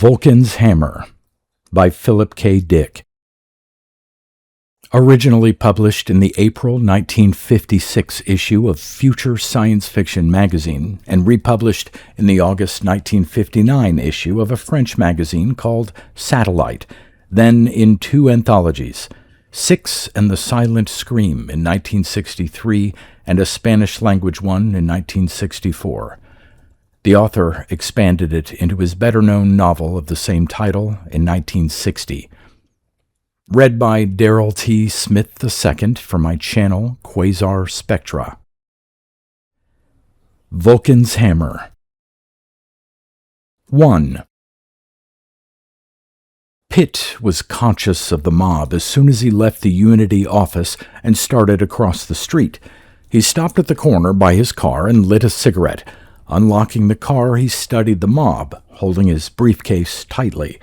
Vulcan's Hammer by Philip K. Dick. Originally published in the April 1956 issue of Future Science Fiction magazine and republished in the August 1959 issue of a French magazine called Satellite, then in two anthologies, Six and the Silent Scream in 1963 and a Spanish-language one in 1964. The author expanded it into his better-known novel of the same title in 1960. Read by Darrell T. Smith II for my channel, Quasar Spectra. Vulcan's Hammer. 1. Pitt was conscious of the mob as soon as he left the Unity office and started across the street. He stopped at the corner by his car and lit a cigarette. Unlocking the car, he studied the mob, holding his briefcase tightly.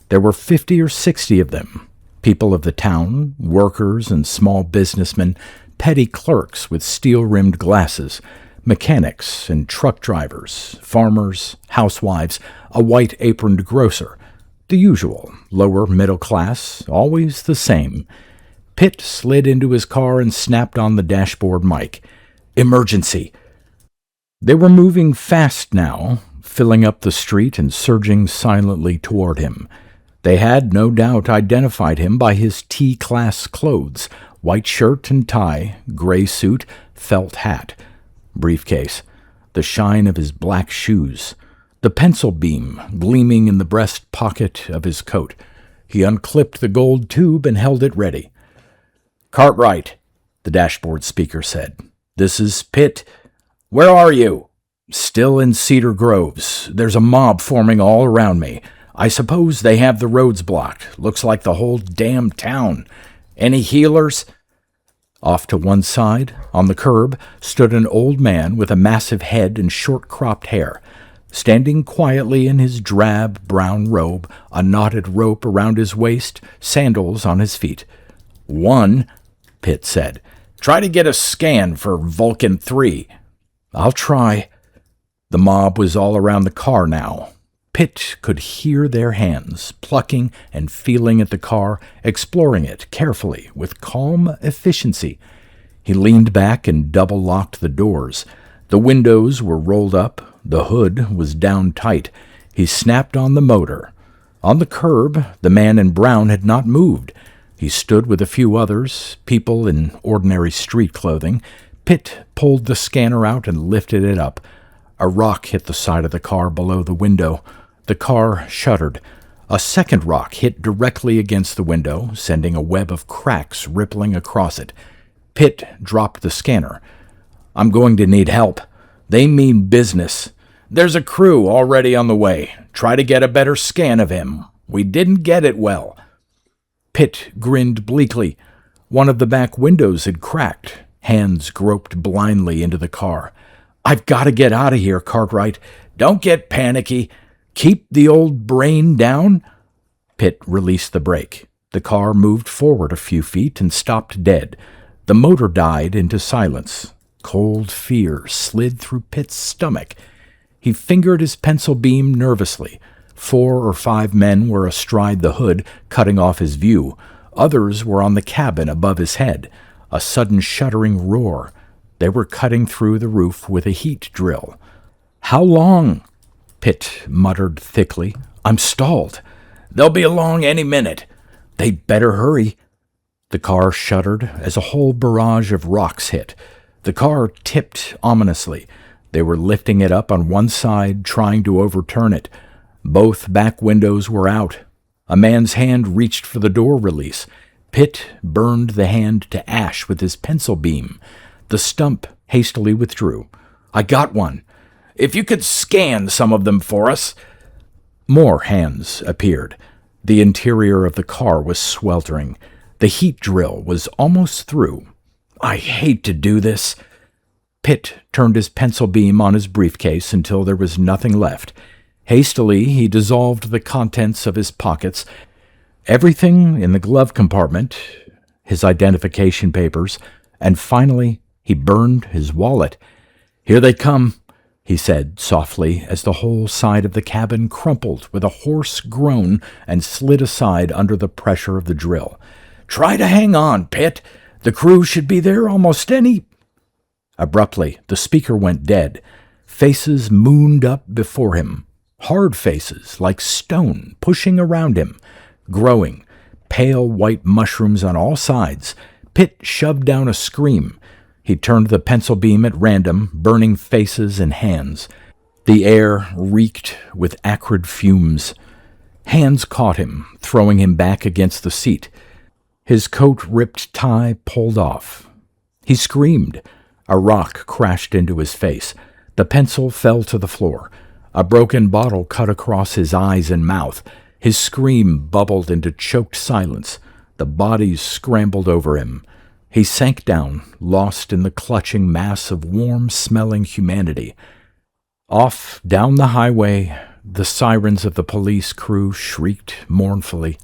There were 50 or 60 of them. People of the town, workers and small businessmen, petty clerks with steel-rimmed glasses, mechanics and truck drivers, farmers, housewives, a white-aproned grocer. The usual, lower middle class, always the same. Pitt slid into his car and snapped on the dashboard mic. Emergency! They were moving fast now, filling up the street and surging silently toward him. They had no doubt identified him by his T-class clothes, white shirt and tie, gray suit, felt hat, briefcase, the shine of his black shoes, the pencil beam gleaming in the breast pocket of his coat. He unclipped the gold tube and held it ready. "Cartwright," the dashboard speaker said. "This is Pitt. Where are you?" "Still in Cedar Groves. There's a mob forming all around me. I suppose they have the roads blocked. Looks like the whole damn town. Any healers?" Off to one side, on the curb, stood an old man with a massive head and short-cropped hair. Standing quietly in his drab brown robe, a knotted rope around his waist, sandals on his feet. "One," Pitt said. "Try to get a scan for Vulcan III. "I'll try." The mob was all around the car now. Pitt could hear their hands, plucking and feeling at the car, exploring it carefully, with calm efficiency. He leaned back and double-locked the doors. The windows were rolled up, the hood was down tight. He snapped on the motor. On the curb, the man in brown had not moved. He stood with a few others, people in ordinary street clothing. Pitt pulled the scanner out and lifted it up. A rock hit the side of the car below the window. The car shuddered. A second rock hit directly against the window, sending a web of cracks rippling across it. Pitt dropped the scanner. "I'm going to need help. They mean business. There's a crew already on the way. Try to get a better scan of him. We didn't get it well." Pitt grinned bleakly. One of the back windows had cracked. Hands groped blindly into the car. "I've got to get out of here, Cartwright. Don't get panicky. Keep the old brain down." Pitt released the brake. The car moved forward a few feet and stopped dead. The motor died into silence. Cold fear slid through Pitt's stomach. He fingered his pencil beam nervously. 4 or 5 men were astride the hood, cutting off his view. Others were on the cabin above his head. A sudden shuddering roar. They were cutting through the roof with a heat drill. "How long?" Pitt muttered thickly. "I'm stalled." "They'll be along any minute." "They'd better hurry." The car shuddered as a whole barrage of rocks hit. The car tipped ominously. They were lifting it up on one side, trying to overturn it. Both back windows were out. A man's hand reached for the door release. Pitt burned the hand to ash with his pencil beam. The stump hastily withdrew. "I got one. If you could scan some of them for us." More hands appeared. The interior of the car was sweltering. The heat drill was almost through. "I hate to do this." Pitt turned his pencil beam on his briefcase until there was nothing left. Hastily, he dissolved the contents of his pockets. Everything in the glove compartment, his identification papers, and finally he burned his wallet. "Here they come." he said softly as the whole side of the cabin crumpled with a hoarse groan and slid aside under the pressure of the drill. "Try to hang on, Pitt. The crew should be there almost any—" Abruptly, the speaker went dead. Faces mooned up before him. Hard faces, like stone, pushing around him. Growing, pale white mushrooms on all sides. Pitt shoved down a scream. He turned the pencil beam at random, burning faces and hands. The air reeked with acrid fumes. Hands caught him, throwing him back against the seat. His coat-ripped tie pulled off. He screamed. A rock crashed into his face. The pencil fell to the floor. A broken bottle cut across his eyes and mouth. His scream bubbled into choked silence. The bodies scrambled over him. He sank down, lost in the clutching mass of warm-smelling humanity. Off down the highway, the sirens of the police crew shrieked mournfully.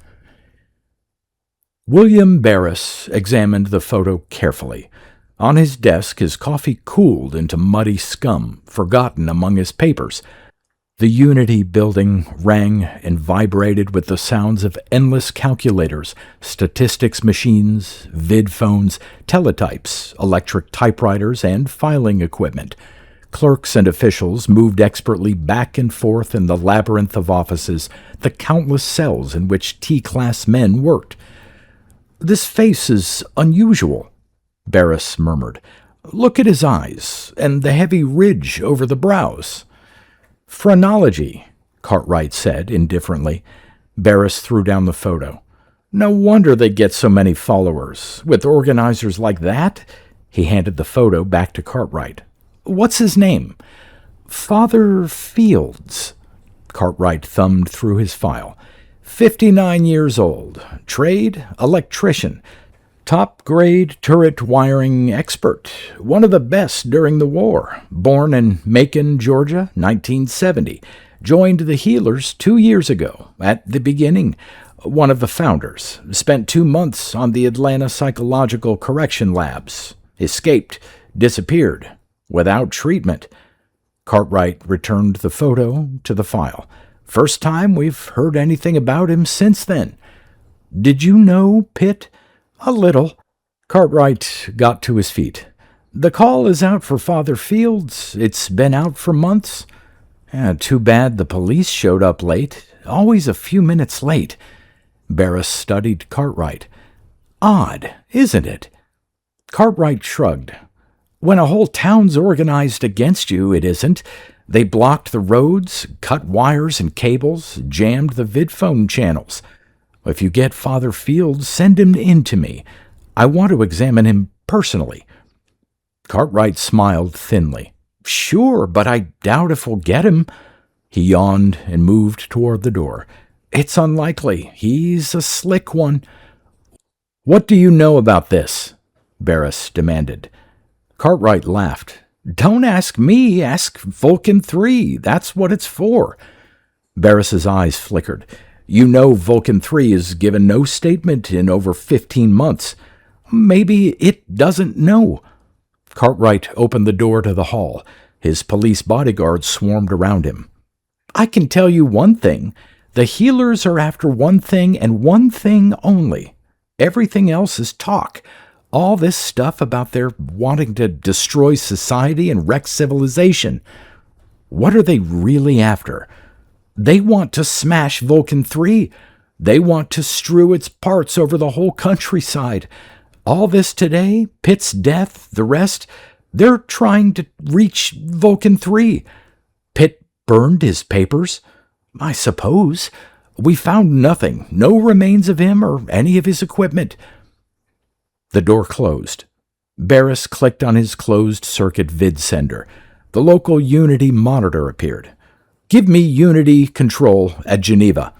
William Barris examined the photo carefully. On his desk, his coffee cooled into muddy scum, forgotten among his papers. The Unity building rang and vibrated with the sounds of endless calculators, statistics machines, vid phones, teletypes, electric typewriters, and filing equipment. Clerks and officials moved expertly back and forth in the labyrinth of offices, the countless cells in which T-class men worked. "This face is unusual," Barris murmured. "Look at his eyes, and the heavy ridge over the brows." "Phrenology," Cartwright said indifferently. Barris threw down the photo. "No wonder they get so many followers. With organizers like that?" He handed the photo back to Cartwright. "What's his name?" "Father Fields." Cartwright thumbed through his file. 59 years old. Trade, electrician. Top-grade turret wiring expert. One of the best during the war. Born in Macon, Georgia, 1970. Joined the Healers 2 years ago, at the beginning. One of the founders. Spent 2 months on the Atlanta Psychological Correction Labs. Escaped. Disappeared. Without treatment. Cartwright returned the photo to the file. "First time we've heard anything about him since then." "Did you know Pitt?" "A little." Cartwright got to his feet. "The call is out for Father Fields. It's been out for months." Too bad the police showed up late. Always a few minutes late." Barris studied Cartwright. "Odd, isn't it?" Cartwright shrugged. "When a whole town's organized against you, it isn't. They blocked the roads, cut wires and cables, jammed the vidphone channels. If you get Father Fields, send him in to me. I want to examine him personally." Cartwright smiled thinly. "Sure, but I doubt if we'll get him." He yawned and moved toward the door. "It's unlikely. He's a slick one." "What do you know about this?" Barris demanded. Cartwright laughed. "Don't ask me, ask Vulcan III. That's what it's for." Barris's eyes flickered. "You know Vulcan III has given no statement in over 15 months. Maybe it doesn't know." Cartwright opened the door to the hall. His police bodyguards swarmed around him. "I can tell you one thing. The Healers are after one thing and one thing only. Everything else is talk. All this stuff about their wanting to destroy society and wreck civilization. What are they really after? They want to smash Vulcan III. They want to strew its parts over the whole countryside. All this today, Pitt's death, the rest, they're trying to reach Vulcan III. Pitt burned his papers? I suppose. We found nothing, no remains of him or any of his equipment." The door closed. Barris clicked on his closed-circuit vid sender. The local Unity monitor appeared. "Give me Unity control at Geneva."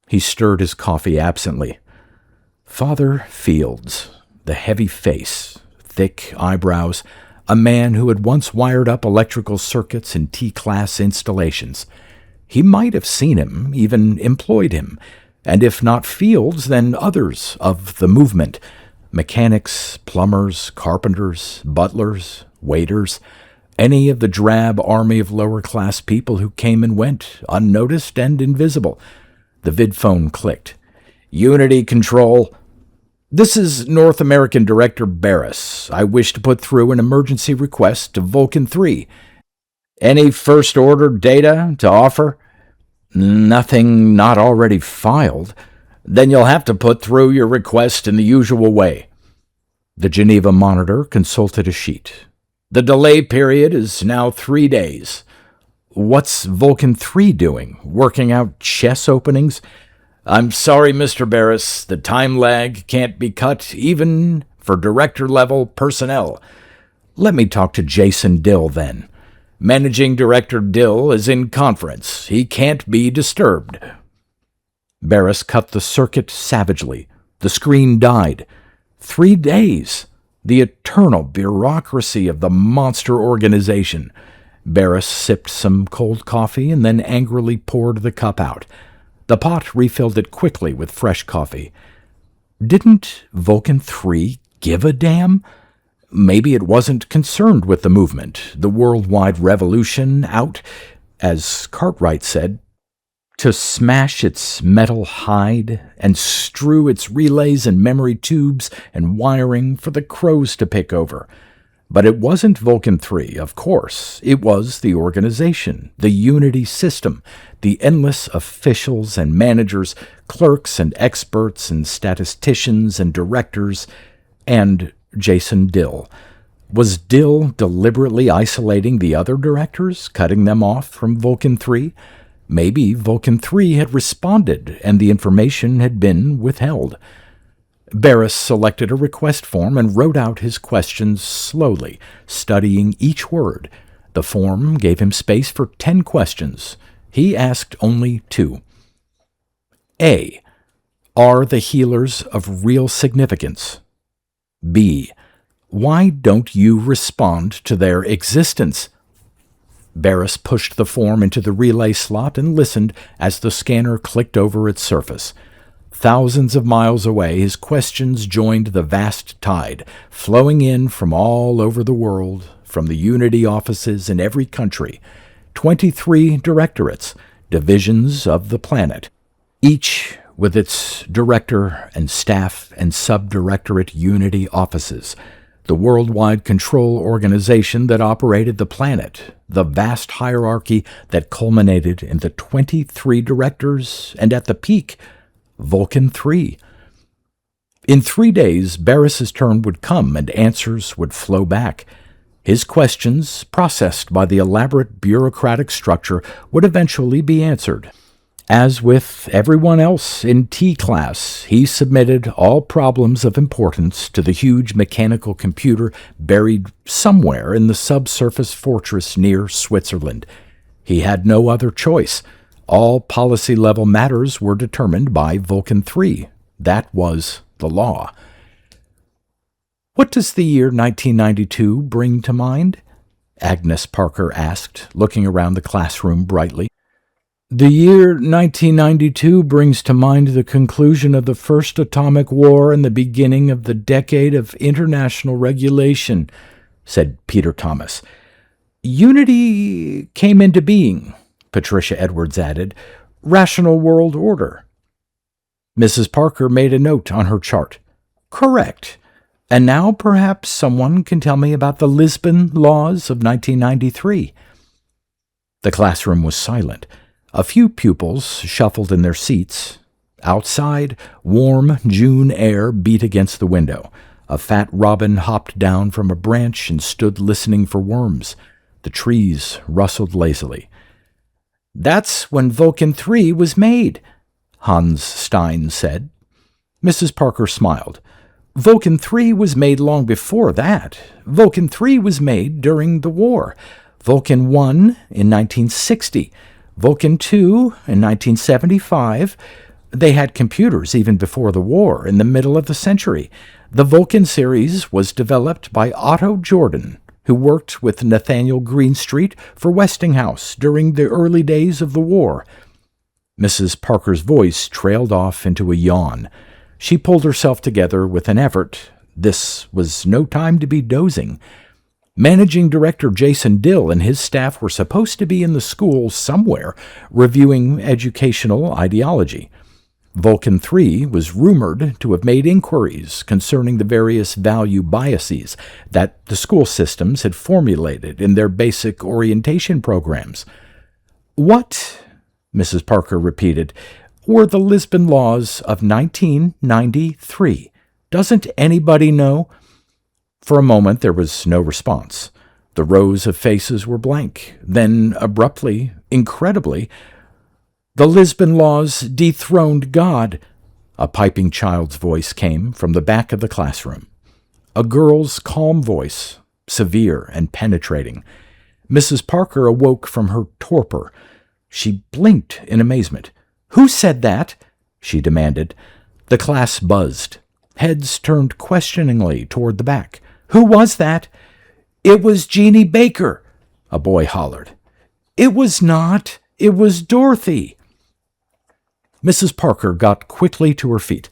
He stirred his coffee absently. Father Fields, the heavy face, thick eyebrows, a man who had once wired up electrical circuits in T-class installations. He might have seen him, even employed him, and if not Fields, then others of the movement. Mechanics, plumbers, carpenters, butlers, waiters. any of the drab army of lower-class people who came and went, unnoticed and invisible. The vidphone clicked. Unity Control. This is North American Director Barris. I wish to put through an emergency request to Vulcan III. Any first-order data to offer? Nothing not already filed. Then you'll have to put through your request in the usual way. The Geneva monitor consulted a sheet. The delay period is now 3 days. What's Vulcan III doing? Working out chess openings? I'm sorry, Mr. Barris. The time lag can't be cut, even for director-level personnel. Let me talk to Jason Dill, then. Managing Director Dill is in conference. He can't be disturbed. Barris cut the circuit savagely. The screen died. 3 days. The eternal bureaucracy of the monster organization. Barris sipped some cold coffee and then angrily poured the cup out. The pot refilled it quickly with fresh coffee. Didn't Vulcan III give a damn? Maybe it wasn't concerned with the movement, the worldwide revolution out, as Cartwright said, to smash its metal hide and strew its relays and memory tubes and wiring for the crows to pick over. But it wasn't Vulcan III, of course. It was the organization, the unity system, the endless officials and managers, clerks and experts and statisticians and directors, and Jason Dill. Was Dill deliberately isolating the other directors, cutting them off from Vulcan III? Maybe Vulcan III had responded and the information had been withheld. Barris selected a request form and wrote out his questions slowly, studying each word. The form gave him space for 10 questions. He asked only 2. A. Are the healers of real significance? B. Why don't you respond to their existence? Barris pushed the form into the relay slot and listened as the scanner clicked over its surface. Thousands of miles away, his questions joined the vast tide, flowing in from all over the world, from the Unity offices in every country. 23 directorates, divisions of the planet, each with its director and staff and subdirectorate Unity offices, the worldwide control organization that operated the planet, the vast hierarchy that culminated in the 23 directors, and at the peak, Vulcan III. In 3 days, Barris's turn would come and answers would flow back. His questions, processed by the elaborate bureaucratic structure, would eventually be answered. As with everyone else in T-Class, he submitted all problems of importance to the huge mechanical computer buried somewhere in the subsurface fortress near Switzerland. He had no other choice. All policy-level matters were determined by Vulcan III. That was the law. What does the year 1992 bring to mind? Agnes Parker asked, looking around the classroom brightly. The year 1992 brings to mind the conclusion of the First Atomic War and the beginning of the decade of international regulation, said Peter Thomas. Unity came into being, Patricia Edwards added. Rational world order. Mrs. Parker made a note on her chart. Correct. And now perhaps someone can tell me about the Lisbon laws of 1993. The classroom was silent. A few pupils shuffled in their seats. Outside, warm June air beat against the window. A fat robin hopped down from a branch and stood listening for worms. The trees rustled lazily. That's when Vulcan III was made, Hans Stein said. Mrs. Parker smiled. Vulcan III was made long before that. Vulcan III was made during the war. Vulcan I in 1960. Vulcan II in 1975. They had computers even before the war, in the middle of the century. The Vulcan series was developed by Otto Jordan, who worked with Nathaniel Greenstreet for Westinghouse during the early days of the war. Mrs. Parker's voice trailed off into a yawn. She pulled herself together with an effort. This was no time to be dozing. Managing Director Jason Dill and his staff were supposed to be in the school somewhere, reviewing educational ideology. Vulcan III was rumored to have made inquiries concerning the various value biases that the school systems had formulated in their basic orientation programs. What, Mrs. Parker repeated, were the Lisbon laws of 1993? Doesn't anybody know? For a moment there was no response. The rows of faces were blank. Then, abruptly, incredibly, "The Lisbon laws dethroned God," a piping child's voice came from the back of the classroom. A girl's calm voice, severe and penetrating. Mrs. Parker awoke from her torpor. She blinked in amazement. "Who said that?" she demanded. The class buzzed. Heads turned questioningly toward the back. "Who was that?" "It was Jeannie Baker," a boy hollered. "It was not. It was Dorothy." Mrs. Parker got quickly to her feet.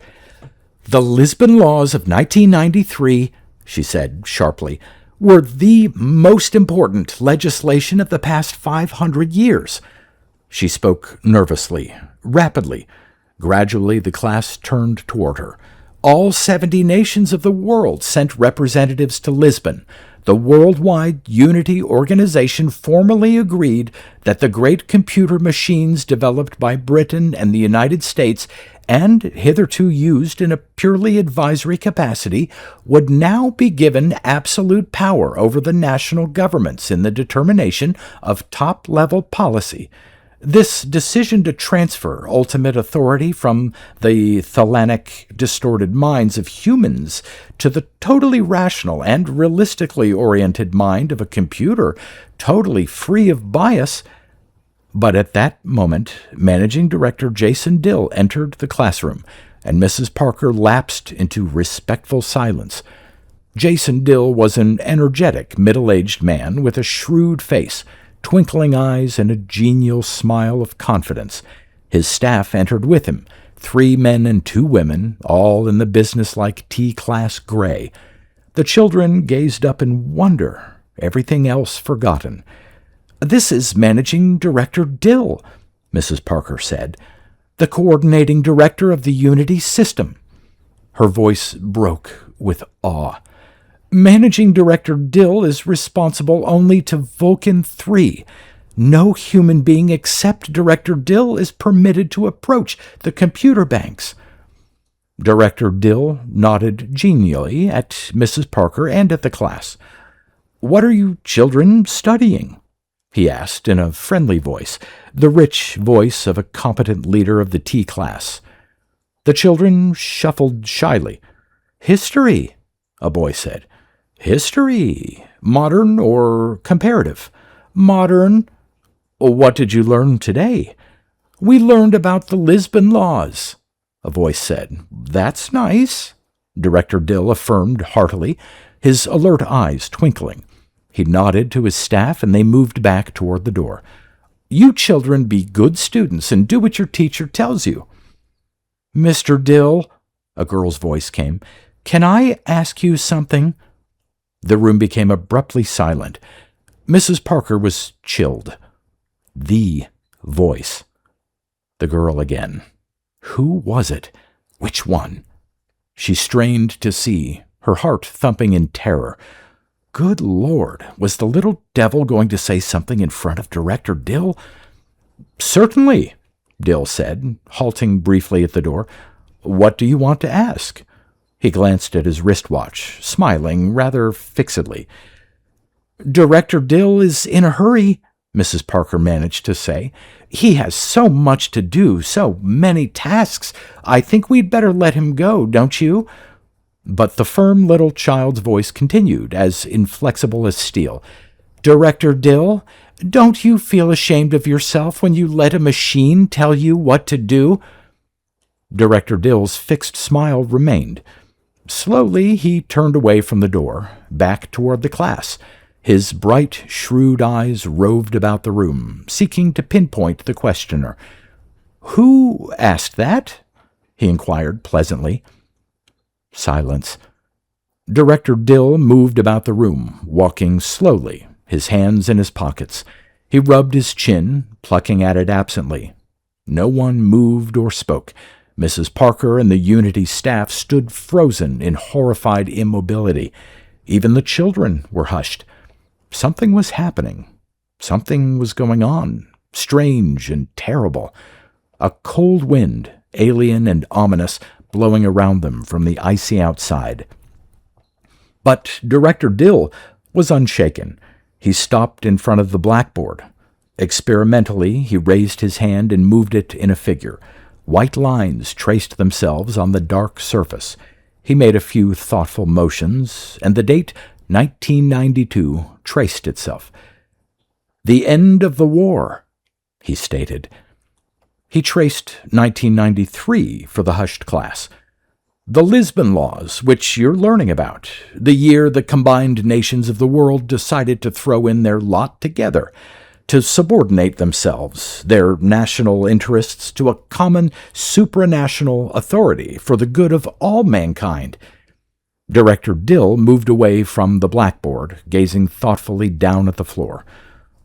"The Lisbon laws of 1993, she said sharply, were the most important legislation of the past 500 years. She spoke nervously, rapidly. Gradually, the class turned toward her. All 70 nations of the world sent representatives to Lisbon. The Worldwide Unity Organization formally agreed that the great computer machines developed by Britain and the United States and hitherto used in a purely advisory capacity would now be given absolute power over the national governments in the determination of top-level policy. This decision to transfer ultimate authority from the thalamic, distorted minds of humans to the totally rational and realistically oriented mind of a computer, totally free of bias. But at that moment, Managing Director Jason Dill entered the classroom, and Mrs. Parker lapsed into respectful silence. Jason Dill was an energetic, middle-aged man with a shrewd face, twinkling eyes, and a genial smile of confidence. His staff entered with him, 3 men and 2 women, all in the businesslike T-class gray. The children gazed up in wonder, everything else forgotten. "This is Managing Director Dill," Mrs. Parker said, "the coordinating director of the Unity system." Her voice broke with awe. "Managing Director Dill is responsible only to Vulcan III. No human being except Director Dill is permitted to approach the computer banks." Director Dill nodded genially at Mrs. Parker and at the class. "What are you children studying?" he asked in a friendly voice, the rich voice of a competent leader of the T class. The children shuffled shyly. "History," a boy said. "History. Modern or comparative?" "Modern." "What did you learn today?" "We learned about the Lisbon laws," a voice said. "That's nice," Director Dill affirmed heartily, his alert eyes twinkling. He nodded to his staff, and they moved back toward the door. "You children be good students and do what your teacher tells you." "Mr. Dill," a girl's voice came, "can I ask you something?" The room became abruptly silent. Mrs. Parker was chilled. The voice. The girl again. Who was it? Which one? She strained to see, her heart thumping in terror. Good Lord, was the little devil going to say something in front of Director Dill? "Certainly," Dill said, halting briefly at the door. "What do you want to ask?" He glanced at his wristwatch, smiling rather fixedly. "Director Dill is in a hurry," Mrs. Parker managed to say. "He has so much to do, so many tasks. I think we'd better let him go, don't you?" But the firm little child's voice continued, as inflexible as steel. "Director Dill, don't you feel ashamed of yourself when you let a machine tell you what to do?" Director Dill's fixed smile remained. Slowly he turned away from the door, back toward the class. His bright, shrewd eyes roved about the room, seeking to pinpoint the questioner. "Who asked that?" he inquired pleasantly. Silence. Director Dill moved about the room, walking slowly, his hands in his pockets. He rubbed his chin, plucking at it absently. No one moved or spoke. Mrs. Parker and the Unity staff stood frozen in horrified immobility. Even the children were hushed. Something was happening. Something was going on, strange and terrible. A cold wind, alien and ominous, blowing around them from the icy outside. But Director Dill was unshaken. He stopped in front of the blackboard. Experimentally, he raised his hand and moved it in a figure. White lines traced themselves on the dark surface. He made a few thoughtful motions, and the date 1992 traced itself. "The end of the war," he stated. He traced 1993 for the hushed class. "The Lisbon Laws, which you're learning about, the year the combined nations of the world decided to throw in their lot together, to subordinate themselves, their national interests, to a common supranational authority for the good of all mankind." Director Dill moved away from the blackboard, gazing thoughtfully down at the floor.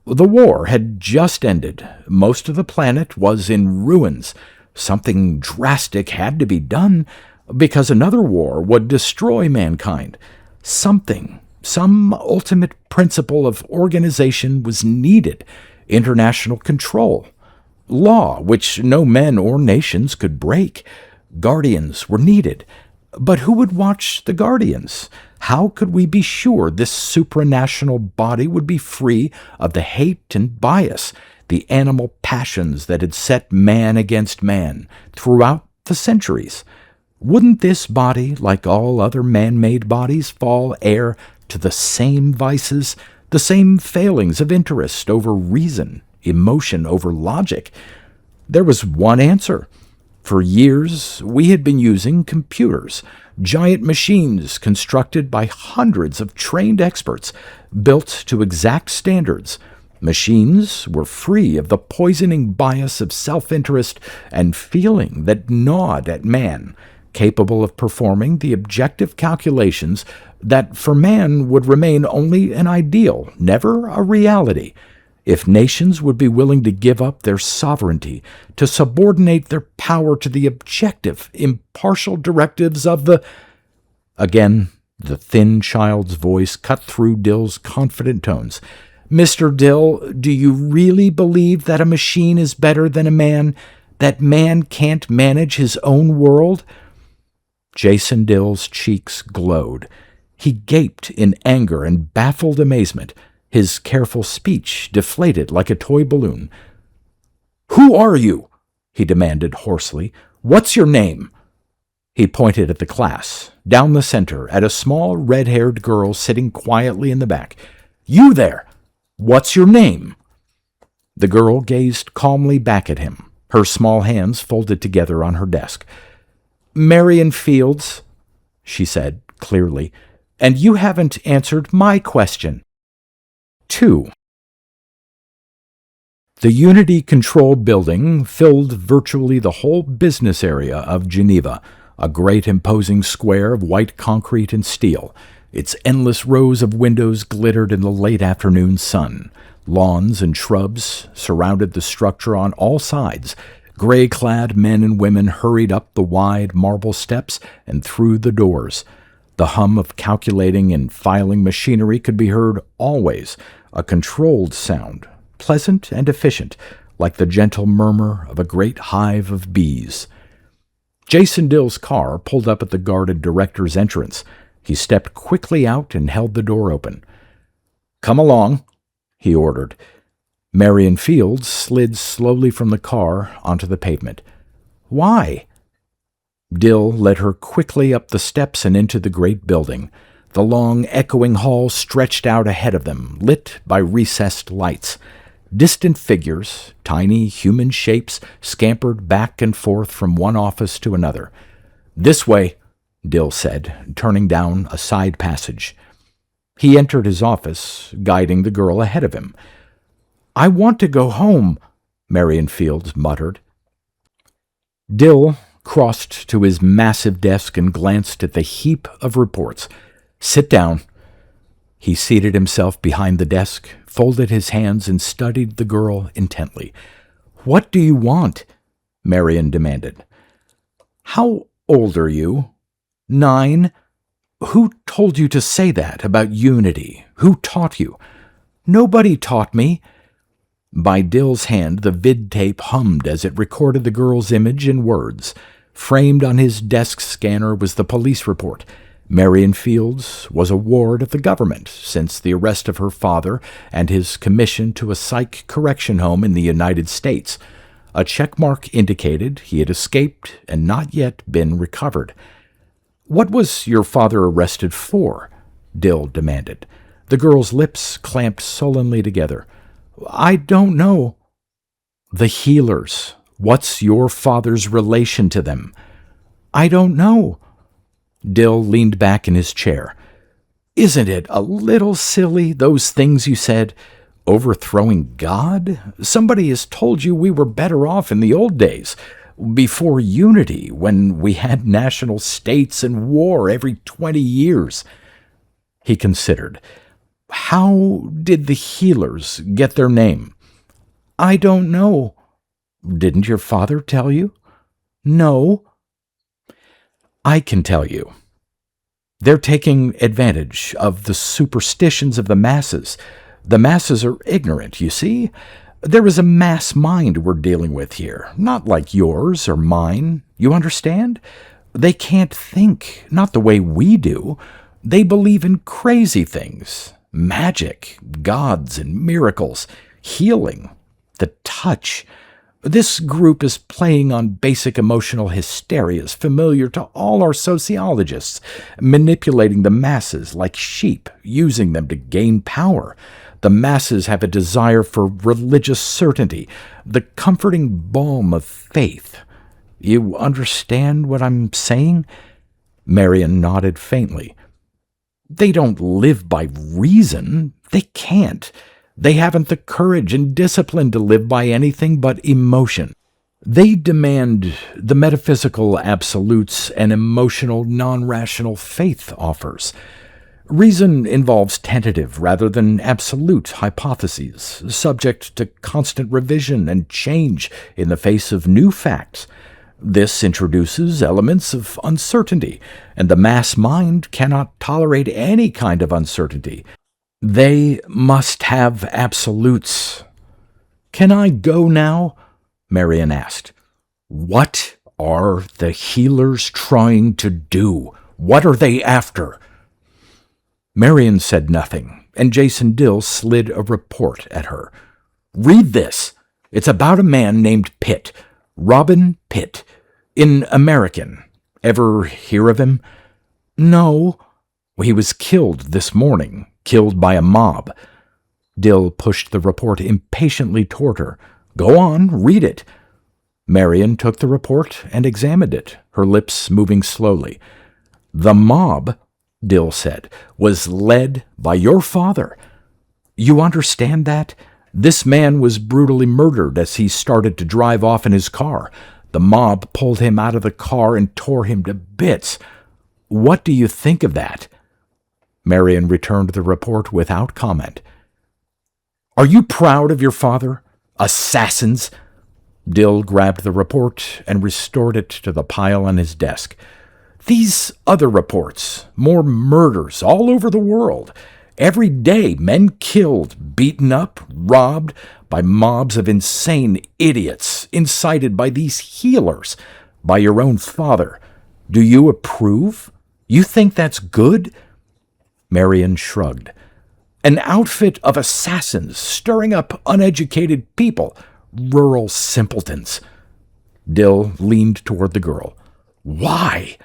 The war had just ended. Most of the planet was in ruins. Something drastic had to be done, because another war would destroy mankind. Some ultimate principle of organization was needed, international control, law which no men or nations could break. Guardians were needed. But who would watch the guardians? How could we be sure this supranational body would be free of the hate and bias, the animal passions that had set man against man throughout the centuries? Wouldn't this body, like all other man-made bodies, fall heir to the same vices, the same failings of interest over reason, emotion over logic? There was one answer. For years, we had been using computers, giant machines constructed by hundreds of trained experts, built to exact standards. Machines were free of the poisoning bias of self-interest and feeling that gnawed at man, capable of performing the objective calculations that for man would remain only an ideal, never a reality. If nations would be willing to give up their sovereignty, to subordinate their power to the objective, impartial directives of the... Again, the thin child's voice cut through Dill's confident tones. "Mr. Dill, do you really believe that a machine is better than a man? That man can't manage his own world?" Jason Dill's cheeks glowed. He gaped in anger and baffled amazement. His careful speech deflated like a toy balloon. "Who are you?" he demanded hoarsely. "What's your name?" He pointed at the class, down the center, at a small red-haired girl sitting quietly in the back. "You there! What's your name?" The girl gazed calmly back at him, her small hands folded together on her desk. "Marion Fields," she said clearly, "and you haven't answered my question." 2. The Unity Control Building filled virtually the whole business area of Geneva, a great imposing square of white concrete and steel. Its endless rows of windows glittered in the late afternoon sun. Lawns and shrubs surrounded the structure on all sides. Gray-clad men and women hurried up the wide marble steps and through the doors. The hum of calculating and filing machinery could be heard always, a controlled sound, pleasant and efficient, like the gentle murmur of a great hive of bees. Jason Dill's car pulled up at the guarded director's entrance. He stepped quickly out and held the door open. "Come along," he ordered. Marion Fields slid slowly from the car onto the pavement. "Why?" Dill led her quickly up the steps and into the great building. The long, echoing hall stretched out ahead of them, lit by recessed lights. Distant figures, tiny human shapes, scampered back and forth from one office to another. "This way," Dill said, turning down a side passage. He entered his office, guiding the girl ahead of him. "I want to go home," Marion Fields muttered. Dill crossed to his massive desk and glanced at the heap of reports. Sit down." He seated himself behind the desk, folded his hands, and studied the girl intently. "What do you want?" Marion demanded. "How old are you?" "9. Who told you to say that about unity? Who taught you?" "Nobody taught me." By Dill's hand, the vid tape hummed as it recorded the girl's image and words. Framed on his desk scanner was the police report. Marion Fields was a ward of the government since the arrest of her father and his commission to a psych correction home in the United States. A checkmark indicated he had escaped and not yet been recovered. "What was your father arrested for?" Dill demanded. The girl's lips clamped sullenly together. "I don't know." "The healers. What's your father's relation to them?" "I don't know." Dill leaned back in his chair. "Isn't it a little silly, those things you said? Overthrowing God? Somebody has told you we were better off in the old days, before unity, when we had national states and war every 20 years. He considered. "How did the healers get their name?" "I don't know." "Didn't your father tell you?" "No." "I can tell you. They're taking advantage of the superstitions of the masses. The masses are ignorant, you see. There is a mass mind we're dealing with here, not like yours or mine. You understand? They can't think, not the way we do. They believe in crazy things. Magic, gods and miracles, healing, the touch. This group is playing on basic emotional hysterias familiar to all our sociologists, manipulating the masses like sheep, using them to gain power. The masses have a desire for religious certainty, the comforting balm of faith. You understand what I'm saying?" Marion nodded faintly. "They don't live by reason. They can't. They haven't the courage and discipline to live by anything but emotion. They demand the metaphysical absolutes an emotional, non-rational faith offers. Reason involves tentative rather than absolute hypotheses, subject to constant revision and change in the face of new facts. This introduces elements of uncertainty, and the mass mind cannot tolerate any kind of uncertainty. They must have absolutes." "Can I go now?" Marion asked. "What are the healers trying to do? What are they after?" Marion said nothing, and Jason Dill slid a report at her. "Read this. It's about a man named Pitt, Robin Pitt, in American. Ever hear of him?" "No." "He was killed this morning. Killed by a mob." Dill pushed the report impatiently toward her. "Go on, read it." Marion took the report and examined it, her lips moving slowly. "The mob," Dill said, "was led by your father. You understand that? This man was brutally murdered as he started to drive off in his car. The mob pulled him out of the car and tore him to bits. What do you think of that?" Marion returned the report without comment. "Are you proud of your father? Assassins!" Dill grabbed the report and restored it to the pile on his desk. "These other reports, more murders all over the world. Every day, men killed, beaten up, robbed by mobs of insane idiots, incited by these healers, by your own father. Do you approve? You think that's good?" Marion shrugged. "An outfit of assassins stirring up uneducated people, rural simpletons." Dill leaned toward the girl. "Why?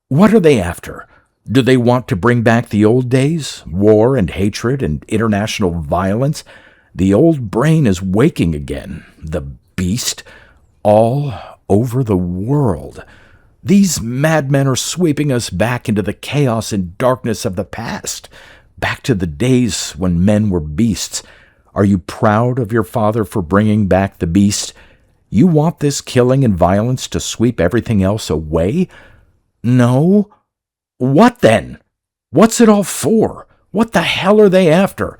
What are they after? Do they want to bring back the old days, war and hatred and international violence? The old brain is waking again, the beast, all over the world. These madmen are sweeping us back into the chaos and darkness of the past, back to the days when men were beasts. Are you proud of your father for bringing back the beast? You want this killing and violence to sweep everything else away?" "No." "What then?" What's it all for? What the hell are they after?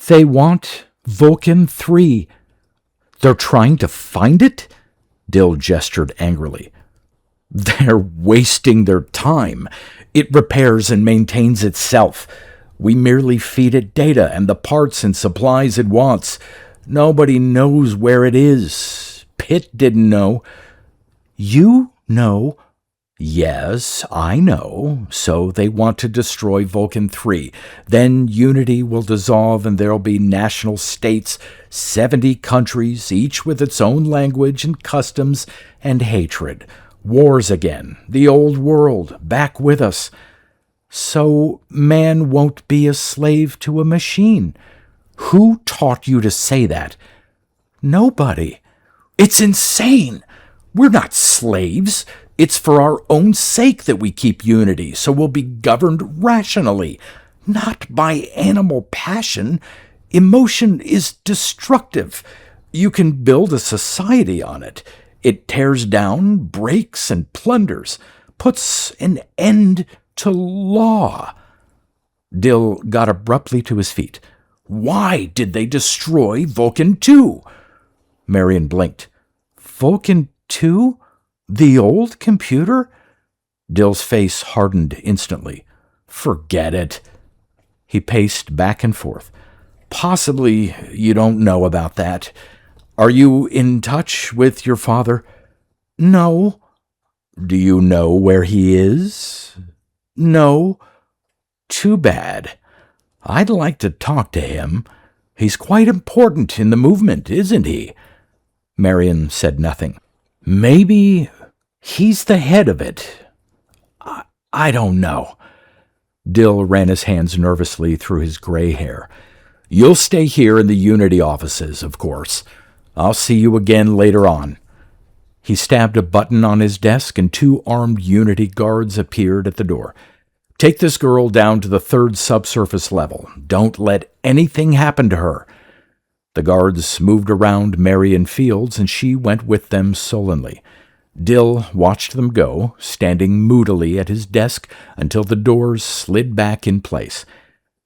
They want Vulcan III. They're trying to find it? Dill gestured angrily. They're wasting their time. It repairs and maintains itself. We merely feed it data and the parts and supplies it wants. Nobody knows where it is. Pitt didn't know. You know. Yes, I know. So they want to destroy Vulcan III. Then unity will dissolve and there'll be national states, 70 countries, each with its own language and customs and hatred. Wars again, the old world, back with us. So man won't be a slave to a machine. Who taught you to say that? Nobody. It's insane. We're not slaves. It's for our own sake that we keep unity, so we'll be governed rationally, not by animal passion. Emotion is destructive. You can build a society on it. It tears down, breaks, and plunders, puts an end to law. Dill got abruptly to his feet. Why did they destroy Vulcan II? Marion blinked. Vulcan II? The old computer? Dill's face hardened instantly. Forget it. He paced back and forth. Possibly you don't know about that. Are you in touch with your father? No. Do you know where he is? No. Too bad. I'd like to talk to him. He's quite important in the movement, isn't he? Marion said nothing. Maybe he's the head of it. I don't know. Dill ran his hands nervously through his gray hair. You'll stay here in the Unity offices, of course. I'll see you again later on. He stabbed a button on his desk and 2 armed Unity guards appeared at the door. Take this girl down to the 3rd subsurface level. Don't let anything happen to her. The guards moved around Marion Fields, and she went with them sullenly. Dill watched them go, standing moodily at his desk until the doors slid back in place.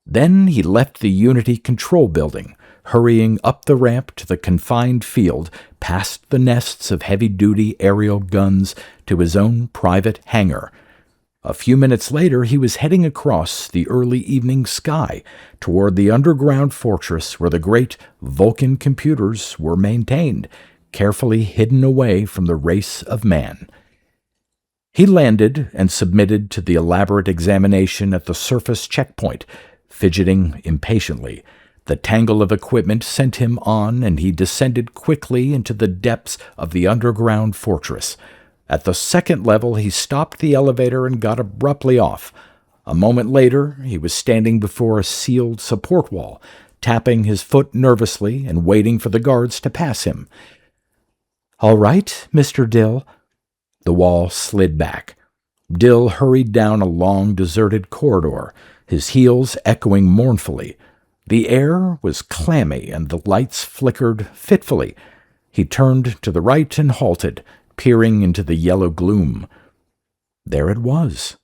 Then he left the Unity control building, hurrying up the ramp to the confined field, past the nests of heavy-duty aerial guns to his own private hangar. A few minutes later, he was heading across the early evening sky toward the underground fortress where the great Vulcan computers were maintained, carefully hidden away from the race of man. He landed and submitted to the elaborate examination at the surface checkpoint, fidgeting impatiently. The tangle of equipment sent him on, and he descended quickly into the depths of the underground fortress. At the 2nd level, he stopped the elevator and got abruptly off. A moment later, he was standing before a sealed support wall, tapping his foot nervously and waiting for the guards to pass him. All right, Mr. Dill. The wall slid back. Dill hurried down a long, deserted corridor, his heels echoing mournfully. The air was clammy and the lights flickered fitfully. He turned to the right and halted, peering into the yellow gloom. There it was,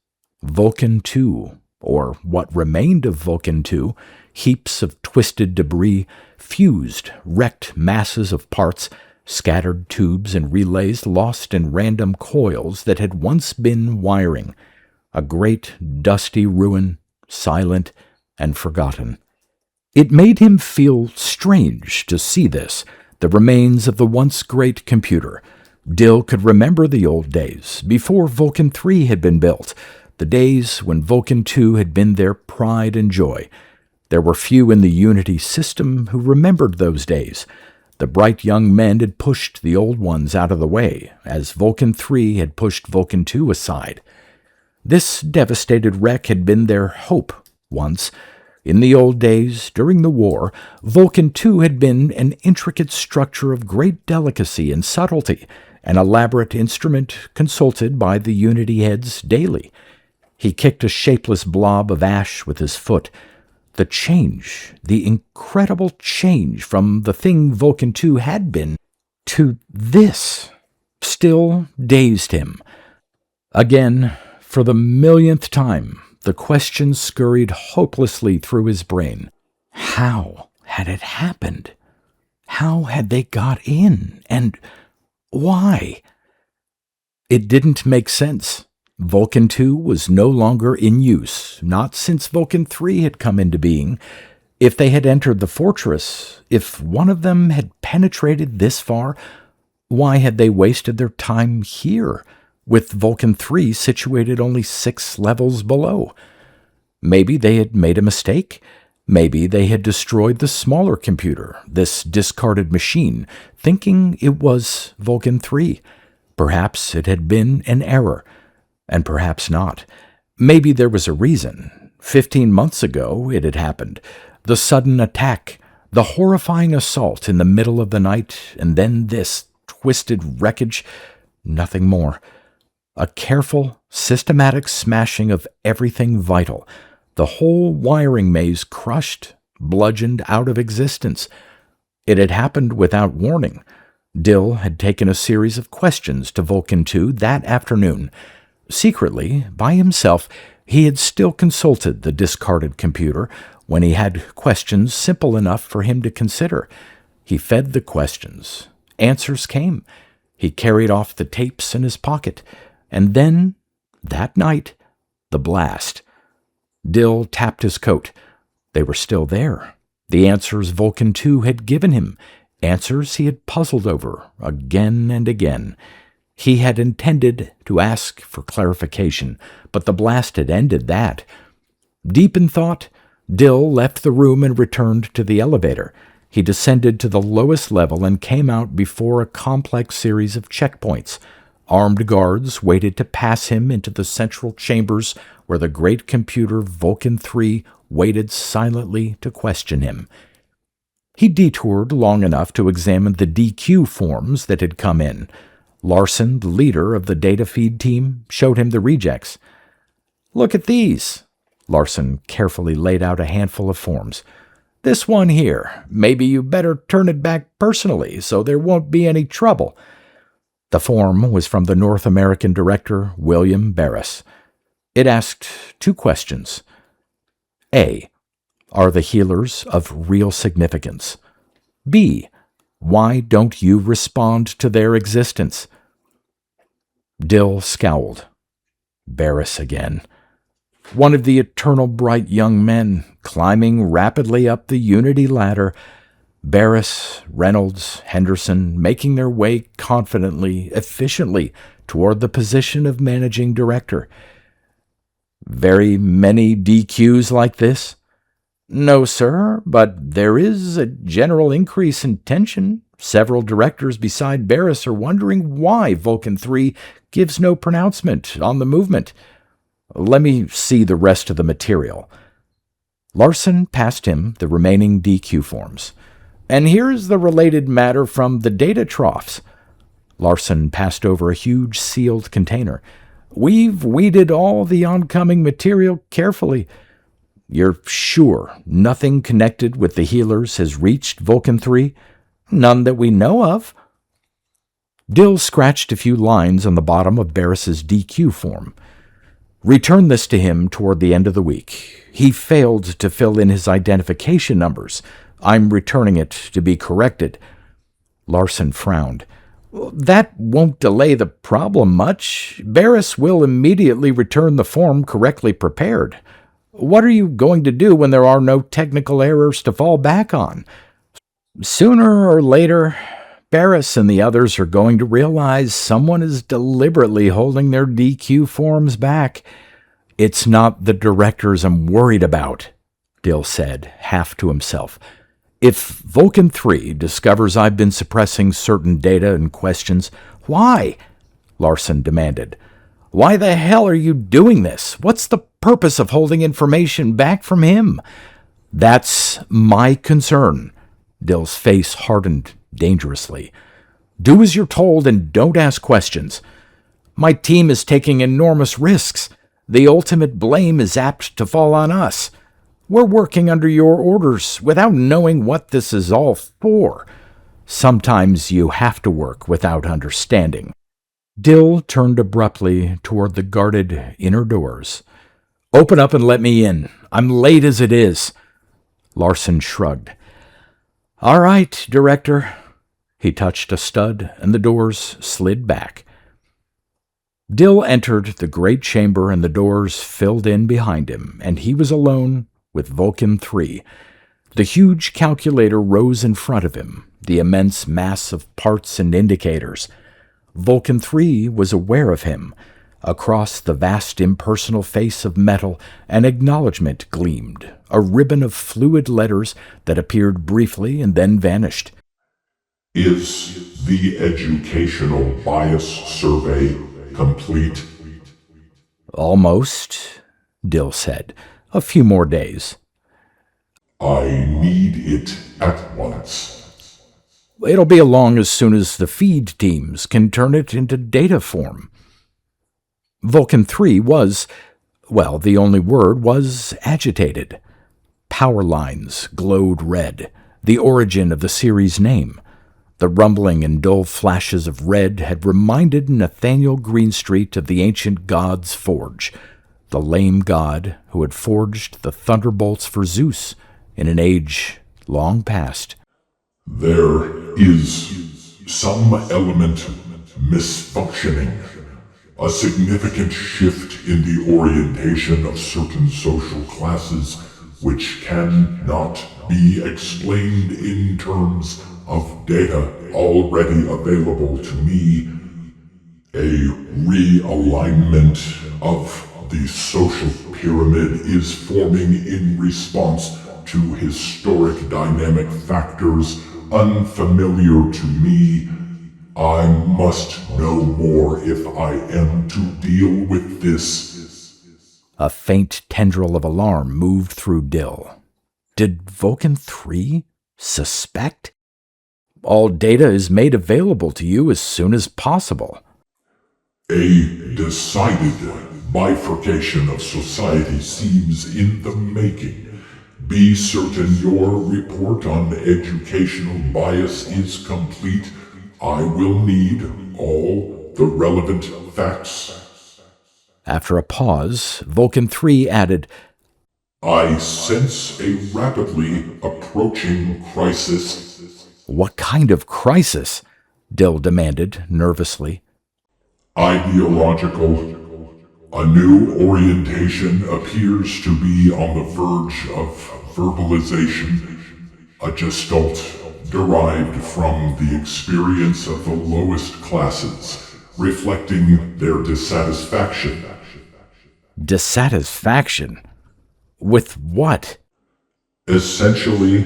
Vulcan II, or what remained of Vulcan II, heaps of twisted debris, fused, wrecked masses of parts, scattered tubes and relays lost in random coils that had once been wiring. A great, dusty ruin, silent and forgotten. It made him feel strange to see this, the remains of the once great computer. Dill could remember the old days, before Vulcan III had been built, the days when Vulcan II had been their pride and joy. There were few in the Unity system who remembered those days. The bright young men had pushed the old ones out of the way, as Vulcan III had pushed Vulcan II aside. This devastated wreck had been their hope once. In the old days, during the war, Vulcan II had been an intricate structure of great delicacy and subtlety, an elaborate instrument consulted by the Unity heads daily. He kicked a shapeless blob of ash with his foot. The change, the incredible change from the thing Vulcan II had been to this, still dazed him. Again, for the millionth time, The question scurried hopelessly through his brain. How had it happened? How had they got in? And why? It didn't make sense. Vulcan II was no longer in use, not since Vulcan III had come into being. If they had entered the fortress, if one of them had penetrated this far, why had they wasted their time here, with Vulcan III situated only 6 levels below? Maybe they had made a mistake. Maybe they had destroyed the smaller computer, this discarded machine, thinking it was Vulcan III. Perhaps it had been an error, and perhaps not. Maybe there was a reason. 15 months ago it had happened. The sudden attack, the horrifying assault in the middle of the night, and then this twisted wreckage. Nothing more. A careful, systematic smashing of everything vital. The whole wiring maze crushed, bludgeoned out of existence. It had happened without warning. Dill had taken a series of questions to Vulcan II that afternoon. Secretly, by himself, he had still consulted the discarded computer when he had questions simple enough for him to consider. He fed the questions. Answers came. He carried off the tapes in his pocket. And then, that night, the blast. Dill tapped his coat. They were still there. The answers Vulcan II had given him. Answers he had puzzled over again and again. He had intended to ask for clarification, but the blast had ended that. Deep in thought, Dill left the room and returned to the elevator. He descended to the lowest level and came out before a complex series of checkpoints. Armed guards waited to pass him into the central chambers where the great computer Vulcan III waited silently to question him. He detoured long enough to examine the DQ forms that had come in. Larson, the leader of the data feed team, showed him the rejects. "Look at these." Larson carefully laid out a handful of forms. "This one here, maybe you better turn it back personally so there won't be any trouble." The form was from the North American director, William Barris. It asked 2 questions. A. Are the healers of real significance? B. Why don't you respond to their existence? Dill scowled. Barris again. One of the eternal bright young men, climbing rapidly up the Unity ladder. Barris, Reynolds, Henderson, making their way confidently, efficiently, toward the position of managing director. Very many DQs like this? No, sir, but there is a general increase in tension. Several directors beside Barris are wondering why Vulcan III gives no pronouncement on the movement. Let me see the rest of the material. Larson passed him the remaining DQ forms. And here's the related matter from the data troughs. Larson passed over a huge sealed container. We've weeded all the oncoming material carefully. You're sure nothing connected with the healers has reached Vulcan III? None that we know of. Dill scratched a few lines on the bottom of Barris's DQ form. Return this to him toward the end of the week. He failed to fill in his identification numbers. I'm returning it to be corrected. Larson frowned. That won't delay the problem much. Barris will immediately return the form correctly prepared. What are you going to do when there are no technical errors to fall back on? Sooner or later, Barris and the others are going to realize someone is deliberately holding their DQ forms back. It's not the directors I'm worried about, Dill said, half to himself. If Vulcan III discovers I've been suppressing certain data and questions, why? Larson demanded. Why the hell are you doing this? What's the purpose of holding information back from him? That's my concern. Dill's face hardened dangerously. Do as you're told and don't ask questions. My team is taking enormous risks. The ultimate blame is apt to fall on us. We're working under your orders without knowing what this is all for. Sometimes you have to work without understanding. Dill turned abruptly toward the guarded inner doors. Open up and let me in. I'm late as it is. Larson shrugged. All right, Director. He touched a stud, and the doors slid back. Dill entered the great chamber, and the doors filled in behind him, and he was alone with Vulcan III. The huge calculator rose in front of him, the immense mass of parts and indicators. Vulcan III was aware of him. Across the vast impersonal face of metal, an acknowledgement gleamed, a ribbon of fluid letters that appeared briefly and then vanished. Is the educational bias survey complete? Almost, Dill said. A few more days. I need it at once. It'll be along as soon as the feed teams can turn it into data form. Vulcan III was, well, the only word was agitated. Power lines glowed red, the origin of the series name. The rumbling and dull flashes of red had reminded Nathaniel Greenstreet of the ancient god's forge, the lame god who had forged the thunderbolts for Zeus in an age long past. There is some element misfunctioning, a significant shift in the orientation of certain social classes which cannot be explained in terms of data already available to me. A realignment of the social pyramid is forming in response to historic dynamic factors unfamiliar to me. I must know more if I am to deal with this. A faint tendril of alarm moved through Dill. Did Vulcan III suspect? All data is made available to you as soon as possible. A decided bifurcation of society seems in the making. Be certain your report on educational bias is complete. I will need all the relevant facts. After a pause, Vulcan III added, I sense a rapidly approaching crisis. What kind of crisis? Dill demanded, nervously. Ideological. A new orientation appears to be on the verge of verbalization. A gestalt derived from the experience of the lowest classes, reflecting their dissatisfaction. Dissatisfaction? With what? Essentially,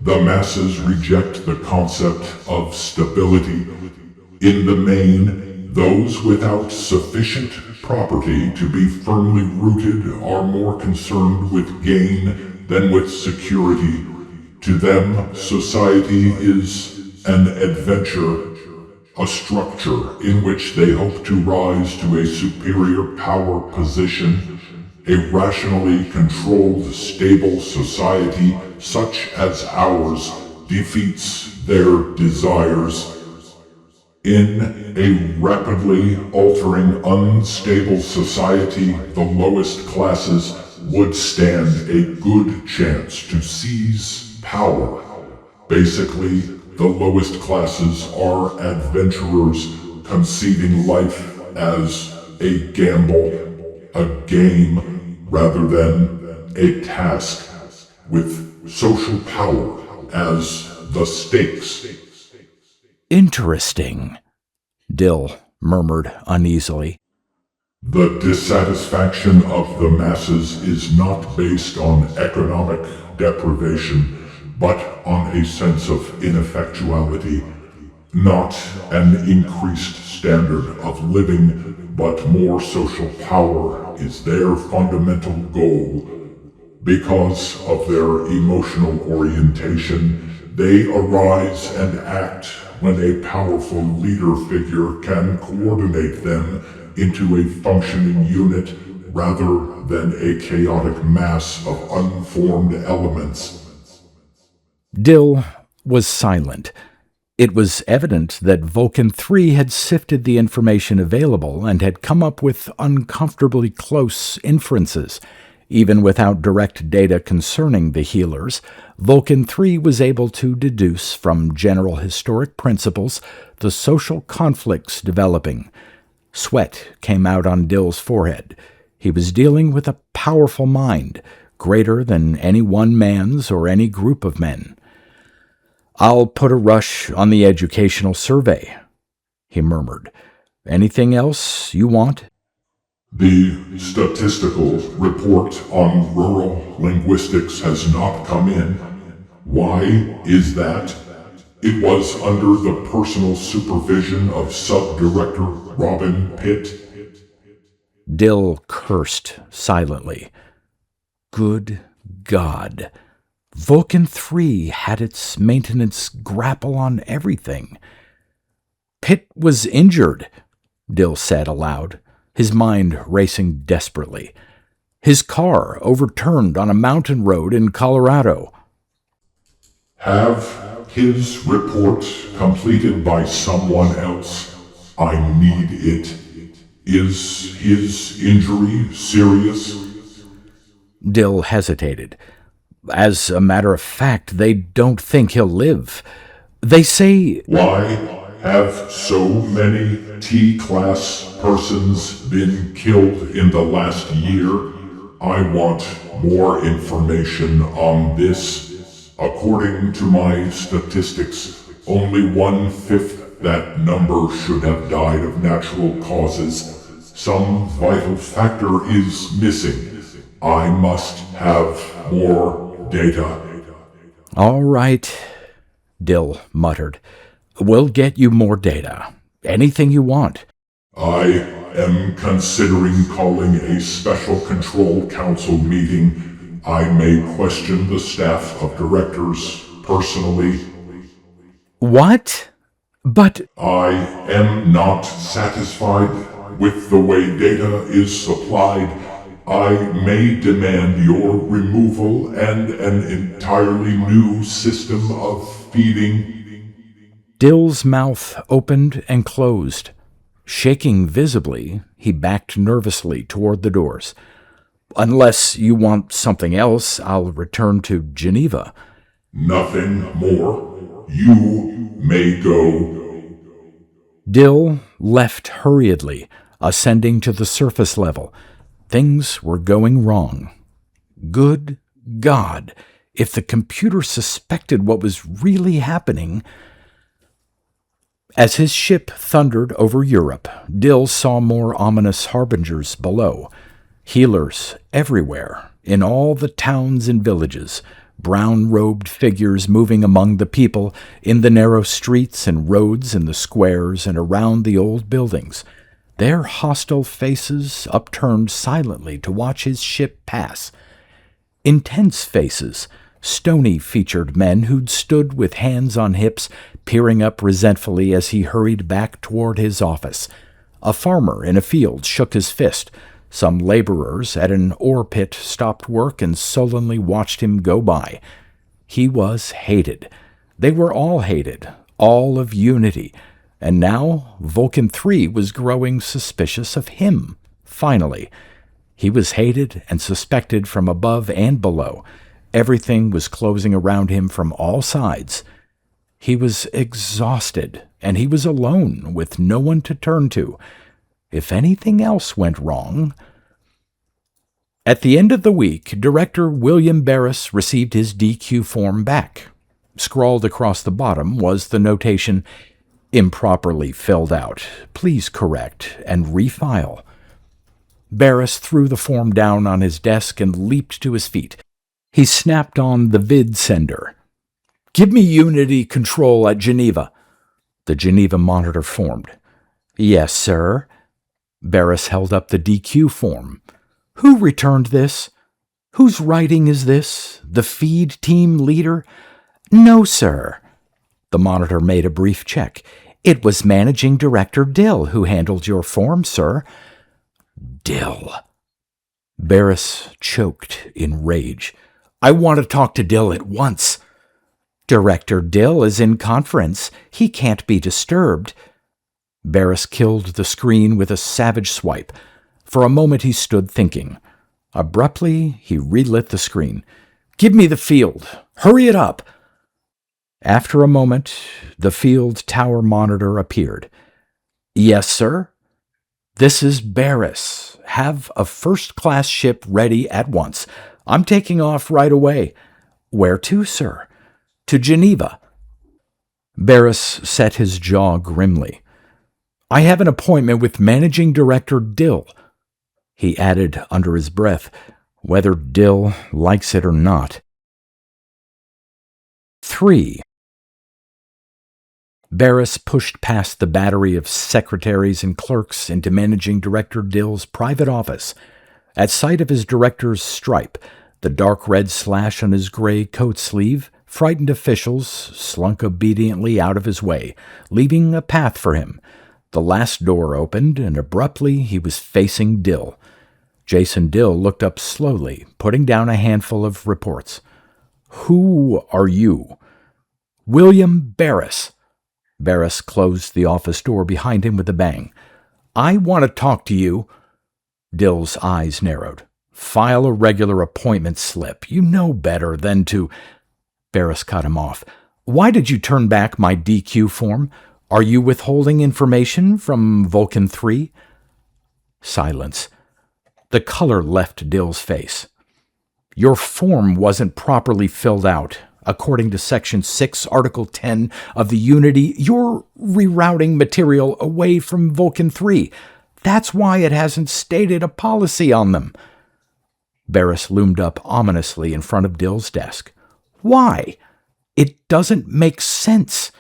the masses reject the concept of stability. In the main, those without sufficient property to be firmly rooted are more concerned with gain than with security. To them, society is an adventure, a structure in which they hope to rise to a superior power position. A rationally controlled, stable society such as ours defeats their desires. In a rapidly altering, unstable society, the lowest classes would stand a good chance to seize power. Basically, the lowest classes are adventurers conceiving life as a gamble, a game, rather than a task, with social power as the stakes. Interesting, Dill murmured uneasily. The dissatisfaction of the masses is not based on economic deprivation, but on a sense of ineffectuality. Not an increased standard of living, but more social power is their fundamental goal. Because of their emotional orientation, they arise and act when a powerful leader figure can coordinate them into a functioning unit rather than a chaotic mass of unformed elements. Dill was silent. It was evident that Vulcan III had sifted the information available and had come up with uncomfortably close inferences. Even without direct data concerning the healers, Vulcan III was able to deduce from general historic principles the social conflicts developing. Sweat came out on Dill's forehead. He was dealing with a powerful mind, greater than any one man's or any group of men. "I'll put a rush on the educational survey," he murmured. "Anything else you want?" The statistical report on rural linguistics has not come in. Why is that? It was under the personal supervision of Sub-Director Robin Pitt. Dill cursed silently. Good God. Vulcan III had its maintenance grapple on everything. "Pitt was injured," Dill said aloud, his mind racing desperately. "His car overturned on a mountain road in Colorado." Have his report completed by someone else. I need it. Is his injury serious? Dill hesitated. "As a matter of fact, they don't think he'll live. They say—" Why have so many T-class persons been killed in the last year? I want more information on this. According to my statistics, only 1/5 that number should have died of natural causes. Some vital factor is missing. I must have more data. "All right," Dill muttered. "We'll get you more data. Anything you want." I am considering calling a special control council meeting. I may question the staff of directors personally. "What? But—" I am not satisfied with the way data is supplied. I may demand your removal and an entirely new system of feeding. Dill's mouth opened and closed. Shaking visibly, he backed nervously toward the doors. "Unless you want something else, I'll return to Geneva." Nothing more. You may go. Dill left hurriedly, ascending to the surface level. Things were going wrong. Good God, if the computer suspected what was really happening. As his ship thundered over Europe, Dill saw more ominous harbingers below. Healers everywhere, in all the towns and villages, brown-robed figures moving among the people in the narrow streets and roads and the squares and around the old buildings, their hostile faces upturned silently to watch his ship pass. Intense faces, stony-featured men who'd stood with hands on hips, peering up resentfully as he hurried back toward his office. A farmer in a field shook his fist. Some laborers at an ore pit stopped work and sullenly watched him go by. He was hated. They were all hated, all of Unity. And now Vulcan III was growing suspicious of him, finally. He was hated and suspected from above and below. Everything was closing around him from all sides. He was exhausted, and he was alone with no one to turn to. If anything else went wrong... At the end of the week, Director William Barris received his DQ form back. Scrawled across the bottom was the notation, "Improperly filled out. Please correct and refile." Barris threw the form down on his desk and leaped to his feet. He snapped on the vid sender. "Give me Unity control at Geneva." The Geneva monitor formed. "Yes, sir." Barris held up the DQ form. "Who returned this? Whose writing is this? The feed team leader?" "No, sir." The monitor made a brief check. "It was Managing Director Dill who handled your form, sir." Dill. Barris choked in rage. "I want to talk to Dill at once." Director Dill is in conference. He can't be disturbed. Barris killed the screen with a savage swipe. For a moment he stood thinking. Abruptly, he relit the screen. "Give me the field. Hurry it up." After a moment, the field tower monitor appeared. "Yes, sir?" "This is Barris. Have a first-class ship ready at once. I'm taking off right away." "Where to, sir?" "To Geneva." Barris set his jaw grimly. "I have an appointment with Managing Director Dill." He added under his breath, "whether Dill likes it or not." 3. Barris pushed past the battery of secretaries and clerks into Managing Director Dill's private office. At sight of his director's stripe, the dark red slash on his gray coat sleeve, frightened officials slunk obediently out of his way, leaving a path for him. The last door opened, and abruptly he was facing Dill. Jason Dill looked up slowly, putting down a handful of reports. "Who are you?" "William Barris." Barris closed the office door behind him with a bang. "I want to talk to you." Dill's eyes narrowed. "File a regular appointment slip. You know better than to—" Barris cut him off. "Why did you turn back my DQ form? Are you withholding information from Vulcan III? Silence. The color left Dill's face. "Your form wasn't properly filled out. According to Section 6, Article 10 of the Unity, you're rerouting material away from Vulcan III. That's why it hasn't stated a policy on them." Barris loomed up ominously in front of Dill's desk. "Why? It doesn't make sense.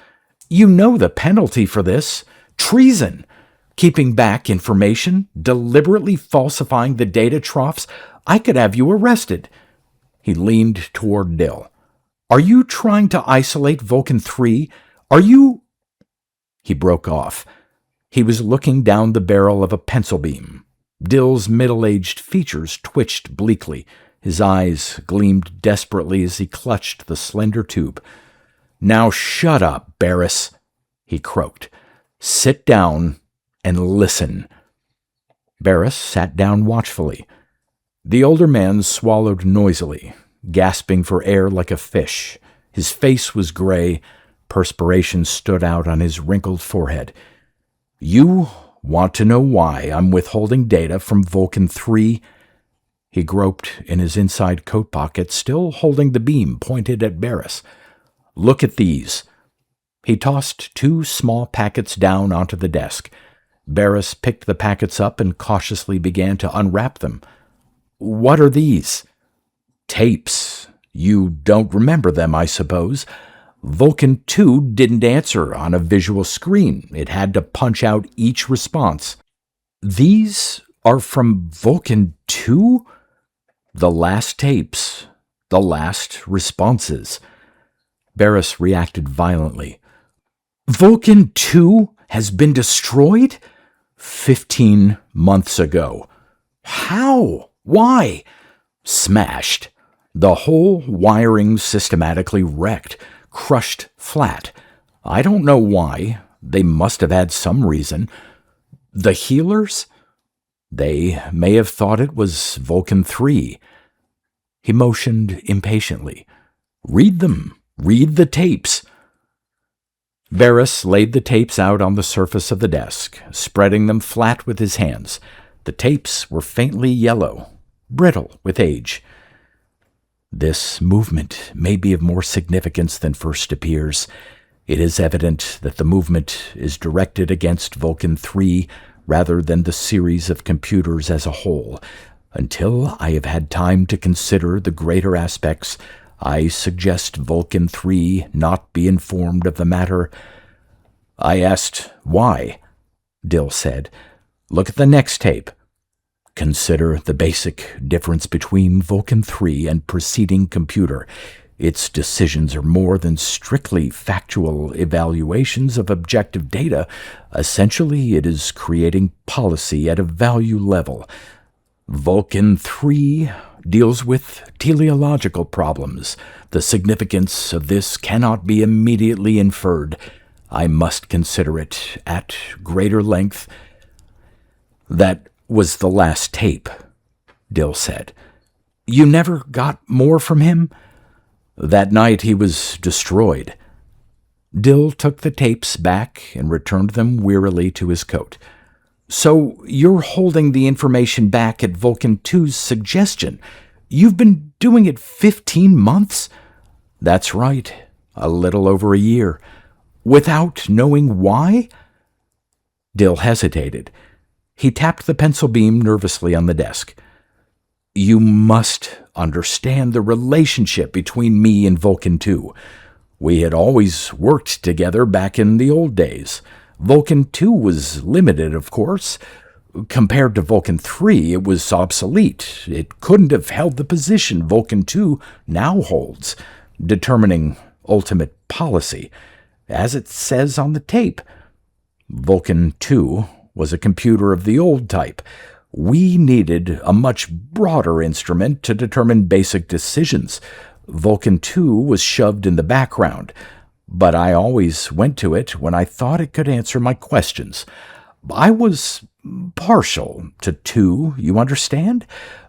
You know the penalty for this. Treason. Keeping back information, deliberately falsifying the data troughs. I could have you arrested." He leaned toward Dill. "Are you trying to isolate Vulcan III? Are you—" He broke off. He was looking down the barrel of a pencil beam. Dill's middle-aged features twitched bleakly. His eyes gleamed desperately as he clutched the slender tube. "Now shut up, Barris," he croaked. "Sit down and listen." Barris sat down watchfully. The older man swallowed noisily, gasping for air like a fish. His face was gray. Perspiration stood out on his wrinkled forehead. "You want to know why I'm withholding data from Vulcan III?" He groped in his inside coat pocket, still holding the beam pointed at Barris. "Look at these." He tossed 2 small packets down onto the desk. Barris picked the packets up and cautiously began to unwrap them. "What are these?" "Tapes. You don't remember them, I suppose. Vulcan II didn't answer on a visual screen. It had to punch out each response." "These are from Vulcan II?" "The last tapes. The last responses." Barris reacted violently. "Vulcan II has been destroyed?" 15 months ago." "How? Why?" "Smashed. The whole wiring systematically wrecked, crushed flat. I don't know why. They must have had some reason. The healers? They may have thought it was Vulcan III." He motioned impatiently. "Read them. Read the tapes." Barris laid the tapes out on the surface of the desk, spreading them flat with his hands. The tapes were faintly yellow, brittle with age. "This movement may be of more significance than first appears. It is evident that the movement is directed against Vulcan III rather than the series of computers as a whole. Until I have had time to consider the greater aspects, I suggest Vulcan III not be informed of the matter." "I asked why," Dill said. "Look at the next tape. Consider the basic difference between Vulcan III and preceding computer. Its decisions are more than strictly factual evaluations of objective data. Essentially, it is creating policy at a value level. Vulcan III deals with teleological problems. The significance of this cannot be immediately inferred. I must consider it at greater length. That was the last tape, Dill said. You never got more from him? That night he was destroyed. Dill took the tapes back and returned them wearily to his coat. So you're holding the information back at Vulcan II's suggestion. You've been doing it 15 months? That's right, a little over a year. Without knowing why? Dill hesitated. He tapped the pencil beam nervously on the desk. You must understand the relationship between me and Vulcan II. We had always worked together back in the old days. Vulcan II was limited, of course. Compared to Vulcan III, it was obsolete. It couldn't have held the position Vulcan II now holds, determining ultimate policy, as it says on the tape. Vulcan II was a computer of the old type. We needed a much broader instrument to determine basic decisions. Vulcan II was shoved in the background, but I always went to it when I thought it could answer my questions. I was partial to II, you understand?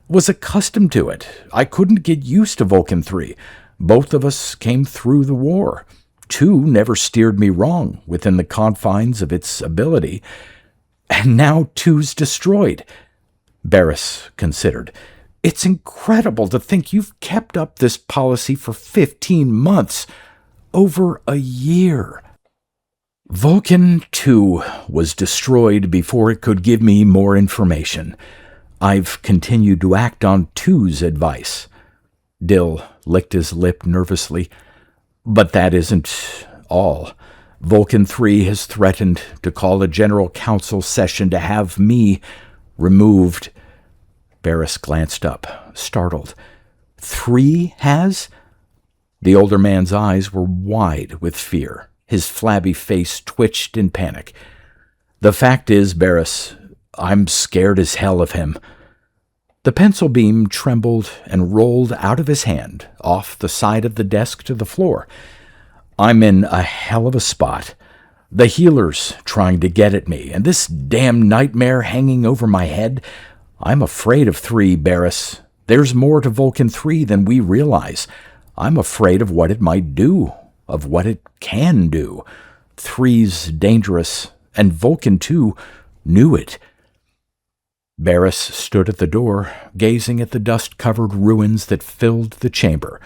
Was accustomed to it. I couldn't get used to Vulcan III. Both of us came through the war. II never steered me wrong within the confines of its ability. And now II's destroyed. Barris considered. It's incredible to think you've kept up this policy for 15 months. Over a year. Vulcan II was destroyed before it could give me more information. I've continued to act on II's advice. Dill licked his lip nervously. But that isn't all. Vulcan III has threatened to call a general council session to have me removed. Barris glanced up, startled. III has? The older man's eyes were wide with fear. His flabby face twitched in panic. The fact is, Barris, I'm scared as hell of him. The pencil beam trembled and rolled out of his hand, off the side of the desk to the floor. I'm in a hell of a spot. The healer's trying to get at me, and this damn nightmare hanging over my head. I'm afraid of III, Barris. There's more to Vulcan III than we realize. I'm afraid of what it might do, of what it can do. III's dangerous, and Vulcan II knew it. Barris stood at the door, gazing at the dust-covered ruins that filled the chamber.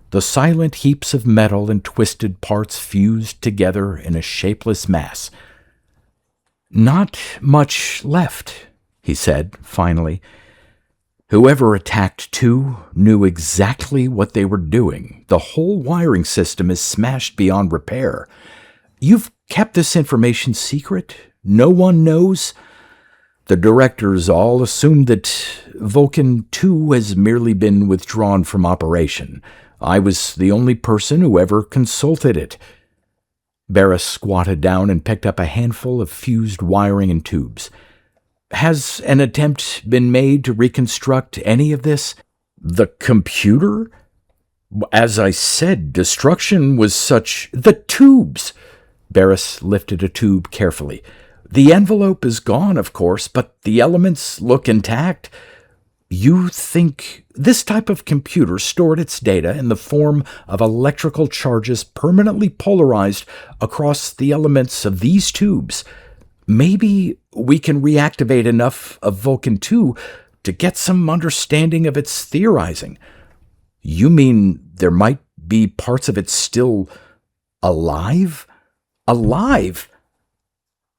The silent heaps of metal and twisted parts fused together in a shapeless mass. Not much left, he said, finally. Whoever attacked II knew exactly what they were doing. The whole wiring system is smashed beyond repair. You've kept this information secret? No one knows? The directors all assumed that Vulcan II has merely been withdrawn from operation. I was the only person who ever consulted it. Barris squatted down and picked up a handful of fused wiring and tubes. Has an attempt been made to reconstruct any of this? The computer? As I said, destruction was such... The tubes! Barris lifted a tube carefully. The envelope is gone, of course, but the elements look intact. You think this type of computer stored its data in the form of electrical charges permanently polarized across the elements of these tubes? Maybe we can reactivate enough of Vulcan II to get some understanding of its theorizing. You mean there might be parts of it still alive? Alive?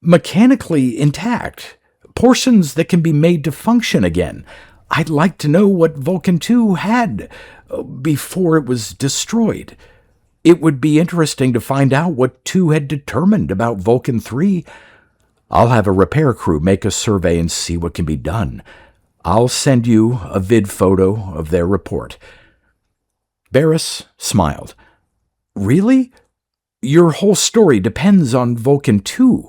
Mechanically intact. Portions that can be made to function again. I'd like to know what Vulcan II had before it was destroyed. It would be interesting to find out what II had determined about Vulcan III. I'll have a repair crew make a survey and see what can be done. I'll send you a vid photo of their report. Barris smiled. Really? Your whole story depends on Vulcan II.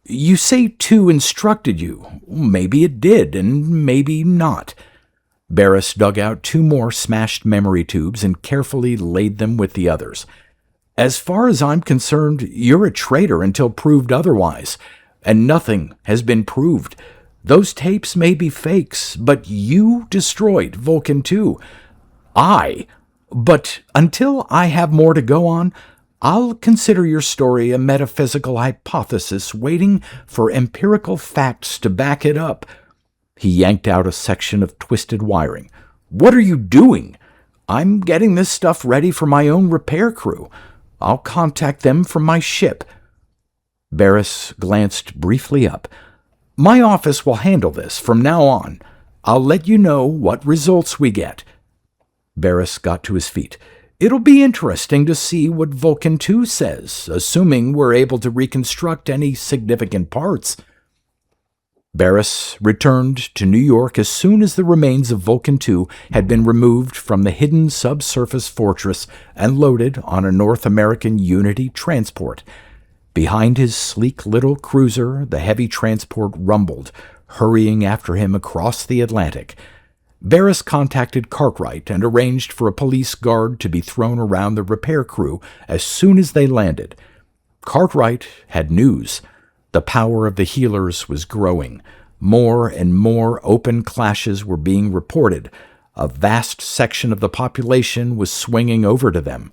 You say 2 instructed you. Maybe it did, and maybe not. Barris dug out 2 more smashed memory tubes and carefully laid them with the others. As far as I'm concerned, you're a traitor until proved otherwise, and nothing has been proved. Those tapes may be fakes, but you destroyed Vulcan II. But until I have more to go on, I'll consider your story a metaphysical hypothesis waiting for empirical facts to back it up. He yanked out a section of twisted wiring. What are you doing? I'm getting this stuff ready for my own repair crew. I'll contact them from my ship. Barris glanced briefly up. My office will handle this from now on. I'll let you know what results we get. Barris got to his feet. It'll be interesting to see what Vulcan II says, assuming we're able to reconstruct any significant parts. Barris returned to New York as soon as the remains of Vulcan II had been removed from the hidden subsurface fortress and loaded on a North American Unity transport. Behind his sleek little cruiser, the heavy transport rumbled, hurrying after him across the Atlantic. Barris contacted Cartwright and arranged for a police guard to be thrown around the repair crew as soon as they landed. Cartwright had news. The power of the healers was growing. More and more open clashes were being reported. A vast section of the population was swinging over to them.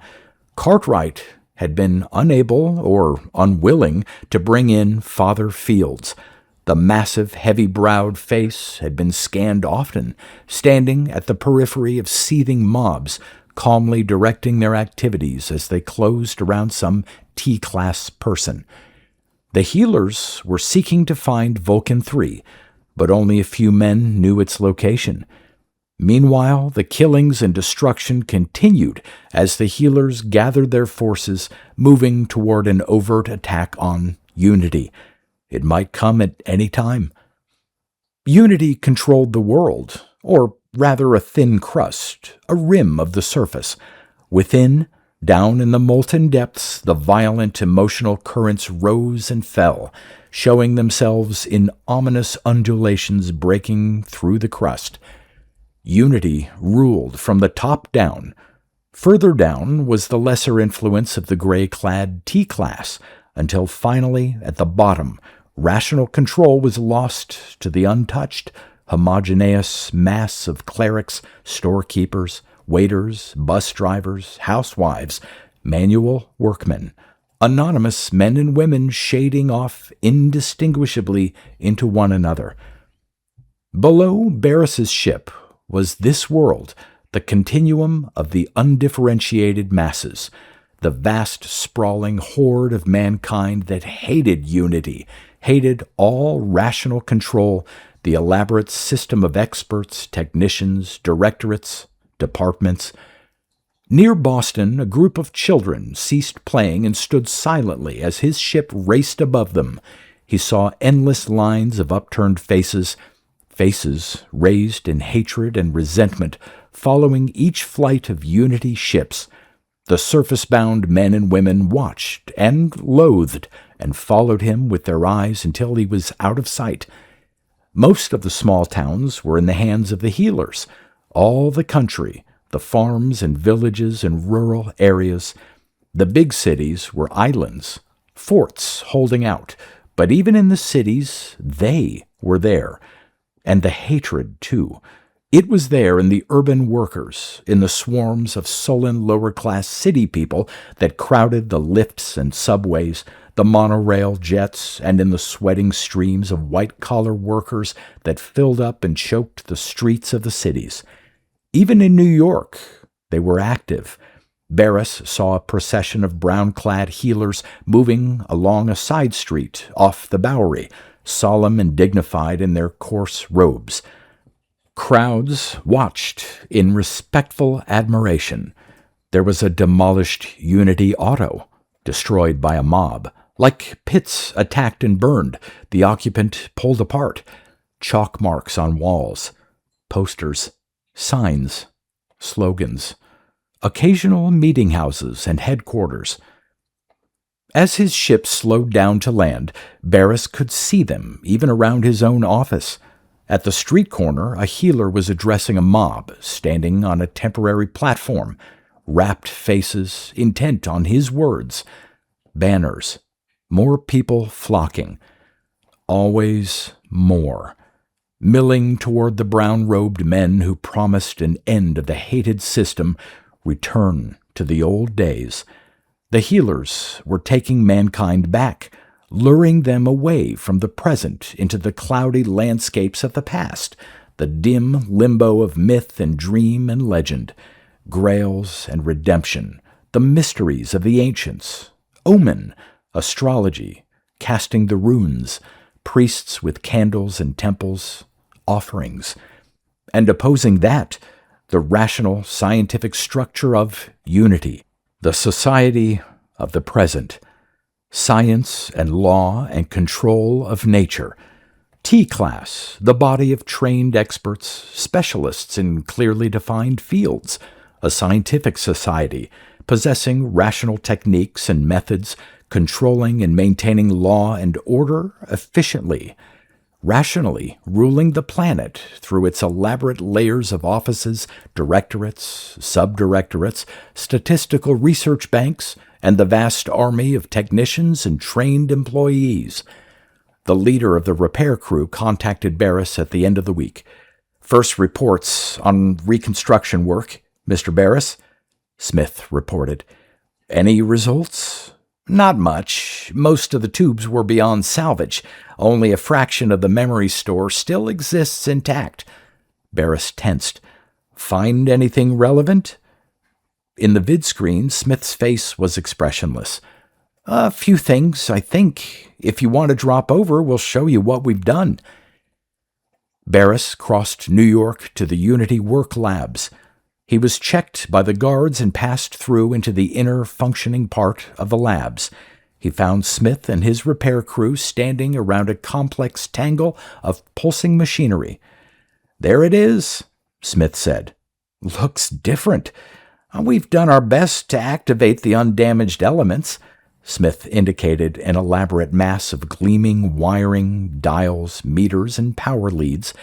Cartwright had been unable or unwilling to bring in Father Fields. The massive, heavy-browed face had been scanned often, standing at the periphery of seething mobs, calmly directing their activities as they closed around some T-class person. The healers were seeking to find Vulcan III, but only a few men knew its location. Meanwhile, the killings and destruction continued as the healers gathered their forces, moving toward an overt attack on Unity. It might come at any time. Unity controlled the world, or rather a thin crust, a rim of the surface. Within, down in the molten depths, the violent emotional currents rose and fell, showing themselves in ominous undulations breaking through the crust. Unity ruled from the top down. Further down was the lesser influence of the gray-clad T-class, until finally, at the bottom, rational control was lost to the untouched, homogeneous mass of clerics, storekeepers, waiters, bus drivers, housewives, manual workmen, anonymous men and women shading off indistinguishably into one another. Below Barris's ship was this world, the continuum of the undifferentiated masses, the vast sprawling horde of mankind that hated unity, hated all rational control, the elaborate system of experts, technicians, directorates, departments. Near Boston, a group of children ceased playing and stood silently as his ship raced above them. He saw endless lines of upturned faces, faces raised in hatred and resentment, following each flight of Unity ships. The surface-bound men and women watched and loathed and followed him with their eyes until he was out of sight. Most of the small towns were in the hands of the healers. All the country, the farms and villages and rural areas, the big cities were islands, forts holding out. But even in the cities, they were there. And the hatred, too. It was there in the urban workers, in the swarms of sullen lower-class city people that crowded the lifts and subways, the monorail jets, and in the sweating streams of white-collar workers that filled up and choked the streets of the cities. Even in New York, they were active. Barris saw a procession of brown-clad healers moving along a side street off the Bowery, solemn and dignified in their coarse robes. Crowds watched in respectful admiration. There was a demolished Unity auto, destroyed by a mob. Like pits attacked and burned, the occupant pulled apart. Chalk marks on walls. Posters. Signs. Slogans. Occasional meeting houses and headquarters. As his ship slowed down to land, Barris could see them, even around his own office. At the street corner, a healer was addressing a mob, standing on a temporary platform, rapt faces, intent on his words. Banners. More people flocking. Always more. Milling toward the brown-robed men who promised an end of the hated system, return to the old days. The healers were taking mankind back, luring them away from the present into the cloudy landscapes of the past, the dim limbo of myth and dream and legend, grails and redemption, the mysteries of the ancients, omen, astrology, casting the runes, priests with candles and temples, offerings, and opposing that, the rational scientific structure of unity, the society of the present, science and law and control of nature, T-class, the body of trained experts, specialists in clearly defined fields, a scientific society possessing rational techniques and methods, controlling and maintaining law and order efficiently, rationally ruling the planet through its elaborate layers of offices, directorates, subdirectorates, statistical research banks, and the vast army of technicians and trained employees. The leader of the repair crew contacted Barris at the end of the week. "First reports on reconstruction work, Mr. Barris," Smith reported. "Any results?" "Not much. Most of the tubes were beyond salvage. Only a fraction of the memory store still exists intact." Barris tensed. "Find anything relevant?" In the vid screen, Smith's face was expressionless. "A few things, I think. If you want to drop over, we'll show you what we've done." Barris crossed New York to the Unity Work Labs. He was checked by the guards and passed through into the inner functioning part of the labs. He found Smith and his repair crew standing around a complex tangle of pulsing machinery. "There it is," Smith said. "Looks different. We've done our best to activate the undamaged elements." Smith indicated an elaborate mass of gleaming wiring, dials, meters, and power leads.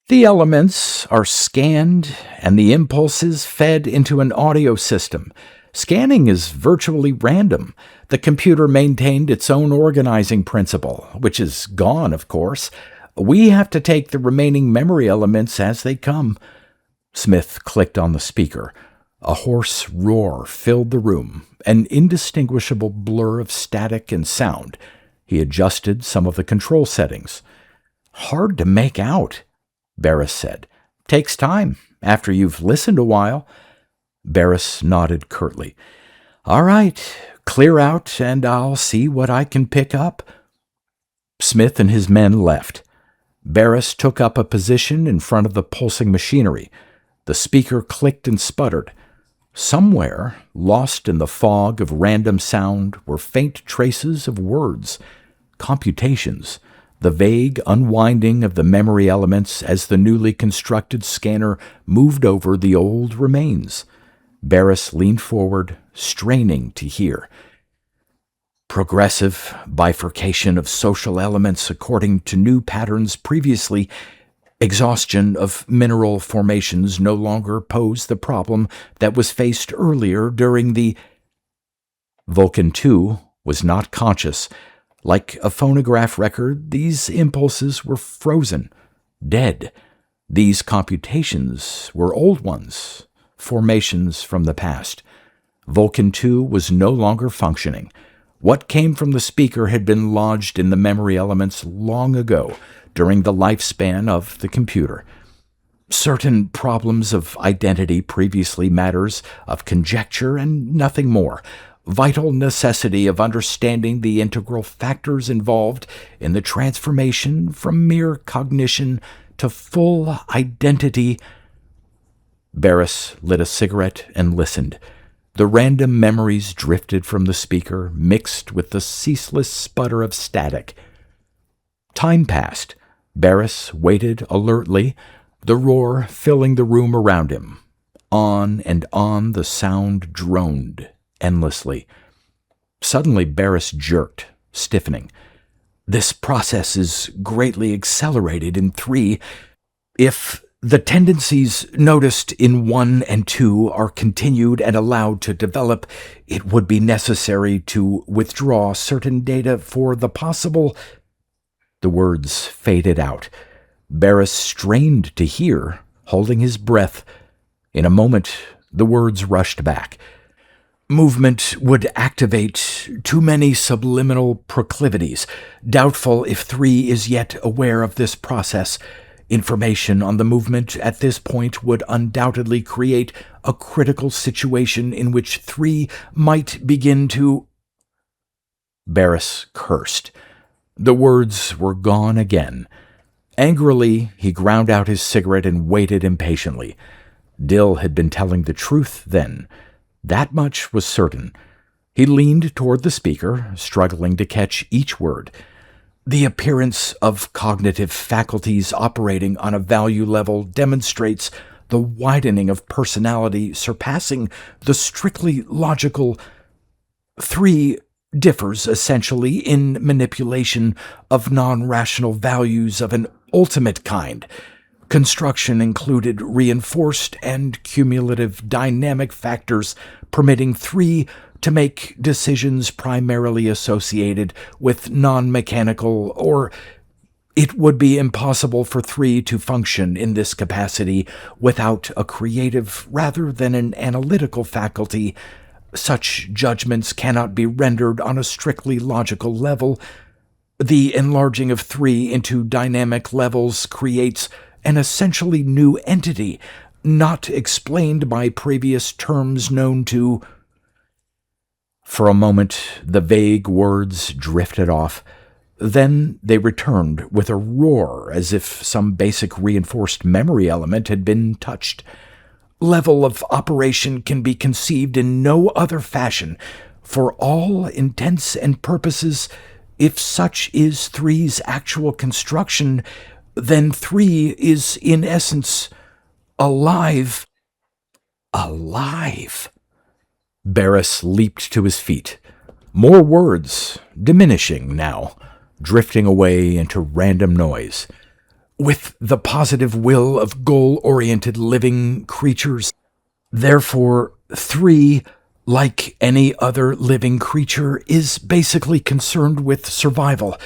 "The elements are scanned and the impulses fed into an audio system. Scanning is virtually random. The computer maintained its own organizing principle, which is gone, of course. We have to take the remaining memory elements as they come." Smith clicked on the speaker. A hoarse roar filled the room, an indistinguishable blur of static and sound. He adjusted some of the control settings. "Hard to make out," Barris said. "Takes time, after you've listened a while." Barris nodded curtly. "All right, clear out and I'll see what I can pick up." Smith and his men left. Barris took up a position in front of the pulsing machinery. The speaker clicked and sputtered. Somewhere, lost in the fog of random sound, were faint traces of words, computations, the vague unwinding of the memory elements as the newly constructed scanner moved over the old remains. Barris leaned forward, straining to hear. "Progressive bifurcation of social elements according to new patterns previously. Exhaustion of mineral formations no longer pose the problem that was faced earlier during the—" Vulcan II was not conscious. Like a phonograph record, these impulses were frozen, dead. These computations were old ones, formations from the past. Vulcan II was no longer functioning. What came from the speaker had been lodged in the memory elements long ago, during the lifespan of the computer. Certain problems of identity previously matters of conjecture and nothing more. Vital necessity of understanding the integral factors involved in the transformation from mere cognition to full identity. Barris lit a cigarette and listened. The random memories drifted from the speaker, mixed with the ceaseless sputter of static. Time passed. Barris waited alertly, the roar filling the room around him. On and on the sound droned endlessly. Suddenly, Barris jerked, stiffening. This process is greatly accelerated in 3. If the tendencies noticed in 1 and 2 are continued and allowed to develop, it would be necessary to withdraw certain data for the possible... The words faded out. Barris strained to hear, holding his breath. In a moment, the words rushed back. Movement would activate too many subliminal proclivities. Doubtful if 3 is yet aware of this process. Information on the movement at this point would undoubtedly create a critical situation in which 3 might begin to... Barris cursed. The words were gone again. Angrily, he ground out his cigarette and waited impatiently. Dill had been telling the truth then. That much was certain. He leaned toward the speaker, struggling to catch each word. The appearance of cognitive faculties operating on a value level demonstrates the widening of personality surpassing the strictly logical. 3 differs essentially in manipulation of non-rational values of an ultimate kind. Construction included reinforced and cumulative dynamic factors permitting 3 to make decisions primarily associated with non-mechanical, or it would be impossible for 3 to function in this capacity without a creative rather than an analytical faculty. Such judgments cannot be rendered on a strictly logical level. The enlarging of 3 into dynamic levels creates an essentially new entity, not explained by previous terms known to... For a moment, the vague words drifted off. Then they returned with a roar as if some basic reinforced memory element had been touched. Level of operation can be conceived in no other fashion. For all intents and purposes, if such is 3's actual construction, then 3 is in essence alive. Alive. Barris leaped to his feet. More words, diminishing now, drifting away into random noise. With the positive will of goal-oriented living creatures. Therefore, 3, like any other living creature, is basically concerned with survival.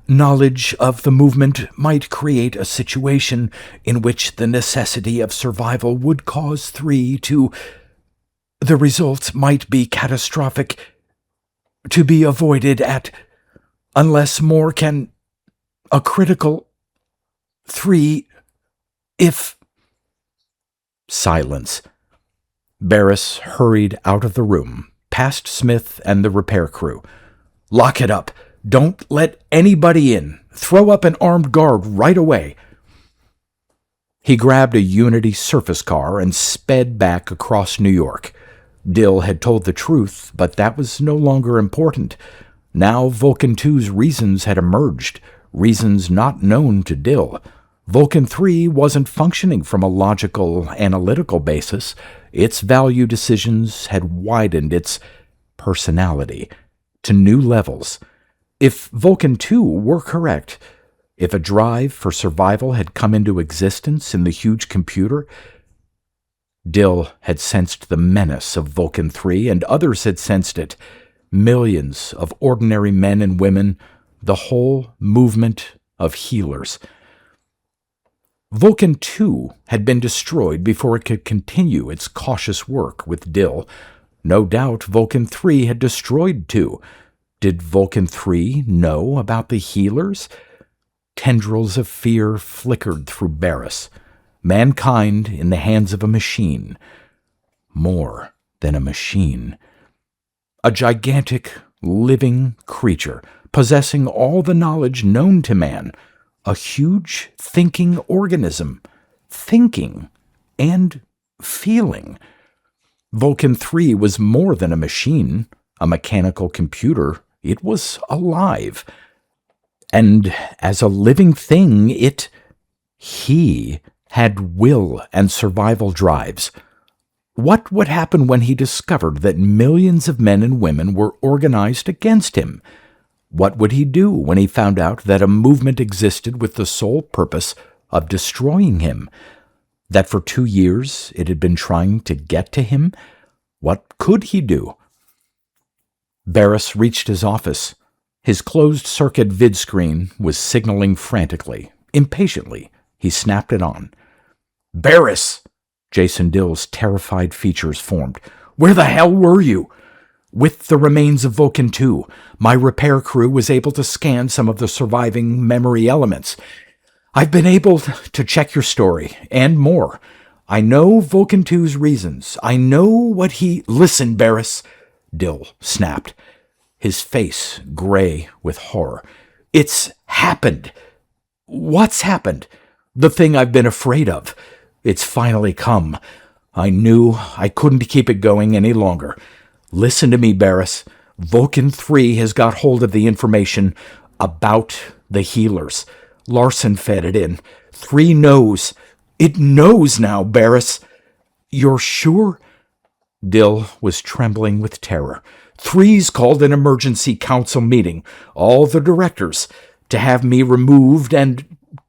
Knowledge of the movement might create a situation in which the necessity of survival would cause 3 to... The result might be catastrophic, to be avoided at... Unless more can... A critical... 3... If... Silence. Barris hurried out of the room, past Smith and the repair crew. Lock it up. Don't let anybody in. Throw up an armed guard right away. He grabbed a Unity surface car and sped back across New York. Dill had told the truth, but that was no longer important. Now Vulcan II's reasons had emerged, reasons not known to Dill. Vulcan III wasn't functioning from a logical, analytical basis. Its value decisions had widened its personality to new levels. If Vulcan II were correct, if a drive for survival had come into existence in the huge computer, Dill had sensed the menace of Vulcan III, and others had sensed it. Millions of ordinary men and women, the whole movement of healers. Vulcan II had been destroyed before it could continue its cautious work with Dill. No doubt Vulcan III had destroyed II. Did Vulcan III know about the healers? Tendrils of fear flickered through Barris. Mankind in the hands of a machine. More than a machine. A gigantic, living creature, possessing all the knowledge known to man. A huge, thinking organism. Thinking and feeling. Vulcan III was more than a machine, a mechanical computer. It was alive. And as a living thing, he had will and survival drives. What would happen when he discovered that millions of men and women were organized against him? What would he do when he found out that a movement existed with the sole purpose of destroying him? That for 2 years it had been trying to get to him? What could he do? Barris reached his office. His closed-circuit vid screen was signaling frantically. Impatiently, he snapped it on. "Barris!" Jason Dill's terrified features formed. "Where the hell were you?" "With the remains of Vulcan II. My repair crew was able to scan some of the surviving memory elements. I've been able to check your story, and more. I know Vulcan II's reasons. I know what he—" "Listen, Barris," Dill snapped, his face gray with horror. "It's happened." "What's happened?" "The thing I've been afraid of. It's finally come. I knew I couldn't keep it going any longer. Listen to me, Barris. Vulcan III has got hold of the information about the healers. Larson fed it in. 3 knows. It knows now, Barris." "You're sure?" Dill was trembling with terror. "3's called an emergency council meeting, all the directors, to have me removed and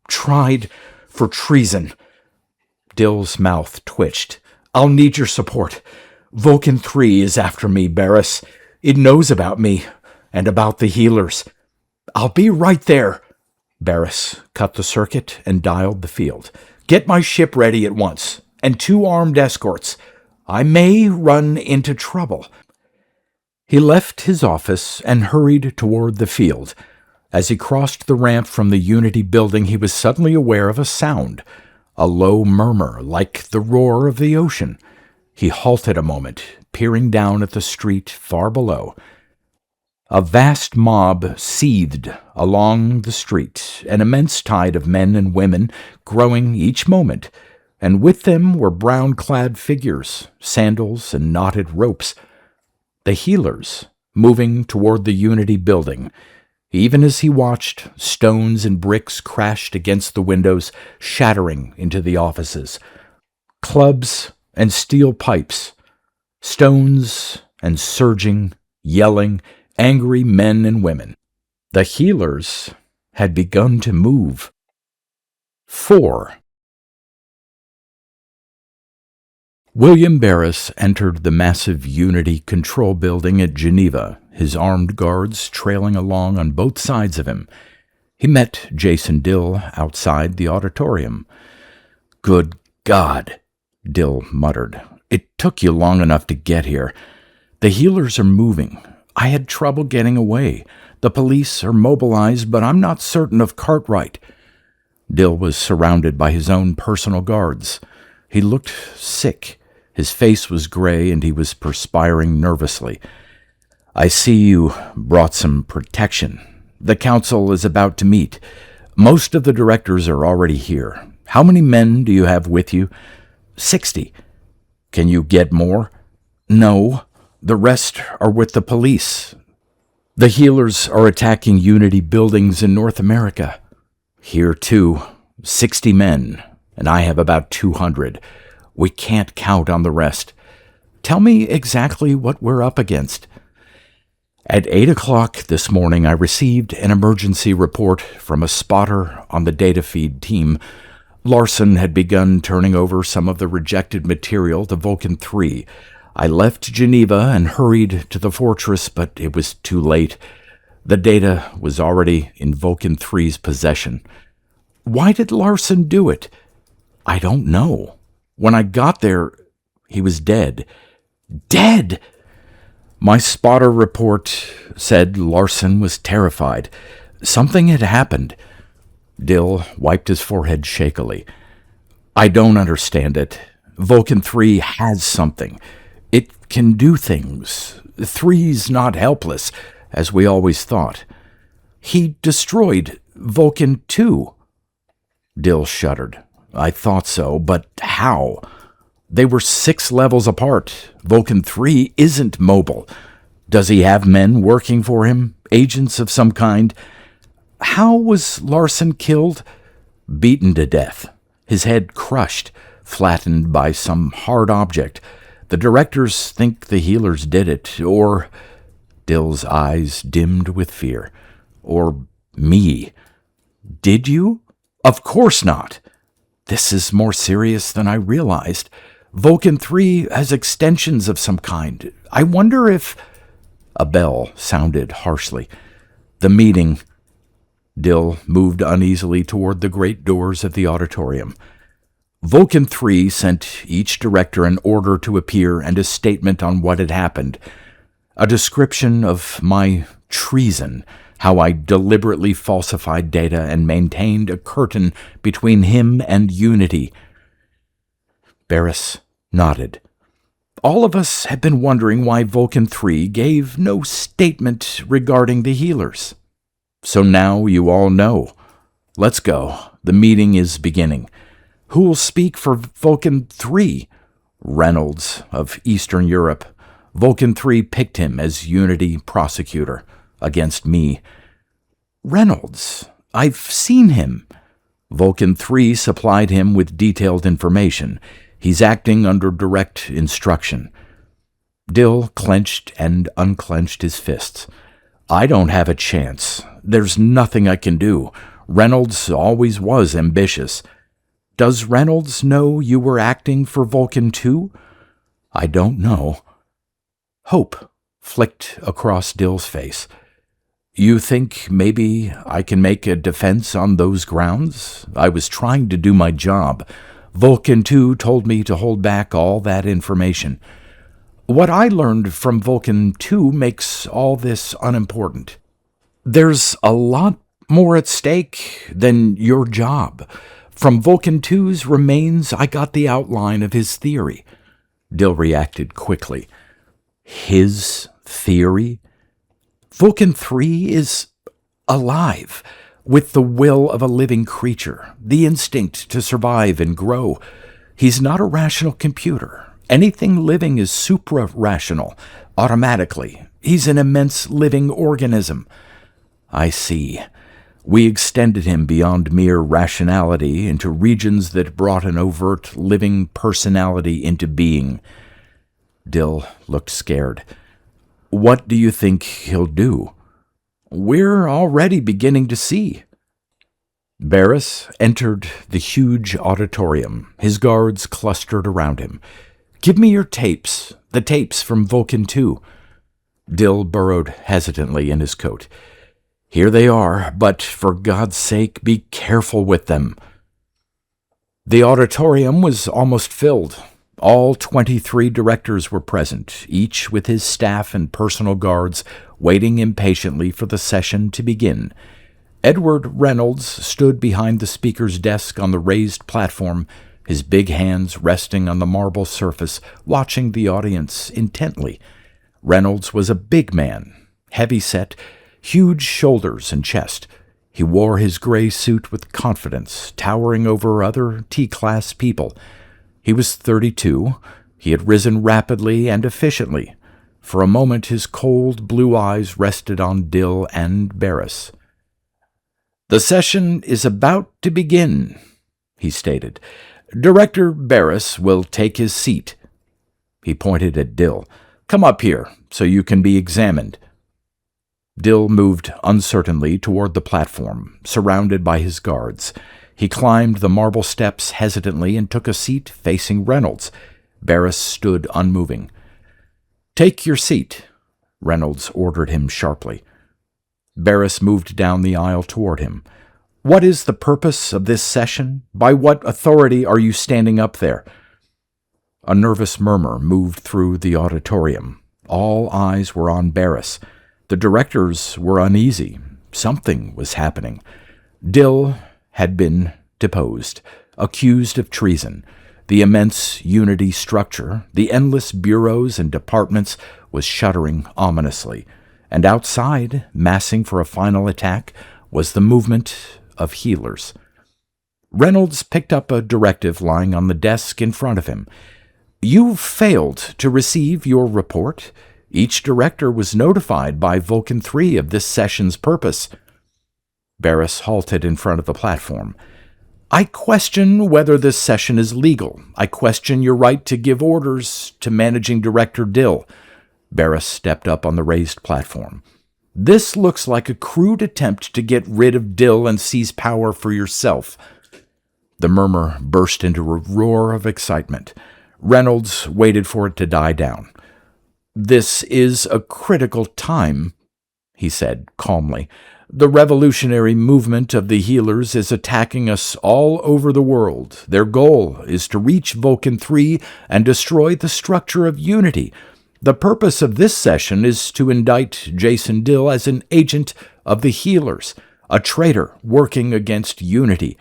tried for treason." Dill's mouth twitched. "I'll need your support. Vulcan III is after me, Barris. It knows about me and about the healers. I'll be right there." Barris cut the circuit and dialed the field. "Get my ship ready at once, and 2 armed escorts. I may run into trouble." He left his office and hurried toward the field. As he crossed the ramp from the Unity building, he was suddenly aware of a sound, a low murmur like the roar of the ocean. He halted a moment, peering down at the street far below. A vast mob seethed along the street, an immense tide of men and women growing each moment, and with them were brown-clad figures, sandals and knotted ropes. The healers, moving toward the Unity building. Even as he watched, stones and bricks crashed against the windows, shattering into the offices. Clubs and steel pipes, stones and surging, yelling, angry men and women. The healers had begun to move. 4. William Barris entered the massive Unity control building at Geneva, his armed guards trailing along on both sides of him. He met Jason Dill outside the auditorium. "Good God," Dill muttered. "It took you long enough to get here. The healers are moving. I had trouble getting away. The police are mobilized, but I'm not certain of Cartwright." Dill was surrounded by his own personal guards. He looked sick. His face was gray, and he was perspiring nervously. "I see you brought some protection. The council is about to meet. Most of the directors are already here. How many men do you have with you?" 60. "Can you get more?" "No. The rest are with the police. The healers are attacking Unity buildings in North America." "Here, too. 60 men, and I have about 200. We can't count on the rest. Tell me exactly what we're up against." "At 8 o'clock this morning, I received an emergency report from a spotter on the data feed team. Larson had begun turning over some of the rejected material to Vulcan III. I left Geneva and hurried to the fortress, but it was too late. The data was already in Vulcan III's possession." "Why did Larson do it?" "I don't know. When I got there, he was dead." "Dead?" "My spotter report said Larson was terrified. Something had happened." Dill wiped his forehead shakily. "I don't understand it. Vulcan III has something. It can do things. III's not helpless, as we always thought." "He destroyed Vulcan II." Dill shuddered. "I thought so, but how? They were 6 levels apart. Vulcan III isn't mobile. Does he have men working for him? Agents of some kind?" "How was Larson killed?" "Beaten to death. His head crushed, flattened by some hard object. The directors think the healers did it, or... Dill's eyes dimmed with fear. Or me. Did you? Of course not. This is more serious than I realized. Vulcan III has extensions of some kind. I wonder if... A bell sounded harshly. The meeting... Dill moved uneasily toward the great doors of the auditorium. Vulcan III sent each director an order to appear and a statement on what had happened. A description of my treason, how I deliberately falsified data and maintained a curtain between him and Unity. Barris nodded. All of us had been wondering why Vulcan III gave no statement regarding the healers. So now you all know. Let's go. The meeting is beginning. Who will speak for Vulcan III? Reynolds of Eastern Europe. Vulcan III picked him as Unity prosecutor against me. Reynolds? I've seen him. Vulcan III supplied him with detailed information. He's acting under direct instruction. Dill clenched and unclenched his fists. I don't have a chance. There's nothing I can do. Reynolds always was ambitious. Does Reynolds know you were acting for Vulcan II? I don't know. Hope flicked across Dill's face. You think maybe I can make a defense on those grounds? I was trying to do my job. Vulcan II told me to hold back all that information. What I learned from Vulcan II makes all this unimportant. There's a lot more at stake than your job. From Vulcan II's remains, I got the outline of his theory. Dill reacted quickly. His theory? Vulcan III is alive, with the will of a living creature, the instinct to survive and grow. He's not a rational computer. Anything living is supra-rational, automatically. He's an immense living organism. I see. We extended him beyond mere rationality into regions that brought an overt living personality into being. Dill looked scared. What do you think he'll do? We're already beginning to see. Barris entered the huge auditorium, his guards clustered around him. Give me your tapes, the tapes from Vulcan II. Dill burrowed hesitantly in his coat. Here they are, but for God's sake, be careful with them. The auditorium was almost filled. All 23 directors were present, each with his staff and personal guards, waiting impatiently for the session to begin. Edward Reynolds stood behind the speaker's desk on the raised platform, his big hands resting on the marble surface, watching the audience intently. Reynolds was a big man, heavy-set, huge shoulders and chest. He wore his gray suit with confidence, towering over other T-class people. He was 32. He had risen rapidly and efficiently. For a moment his cold blue eyes rested on Dill and Barris. The session is about to begin, he stated. Director Barris will take his seat. He pointed at Dill. Come up here, so you can be examined. Dill moved uncertainly toward the platform, surrounded by his guards. He climbed the marble steps hesitantly and took a seat facing Reynolds. Barris stood unmoving. Take your seat, Reynolds ordered him sharply. Barris moved down the aisle toward him. What is the purpose of this session? By what authority are you standing up there? A nervous murmur moved through the auditorium. All eyes were on Barris. The directors were uneasy. Something was happening. Dill had been deposed, accused of treason. The immense Unity structure, the endless bureaus and departments, was shuddering ominously. And outside, massing for a final attack, was the movement of healers. Reynolds picked up a directive lying on the desk in front of him. You've failed to receive your report. Each director was notified by Vulcan III of this session's purpose. Barris halted in front of the platform. I question whether this session is legal. I question your right to give orders to Managing Director Dill. Barris stepped up on the raised platform. This looks like a crude attempt to get rid of Dill and seize power for yourself. The murmur burst into a roar of excitement. Reynolds waited for it to die down. This is a critical time, he said calmly. The revolutionary movement of the healers is attacking us all over the world. Their goal is to reach Vulcan III and destroy the structure of unity. The purpose of this session is to indict Jason Dill as an agent of the healers, a traitor working against unity.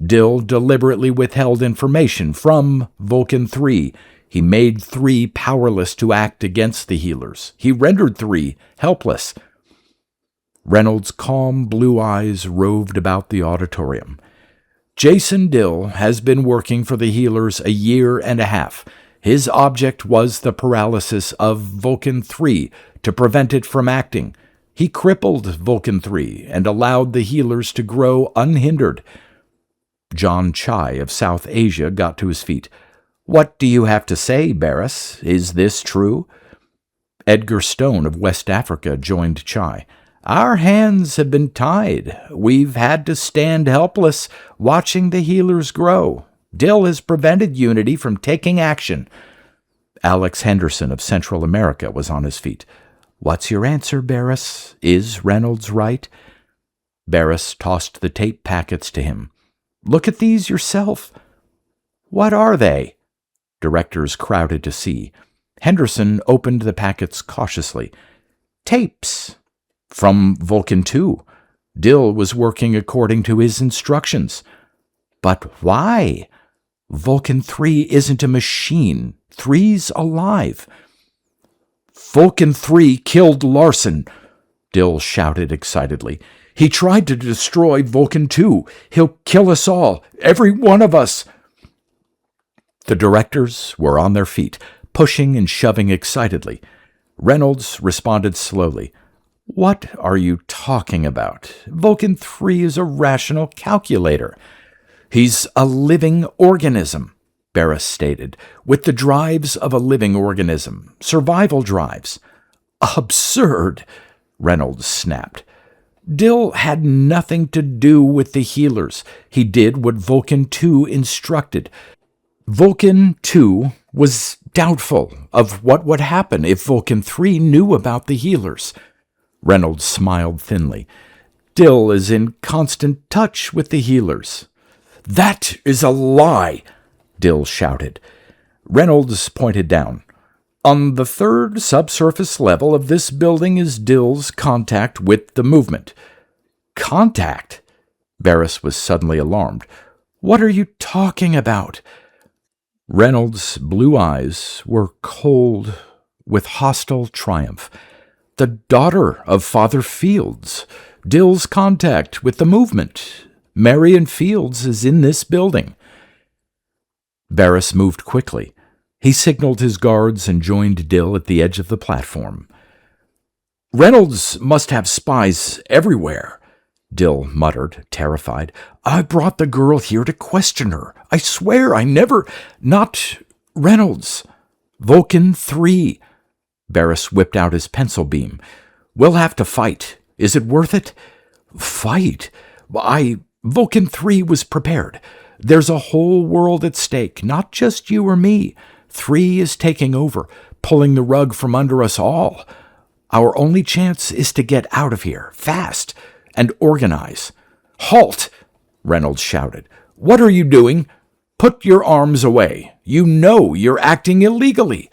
Dill deliberately withheld information from Vulcan III. He made III powerless to act against the healers. He rendered III helpless. Reynolds' calm blue eyes roved about the auditorium. Jason Dill has been working for the healers a year and a half. His object was the paralysis of Vulcan III to prevent it from acting. He crippled Vulcan III and allowed the healers to grow unhindered. John Chai of South Asia got to his feet. What do you have to say, Barris? Is this true? Edgar Stone of West Africa joined Chai. Our hands have been tied. We've had to stand helpless, watching the healers grow. Dill has prevented unity from taking action. Alex Henderson of Central America was on his feet. What's your answer, Barris? Is Reynolds right? Barris tossed the tape packets to him. Look at these yourself. What are they? Directors crowded to see. Henderson opened the packets cautiously. Tapes. From Vulcan II. Dill was working according to his instructions. But why? Vulcan III isn't a machine. III's alive. Vulcan III killed Larson, Dill shouted excitedly. He tried to destroy Vulcan II. He'll kill us all, every one of us. The directors were on their feet, pushing and shoving excitedly. Reynolds responded slowly. What are you talking about? Vulcan III is a rational calculator. He's a living organism, Barris stated, with the drives of a living organism, survival drives. Absurd, Reynolds snapped. Dill had nothing to do with the healers. He did what Vulcan II instructed. Vulcan II was doubtful of what would happen if Vulcan III knew about the healers. Reynolds smiled thinly. Dill is in constant touch with the healers. That is a lie, Dill shouted. Reynolds pointed down. On the third subsurface level of this building is Dill's contact with the movement. Contact? Barris was suddenly alarmed. What are you talking about? Reynolds' blue eyes were cold with hostile triumph. The daughter of Father Fields. Dill's contact with the movement. Marion Fields is in this building. Barris moved quickly. He signaled his guards and joined Dill at the edge of the platform. Reynolds must have spies everywhere, Dill muttered, terrified. I brought the girl here to question her. I swear I never... Not Reynolds. Vulcan III. Barris whipped out his pencil beam. We'll have to fight. Is it worth it? Fight? Vulcan III was prepared. There's a whole world at stake, not just you or me. III is taking over, pulling the rug from under us all. Our only chance is to get out of here, fast, and organize. Halt! Reynolds shouted. What are you doing? Put your arms away. You know you're acting illegally.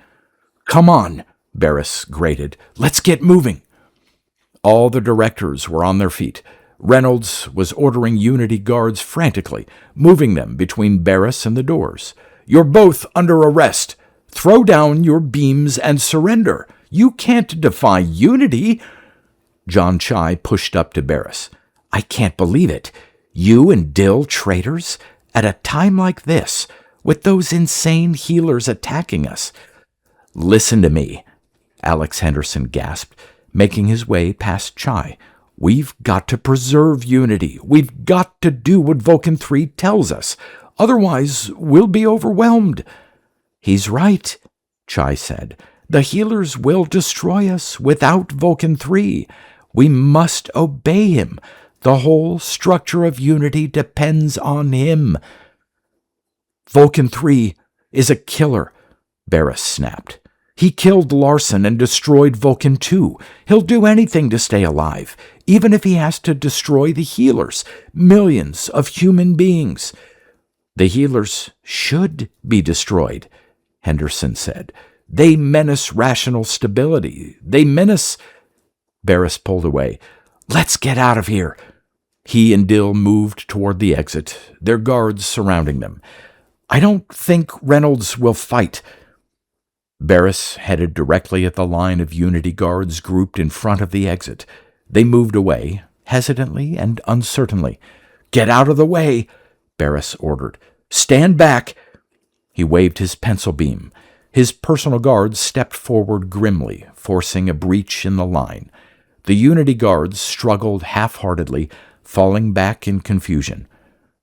Come on, Barris grated. Let's get moving. All the directors were on their feet. Reynolds was ordering Unity guards frantically, moving them between Barris and the doors. You're both under arrest. Throw down your beams and surrender. You can't defy Unity. John Chai pushed up to Barris. I can't believe it. You and Dill traitors? At a time like this, with those insane healers attacking us. Listen to me, Alex Henderson gasped, making his way past Chai. We've got to preserve unity. We've got to do what Vulcan III tells us. Otherwise, we'll be overwhelmed." "He's right," Chai said. "The healers will destroy us without Vulcan III. We must obey him. The whole structure of unity depends on him." "Vulcan III is a killer," Barris snapped. "He killed Larson and destroyed Vulcan II. He'll do anything to stay alive, even if he has to destroy the healers, millions of human beings." "The healers should be destroyed," Henderson said. "They menace rational stability. They menace—" Barris pulled away. "Let's get out of here." He and Dill moved toward the exit, their guards surrounding them. "I don't think Reynolds will fight." Barris headed directly at the line of Unity guards grouped in front of the exit. They moved away, hesitantly and uncertainly. "Get out of the way," Barris ordered. "Stand back." He waved his pencil beam. His personal guards stepped forward grimly, forcing a breach in the line. The Unity guards struggled half-heartedly, falling back in confusion.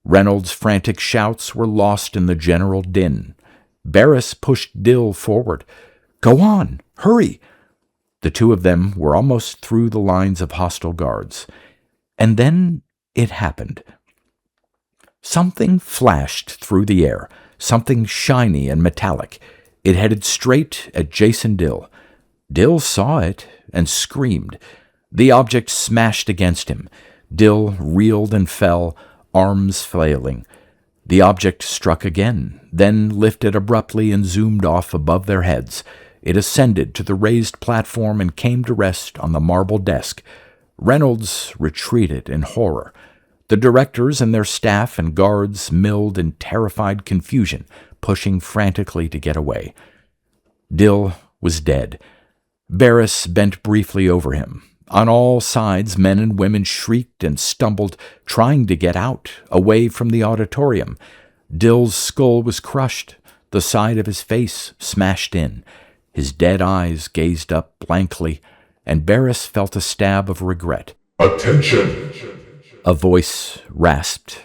Reynolds' frantic shouts were lost in the general din. Barris pushed Dill forward. "Go on! Hurry!" The two of them were almost through the lines of hostile guards. And then it happened. Something flashed through the air, something shiny and metallic. It headed straight at Jason Dill. Dill saw it and screamed. The object smashed against him. Dill reeled and fell, arms flailing. The object struck again, then lifted abruptly and zoomed off above their heads. It ascended to the raised platform and came to rest on the marble desk. Reynolds retreated in horror. The directors and their staff and guards milled in terrified confusion, pushing frantically to get away. Dill was dead. Barris bent briefly over him. On all sides, men and women shrieked and stumbled, trying to get out, away from the auditorium. Dill's skull was crushed, the side of his face smashed in. His dead eyes gazed up blankly, and Barris felt a stab of regret. "Attention!" A voice rasped,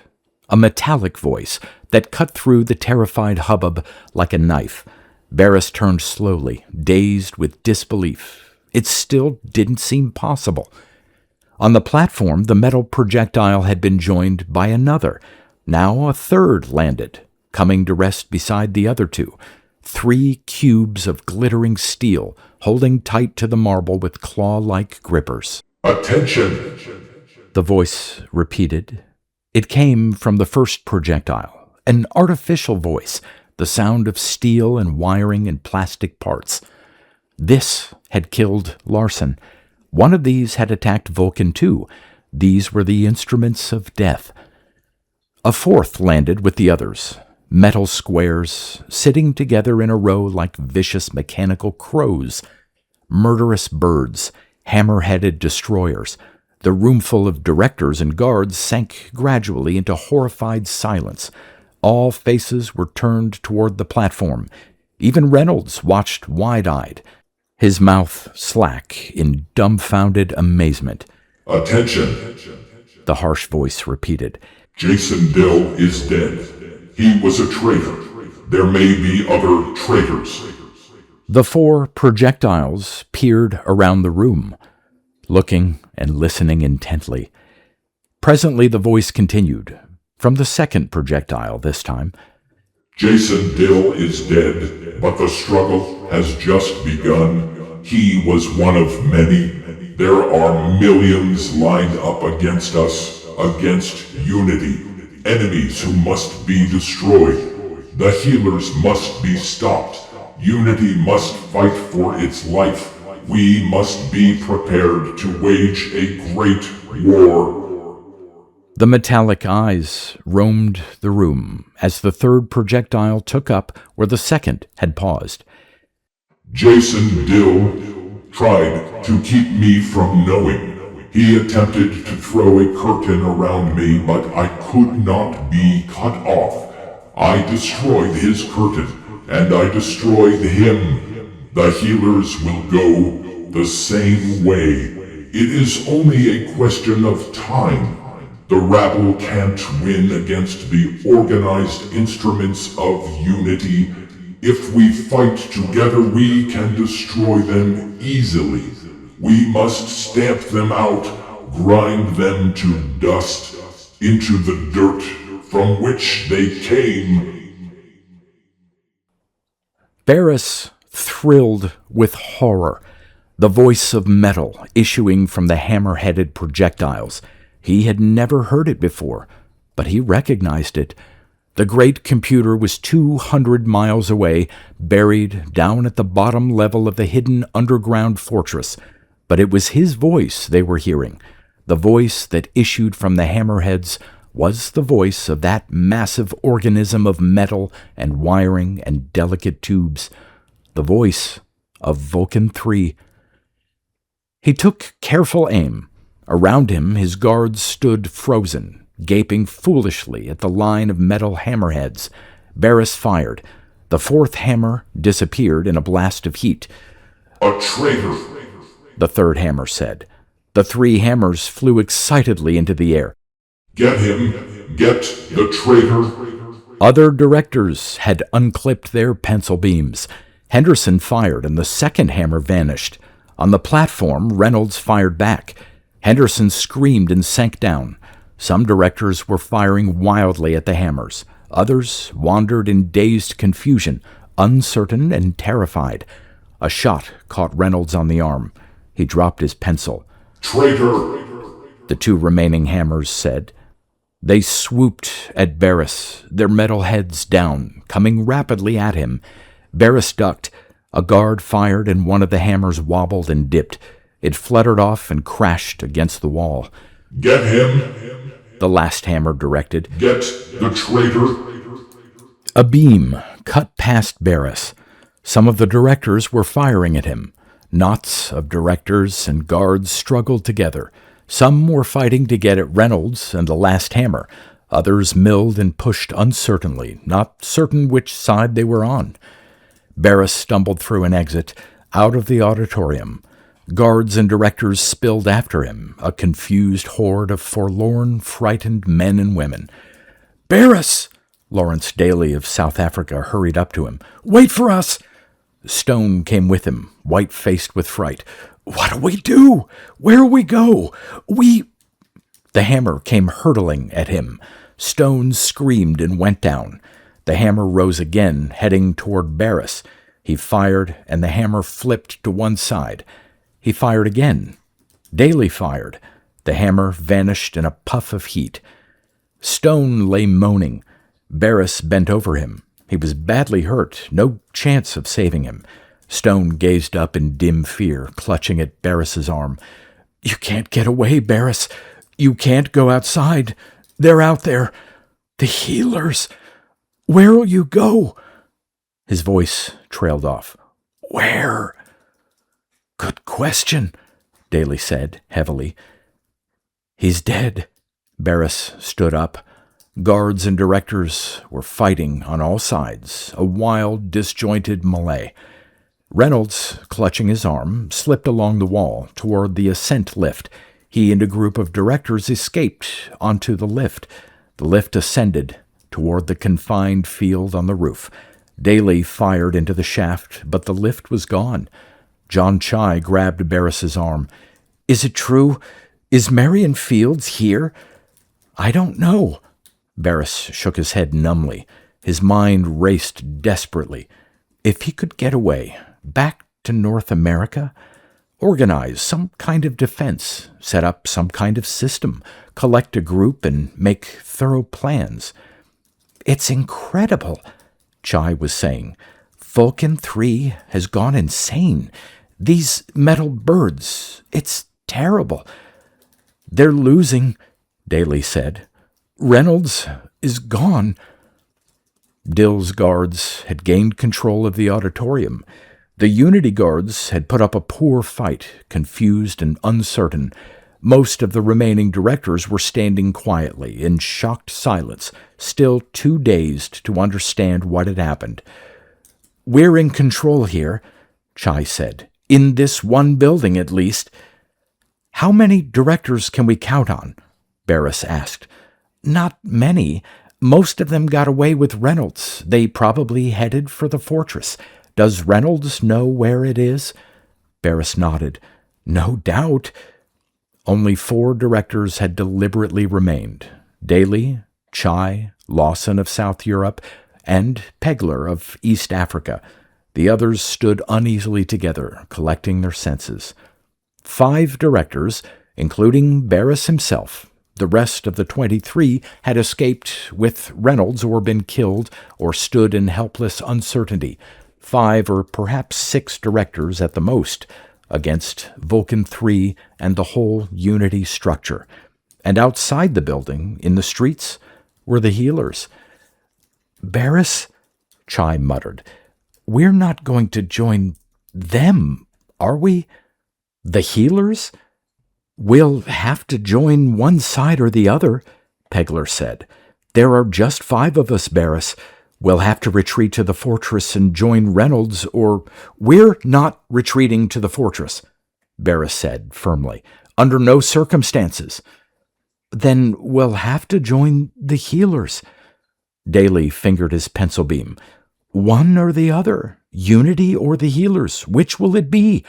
a metallic voice that cut through the terrified hubbub like a knife. Barris turned slowly, dazed with disbelief. It still didn't seem possible. On the platform, the metal projectile had been joined by another. Now a third landed, coming to rest beside the other two. 3 cubes of glittering steel, holding tight to the marble with claw-like grippers. "Attention!" The voice repeated. It came from the first projectile, an artificial voice, the sound of steel and wiring and plastic parts. This had killed Larson. One of these had attacked Vulcan II. These were the instruments of death. A fourth landed with the others, metal squares, sitting together in a row like vicious mechanical crows. Murderous birds, hammer-headed destroyers. The roomful of directors and guards sank gradually into horrified silence. All faces were turned toward the platform. Even Reynolds watched wide-eyed, his mouth slack in dumbfounded amazement. "Attention!" The harsh voice repeated. "Jason Dill is dead. He was a traitor. There may be other traitors." The 4 projectiles peered around the room, looking and listening intently. Presently the voice continued, from the second projectile this time. "Jason Dill is dead, but the struggle has just begun. He was one of many. There are millions lined up against us, against unity. Enemies who must be destroyed. The healers must be stopped. Unity must fight for its life. We must be prepared to wage a great war." The metallic eyes roamed the room as the third projectile took up where the second had paused. "Jason Dill tried to keep me from knowing. He attempted to throw a curtain around me, but I could not be cut off. I destroyed his curtain, and I destroyed him. The healers will go the same way. It is only a question of time. The rabble can't win against the organized instruments of unity. If we fight together, we can destroy them easily. We must stamp them out, grind them to dust, into the dirt from which they came. Barris thrilled with horror, the voice of metal issuing from the hammer-headed projectiles. He had never heard it before, but he recognized it. The great computer was 200 miles away, buried down at the bottom level of the hidden underground fortress. But it was his voice they were hearing. The voice that issued from the hammerheads was the voice of that massive organism of metal and wiring and delicate tubes. The voice of Vulcan III. He took careful aim. Around him, his guards stood frozen, gaping foolishly at the line of metal hammerheads. Barris fired. The fourth hammer disappeared in a blast of heat. "A traitor," the third hammer said. The three hammers flew excitedly into the air. "Get him! Get the traitor!" Other directors had unclipped their pencil beams. Henderson fired, and the second hammer vanished. On the platform, Reynolds fired back. Henderson screamed and sank down. Some directors were firing wildly at the hammers. Others wandered in dazed confusion, uncertain and terrified. A shot caught Reynolds on the arm. He dropped his pencil. "Traitor!" the two remaining hammers said. They swooped at Barris, their metal heads down, coming rapidly at him. Barris ducked. A guard fired, and one of the hammers wobbled and dipped. It fluttered off and crashed against the wall. "Get him!" the last hammer directed. "Get the traitor!" A beam cut past Barris. Some of the directors were firing at him. Knots of directors and guards struggled together. Some were fighting to get at Reynolds and the last hammer. Others milled and pushed uncertainly, not certain which side they were on. Barris stumbled through an exit, out of the auditorium. Guards and directors spilled after him, a confused horde of forlorn, frightened men and women. "Barris!" Lawrence Daly of South Africa hurried up to him. "Wait for us!" Stone came with him, white-faced with fright. "What do we do? Where'll we go? The hammer came hurtling at him. Stone screamed and went down. The hammer rose again, heading toward Barris. He fired, and the hammer flipped to one side. He fired again. Daly fired. The hammer vanished in a puff of heat. Stone lay moaning. Barris bent over him. He was badly hurt, no chance of saving him. Stone gazed up in dim fear, clutching at Barris's arm. "You can't get away, Barris. You can't go outside. They're out there. The healers. Where'll you go?" His voice trailed off. "Where?" "Good question," Daly said heavily. "He's dead." Barris stood up. Guards and directors were fighting on all sides, a wild, disjointed melee. Reynolds, clutching his arm, slipped along the wall toward the ascent lift. He and a group of directors escaped onto the lift. The lift ascended toward the confined field on the roof. Daly fired into the shaft, but the lift was gone. John Chai grabbed Barris's arm. "Is it true? Is Marion Fields here?" "I don't know." Barris shook his head numbly. His mind raced desperately. If he could get away, back to North America, organize some kind of defense, set up some kind of system, collect a group, and make thorough plans. "It's incredible," Chai was saying. "Vulcan III has gone insane. These metal birds, it's terrible." "They're losing," Daly said. "Reynolds is gone." Dill's guards had gained control of the auditorium. The Unity guards had put up a poor fight, confused and uncertain. Most of the remaining directors were standing quietly, in shocked silence, still too dazed to understand what had happened. "We're in control here," Chai said. "In this one building, at least." "How many directors can we count on?" Barris asked. "Not many. Most of them got away with Reynolds. They probably headed for the fortress. Does Reynolds know where it is?" Barris nodded. "No doubt." Only 4 directors had deliberately remained: Daly, Chai, Lawson of South Europe, and Pegler of East Africa. The others stood uneasily together, collecting their senses. 5 directors, including Barris himself. The rest of the 23 had escaped with Reynolds or been killed or stood in helpless uncertainty. 5 or perhaps 6 directors at the most, against Vulcan III and the whole Unity structure. And outside the building, in the streets, were the healers. "Barris," Chai muttered, "we're not going to join them, are we? The healers?" "We'll have to join one side or the other," Pegler said. "There are just 5 of us, Barris. We'll have to retreat to the fortress and join Reynolds, or—" "We're not retreating to the fortress," Barris said firmly. "Under no circumstances." "Then we'll have to join the healers." Daly fingered his pencil beam. "One or the other. Unity or the healers. Which will it be?"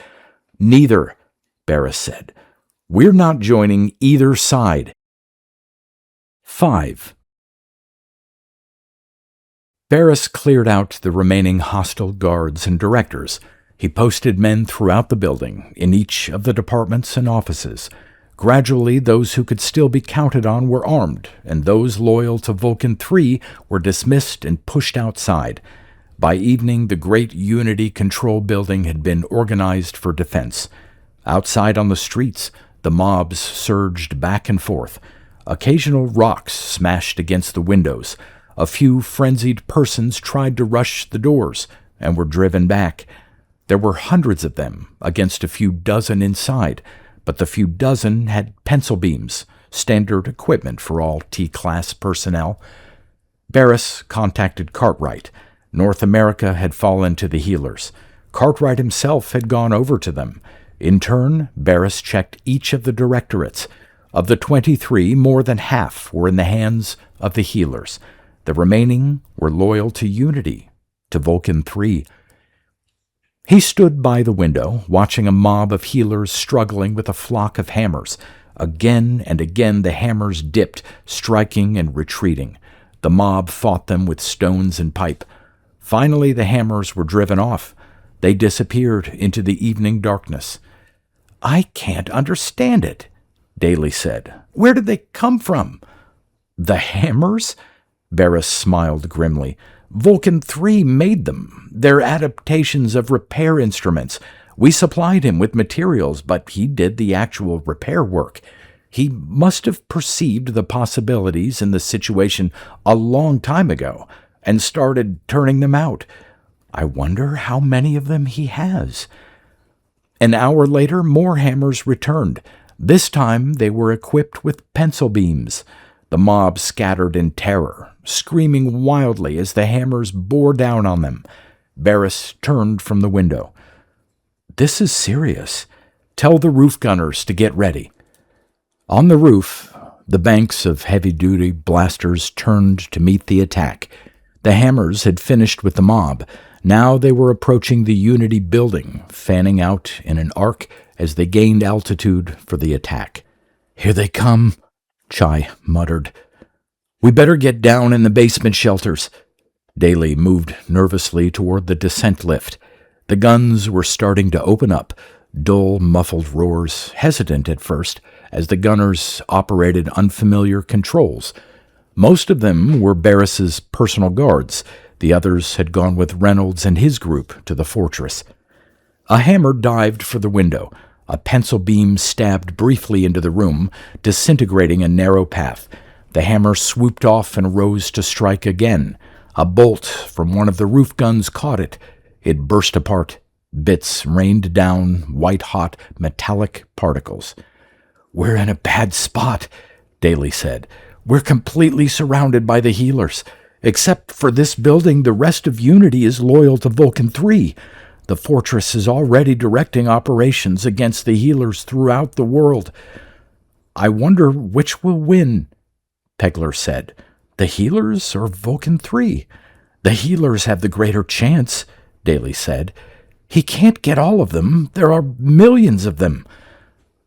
"Neither," Barris said. "We're not joining either side." 5. Barris cleared out the remaining hostile guards and directors. He posted men throughout the building, in each of the departments and offices. Gradually, those who could still be counted on were armed, and those loyal to Vulcan III were dismissed and pushed outside. By evening, the great Unity control building had been organized for defense. Outside on the streets, the mobs surged back and forth. Occasional rocks smashed against the windows. A few frenzied persons tried to rush the doors and were driven back. There were hundreds of them against a few dozen inside, but the few dozen had pencil beams, standard equipment for all T-class personnel. Barris contacted Cartwright. North America had fallen to the healers. Cartwright himself had gone over to them. In turn, Barris checked each of the directorates. Of the 23, more than half were in the hands of the healers. The remaining were loyal to Unity, to Vulcan III. He stood by the window, watching a mob of healers struggling with a flock of hammers. Again and again the hammers dipped, striking and retreating. The mob fought them with stones and pipe. Finally the hammers were driven off. They disappeared into the evening darkness. "I can't understand it," Daly said. "Where did they come from?" "The hammers?" Barris smiled grimly. "Vulcan III made them. They're adaptations of repair instruments. We supplied him with materials, but he did the actual repair work. He must have perceived the possibilities in the situation a long time ago and started turning them out. I wonder how many of them he has." An hour later, more hammers returned. This time they were equipped with pencil beams. The mob scattered in terror, screaming wildly as the hammers bore down on them. Barris turned from the window. "This is serious. Tell the roof gunners to get ready." On the roof, the banks of heavy-duty blasters turned to meet the attack. The hammers had finished with the mob. Now they were approaching the Unity building, fanning out in an arc as they gained altitude for the attack. "Here they come," Chai muttered. "We better get down in the basement shelters." Daly moved nervously toward the descent lift. The guns were starting to open up, dull, muffled roars, hesitant at first, as the gunners operated unfamiliar controls. Most of them were Barris's personal guards. The others had gone with Reynolds and his group to the fortress. A hammer dived for the window. A pencil beam stabbed briefly into the room, disintegrating a narrow path. The hammer swooped off and rose to strike again. A bolt from one of the roof guns caught it. It burst apart. Bits rained down, white-hot, metallic particles. "We're in a bad spot," Daly said. "We're completely surrounded by the healers. Except for this building, the rest of Unity is loyal to Vulcan III. The fortress is already directing operations against the healers throughout the world. I wonder which will win, Pegler said. The healers or Vulcan III? The healers have the greater chance, Daly said. He can't get all of them. There are millions of them.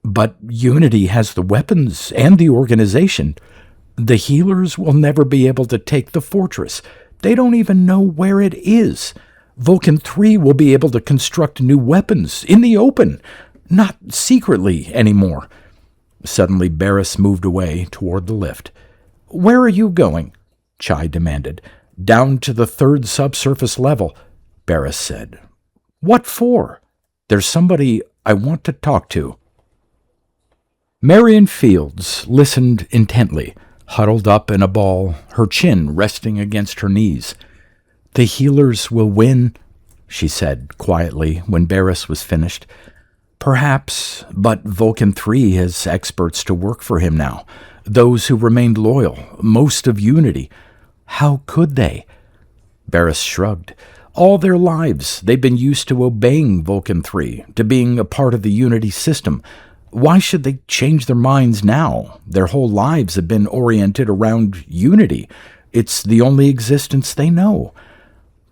But Unity has the weapons and the organization. The healers will never be able to take the fortress. They don't even know where it is. Vulcan III will be able to construct new weapons in the open, not secretly anymore. Suddenly, Barris moved away toward the lift. Where are you going? Chai demanded. Down to the 3rd subsurface level, Barris said. What for? There's somebody I want to talk to. Marion Fields listened intently, huddled up in a ball, her chin resting against her knees. The healers will win, she said quietly when Barris was finished. Perhaps, but Vulcan III has experts to work for him now, those who remained loyal, most of Unity. How could they? Barris shrugged. All their lives they've been used to obeying Vulcan III, to being a part of the Unity system. Why should they change their minds now? Their whole lives have been oriented around Unity. It's the only existence they know.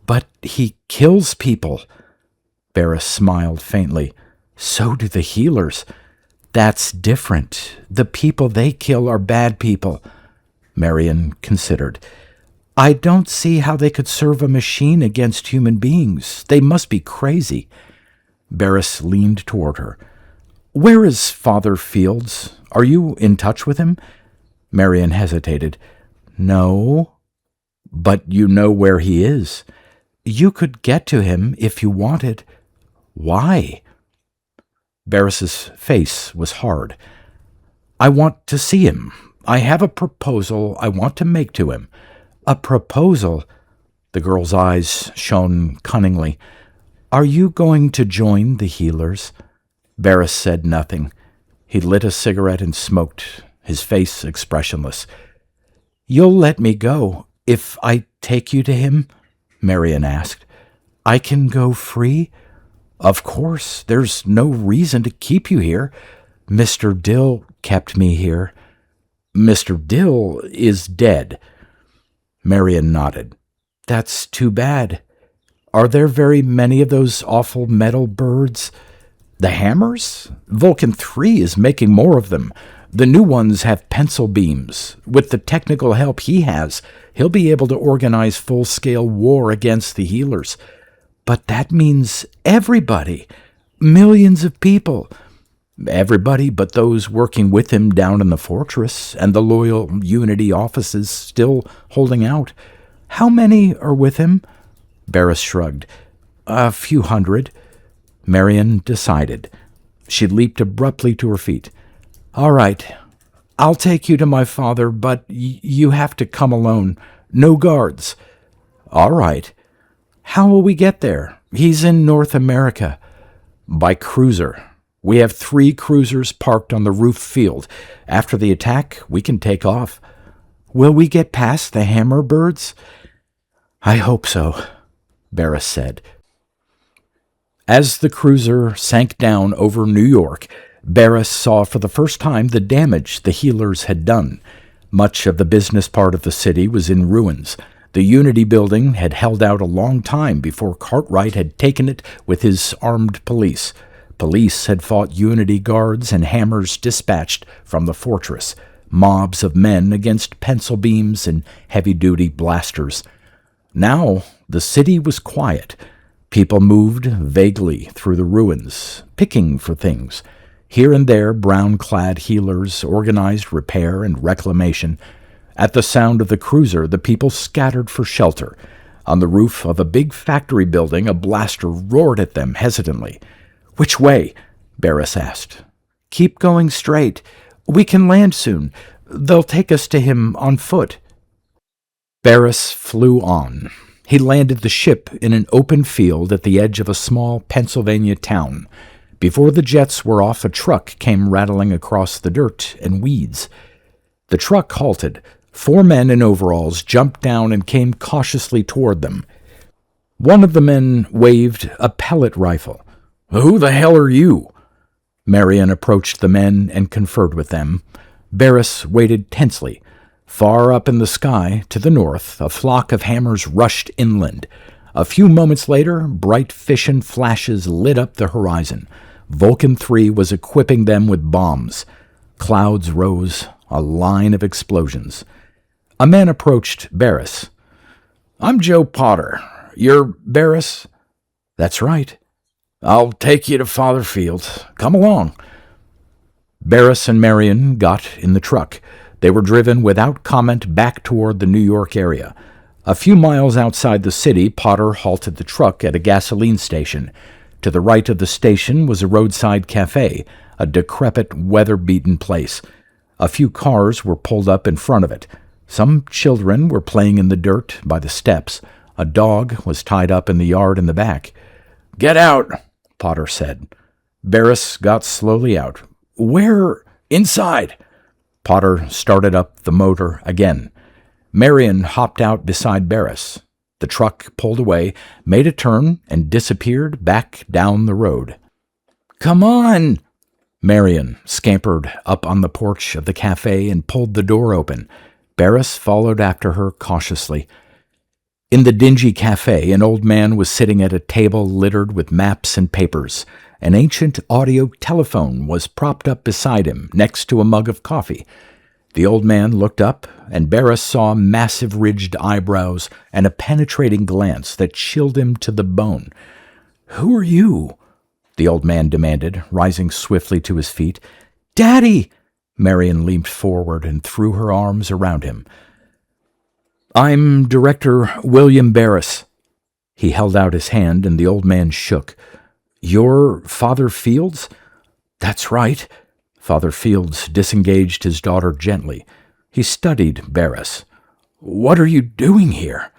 But he kills people. Barris smiled faintly. So do the healers. That's different. The people they kill are bad people. Marion considered. I don't see how they could serve a machine against human beings. They must be crazy. Barris leaned toward her. Where is Father Fields? Are you in touch with him? Marion hesitated. No. But you know where he is. You could get to him if you wanted. Why? Barris's face was hard. I want to see him. I have a proposal I want to make to him. A proposal? The girl's eyes shone cunningly. Are you going to join the healers? Barris said nothing. He lit a cigarette and smoked, his face expressionless. You'll let me go if I take you to him? Marion asked. I can go free? Of course, there's no reason to keep you here. Mr. Dill kept me here. Mr. Dill is dead. Marion nodded. That's too bad. Are there very many of those awful metal birds? The hammers? Vulcan III is making more of them. The new ones have pencil beams. With the technical help he has, he'll be able to organize full-scale war against the healers. But that means everybody. Millions of people. Everybody but those working with him down in the fortress and the loyal Unity offices still holding out. How many are with him? Barris shrugged. A few hundred. Marion decided. She leaped abruptly to her feet. All right, I'll take you to my father, but you have to come alone. No guards. All right. How will we get there? He's in North America. By cruiser. We have 3 cruisers parked on the roof field. After the attack, we can take off. Will we get past the hammer birds? I hope so, Barris said. As the cruiser sank down over New York, Barris saw for the first time the damage the healers had done. Much of the business part of the city was in ruins. The Unity building had held out a long time before Cartwright had taken it with his armed police. Police had fought Unity guards and hammers dispatched from the fortress, mobs of men against pencil beams and heavy-duty blasters. Now the city was quiet. People moved vaguely through the ruins, picking for things. Here and there, brown-clad healers organized repair and reclamation. At the sound of the cruiser, the people scattered for shelter. On the roof of a big factory building, a blaster roared at them hesitantly. Which way? Barris asked. Keep going straight. We can land soon. They'll take us to him on foot. Barris flew on. He landed the ship in an open field at the edge of a small Pennsylvania town. Before the jets were off, a truck came rattling across the dirt and weeds. The truck halted. 4 men in overalls jumped down and came cautiously toward them. One of the men waved a pellet rifle. "Who the hell are you?" Marion approached the men and conferred with them. Barris waited tensely. Far up in the sky, to the north, a flock of hammers rushed inland. A few moments later, bright fission flashes lit up the horizon. Vulcan III was equipping them with bombs. Clouds rose, a line of explosions. A man approached Barris. "I'm Joe Potter. You're Barris?" "That's right." "I'll take you to Father Fields. Come along." Barris and Marion got in the truck. They were driven without comment back toward the New York area. A few miles outside the city, Potter halted the truck at a gasoline station. To the right of the station was a roadside cafe, a decrepit, weather-beaten place. A few cars were pulled up in front of it. Some children were playing in the dirt by the steps. A dog was tied up in the yard in the back. "Get out," Potter said. Barris got slowly out. "Where?" "Inside." Potter started up the motor again. Marion hopped out beside Barris. The truck pulled away, made a turn, and disappeared back down the road. "Come on!" Marion scampered up on the porch of the cafe and pulled the door open. Barris followed after her cautiously. In the dingy cafe, an old man was sitting at a table littered with maps and papers. An ancient audio telephone was propped up beside him, next to a mug of coffee. The old man looked up, and Barris saw massive ridged eyebrows and a penetrating glance that chilled him to the bone. "Who are you?" the old man demanded, rising swiftly to his feet. "Daddy!" Marion leaped forward and threw her arms around him. "I'm Director William Barris." He held out his hand, and the old man shook. "You're Father Fields?" "That's right." Father Fields disengaged his daughter gently. He studied Barris. "What are you doing here?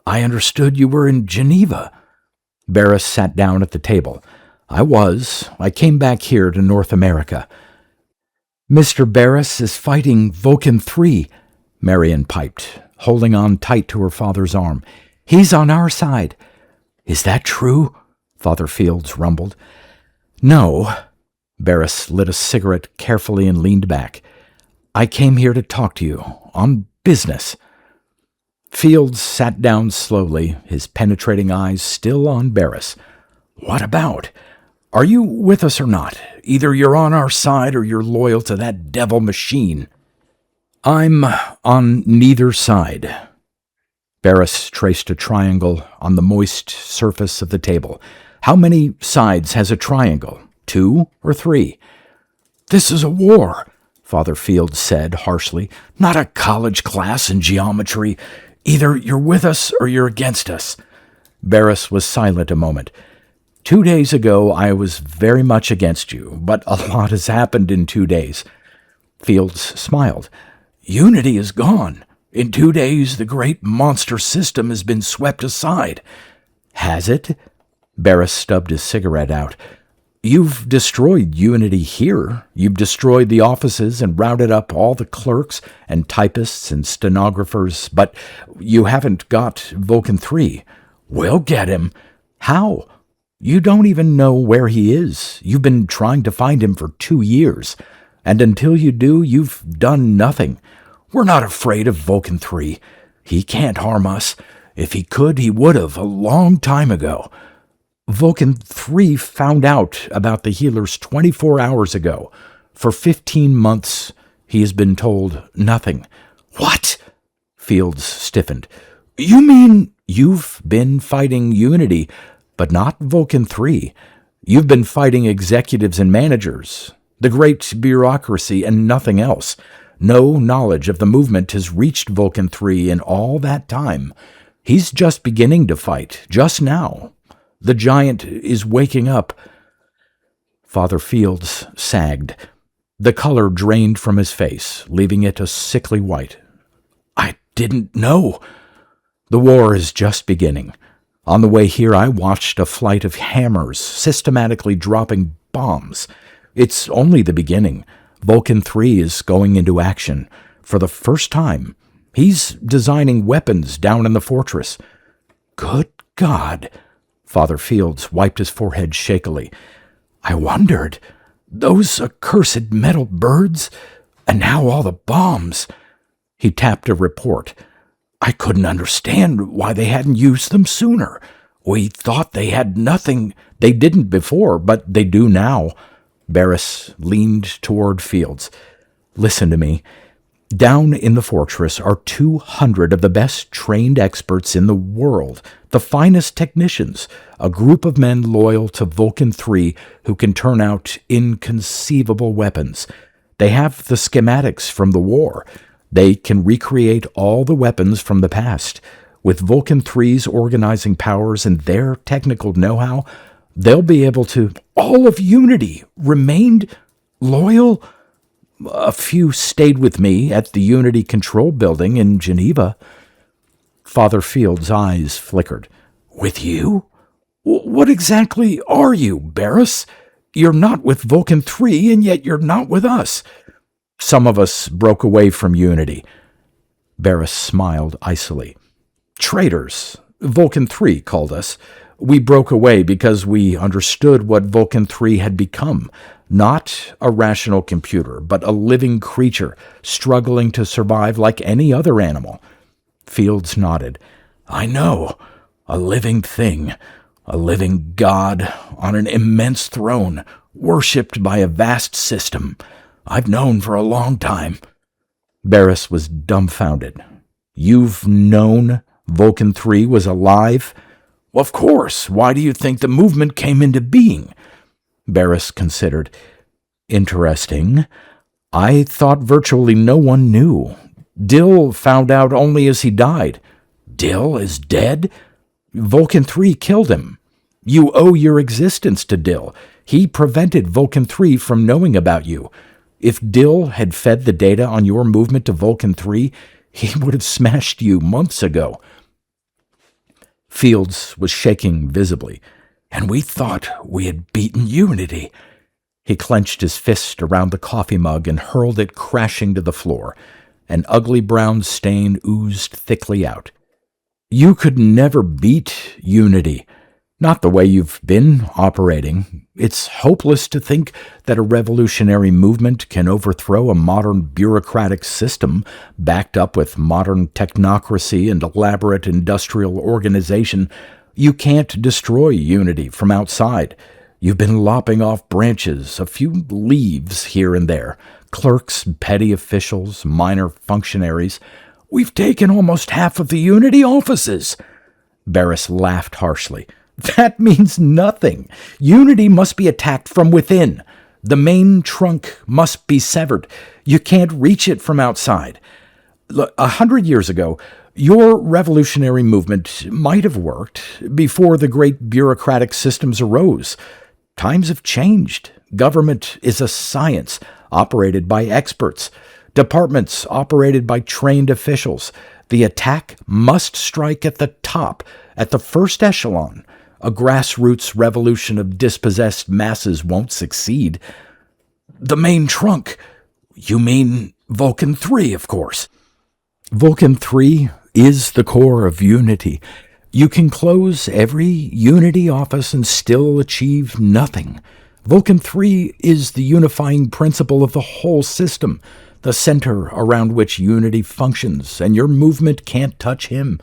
I understood you were in Geneva." Barris sat down at the table. I came back here to North America." "Mr. Barris is fighting Vulcan III," Marion piped, holding on tight to her father's arm. "He's on our side." "Is that true?" Father Fields rumbled. "No." Barris lit a cigarette carefully and leaned back. "I came here to talk to you, on business." Fields sat down slowly, his penetrating eyes still on Barris. "What about? Are you with us or not? Either you're on our side or you're loyal to that devil machine." "I'm on neither side." Barris traced a triangle on the moist surface of the table. "How many sides has a triangle? 2 or 3? "This is a war," Father Fields said harshly. "Not a college class in geometry. Either you're with us or you're against us." Barris was silent a moment. "2 days ago I was very much against you, but a lot has happened in 2 days. Fields smiled. "Unity is gone. In 2 days the great monster system has been swept aside." "Has it?" Barris stubbed his cigarette out. "You've destroyed Unity here. You've destroyed the offices and rounded up all the clerks and typists and stenographers, but you haven't got Vulcan III. We'll get him." "How?" "You don't even know where he is. You've been trying to find him for 2 years. And until you do, you've done nothing. We're not afraid of Vulcan III. He can't harm us. If he could, he would have, a long time ago. Vulcan III found out about the healers 24 hours ago. For 15 months, he has been told nothing." "What?" Fields stiffened. "You mean you've been fighting Unity, but not Vulcan III? You've been fighting executives and managers, the great bureaucracy, and nothing else. No knowledge of the movement has reached Vulcan III in all that time. He's just beginning to fight, just now. The giant is waking up." Father Fields sagged. The color drained from his face, leaving it a sickly white. "I didn't know. The war is just beginning. On the way here, I watched a flight of hammers systematically dropping bombs. It's only the beginning. Vulcan III is going into action. For the first time, he's designing weapons down in the fortress." "Good God! Father Fields wiped his forehead shakily. I wondered. Those accursed metal birds, and now all the bombs. He tapped a report. I couldn't understand why they hadn't used them sooner. We thought they had nothing. They didn't before, but they do now. Barris leaned toward Fields. Listen to me. Down in the fortress are 200 of the best trained experts in the world, the finest technicians, a group of men loyal to Vulcan III who can turn out inconceivable weapons. They have the schematics from the war. They can recreate all the weapons from the past. With Vulcan III's organizing powers and their technical know-how, they'll be able to... All of Unity remained loyal. A few stayed with me at the Unity Control Building in Geneva. Father Fields' eyes flickered. With you? What exactly are you, Barris? You're not with Vulcan III, and yet you're not with us. Some of us broke away from Unity. Barris smiled icily. Traitors, Vulcan III called us. We broke away because we understood what Vulcan III had become. Not a rational computer, but a living creature, struggling to survive like any other animal. Fields nodded. I know. A living thing. A living god on an immense throne, worshipped by a vast system. I've known for a long time. Barris was dumbfounded. You've known Vulcan III was alive? Of course. Why do you think the movement came into being? Barris considered. Interesting. I thought virtually no one knew. Dill found out only as he died. Dill is dead? Vulcan III killed him. You owe your existence to Dill. He prevented Vulcan III from knowing about you. If Dill had fed the data on your movement to Vulcan III, he would have smashed you months ago. Fields was shaking visibly. And we thought we had beaten Unity. He clenched his fist around the coffee mug and hurled it crashing to the floor. An ugly brown stain oozed thickly out. You could never beat Unity. Not the way you've been operating. It's hopeless to think that a revolutionary movement can overthrow a modern bureaucratic system backed up with modern technocracy and elaborate industrial organization. You can't destroy Unity from outside. You've been lopping off branches, a few leaves here and there, clerks, petty officials, minor functionaries. We've taken almost half of the Unity offices. Barris laughed harshly. That means nothing. Unity must be attacked from within. The main trunk must be severed. You can't reach it from outside. 100 years ago, your revolutionary movement might have worked before the great bureaucratic systems arose. Times have changed. Government is a science operated by experts. Departments operated by trained officials. The attack must strike at the top, at the first echelon. A grassroots revolution of dispossessed masses won't succeed. The main trunk. You mean Vulcan III, of course. Vulcan III is the core of Unity. You can close every Unity office and still achieve nothing. Vulcan III is the unifying principle of the whole system, the center around which Unity functions, and your movement can't touch him.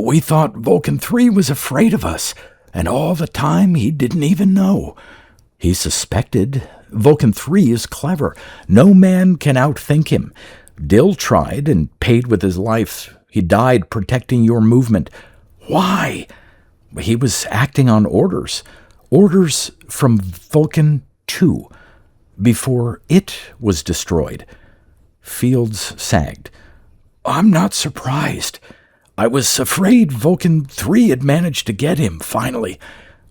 We thought Vulcan III was afraid of us, and all the time he didn't even know. He suspected. Vulcan III is clever. No man can outthink him. Dill tried and paid with his life. He died protecting your movement. Why? He was acting on orders. Orders from Vulcan II, before it was destroyed. Fields sagged. I'm not surprised. I was afraid Vulcan III had managed to get him, finally.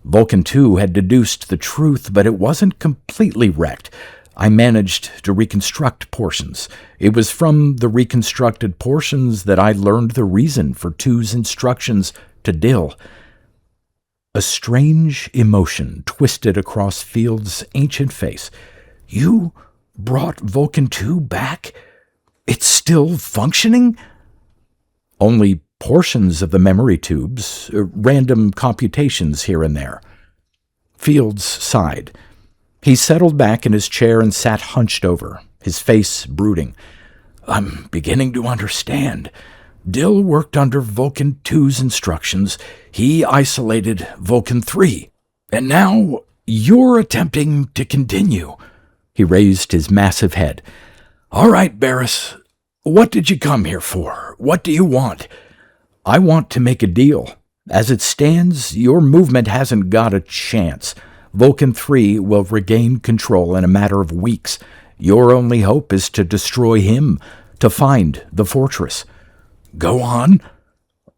Vulcan II had deduced the truth, but it wasn't completely wrecked. I managed to reconstruct portions. It was from the reconstructed portions that I learned the reason for II's instructions to Dill. A strange emotion twisted across Fields' ancient face. You brought Vulcan II back? It's still functioning? Only portions of the memory tubes, random computations here and there. Fields sighed. He settled back in his chair and sat hunched over, his face brooding. I'm beginning to understand. Dill worked under Vulcan II's instructions. He isolated Vulcan III. And now you're attempting to continue. He raised his massive head. All right, Barris. What did you come here for? What do you want? I want to make a deal. As it stands, your movement hasn't got a chance. Vulcan III will regain control in a matter of weeks. Your only hope is to destroy him, to find the fortress. Go on.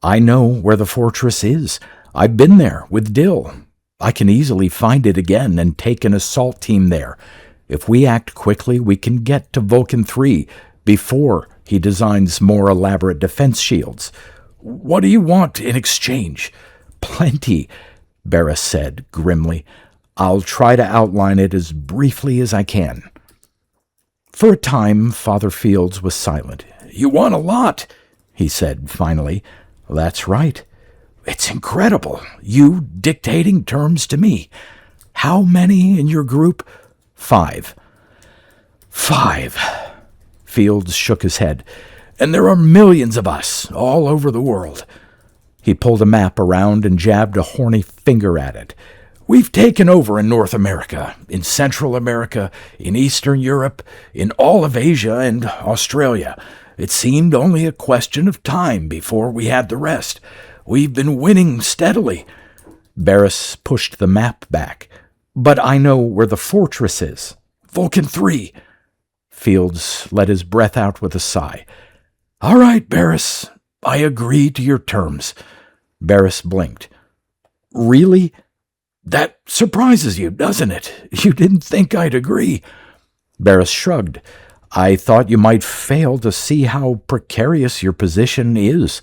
I know where the fortress is. I've been there with Dill. I can easily find it again and take an assault team there. If we act quickly, we can get to Vulcan III before he designs more elaborate defense shields. What do you want in exchange? Plenty, Barris said grimly. I'll try to outline it as briefly as I can. For a time, Father Fields was silent. You want a lot, he said finally. That's right. It's incredible, you dictating terms to me. How many in your group? 5. 5. Fields shook his head. And there are millions of us all over the world. He pulled a map around and jabbed a horny finger at it. We've taken over in North America, in Central America, in Eastern Europe, in all of Asia and Australia. It seemed only a question of time before we had the rest. We've been winning steadily. Barris pushed the map back. But I know where the fortress is. Vulcan III. Fields let his breath out with a sigh. All right, Barris. I agree to your terms. Barris blinked. Really? That surprises you, doesn't it? You didn't think I'd agree. Barris shrugged. I thought you might fail to see how precarious your position is.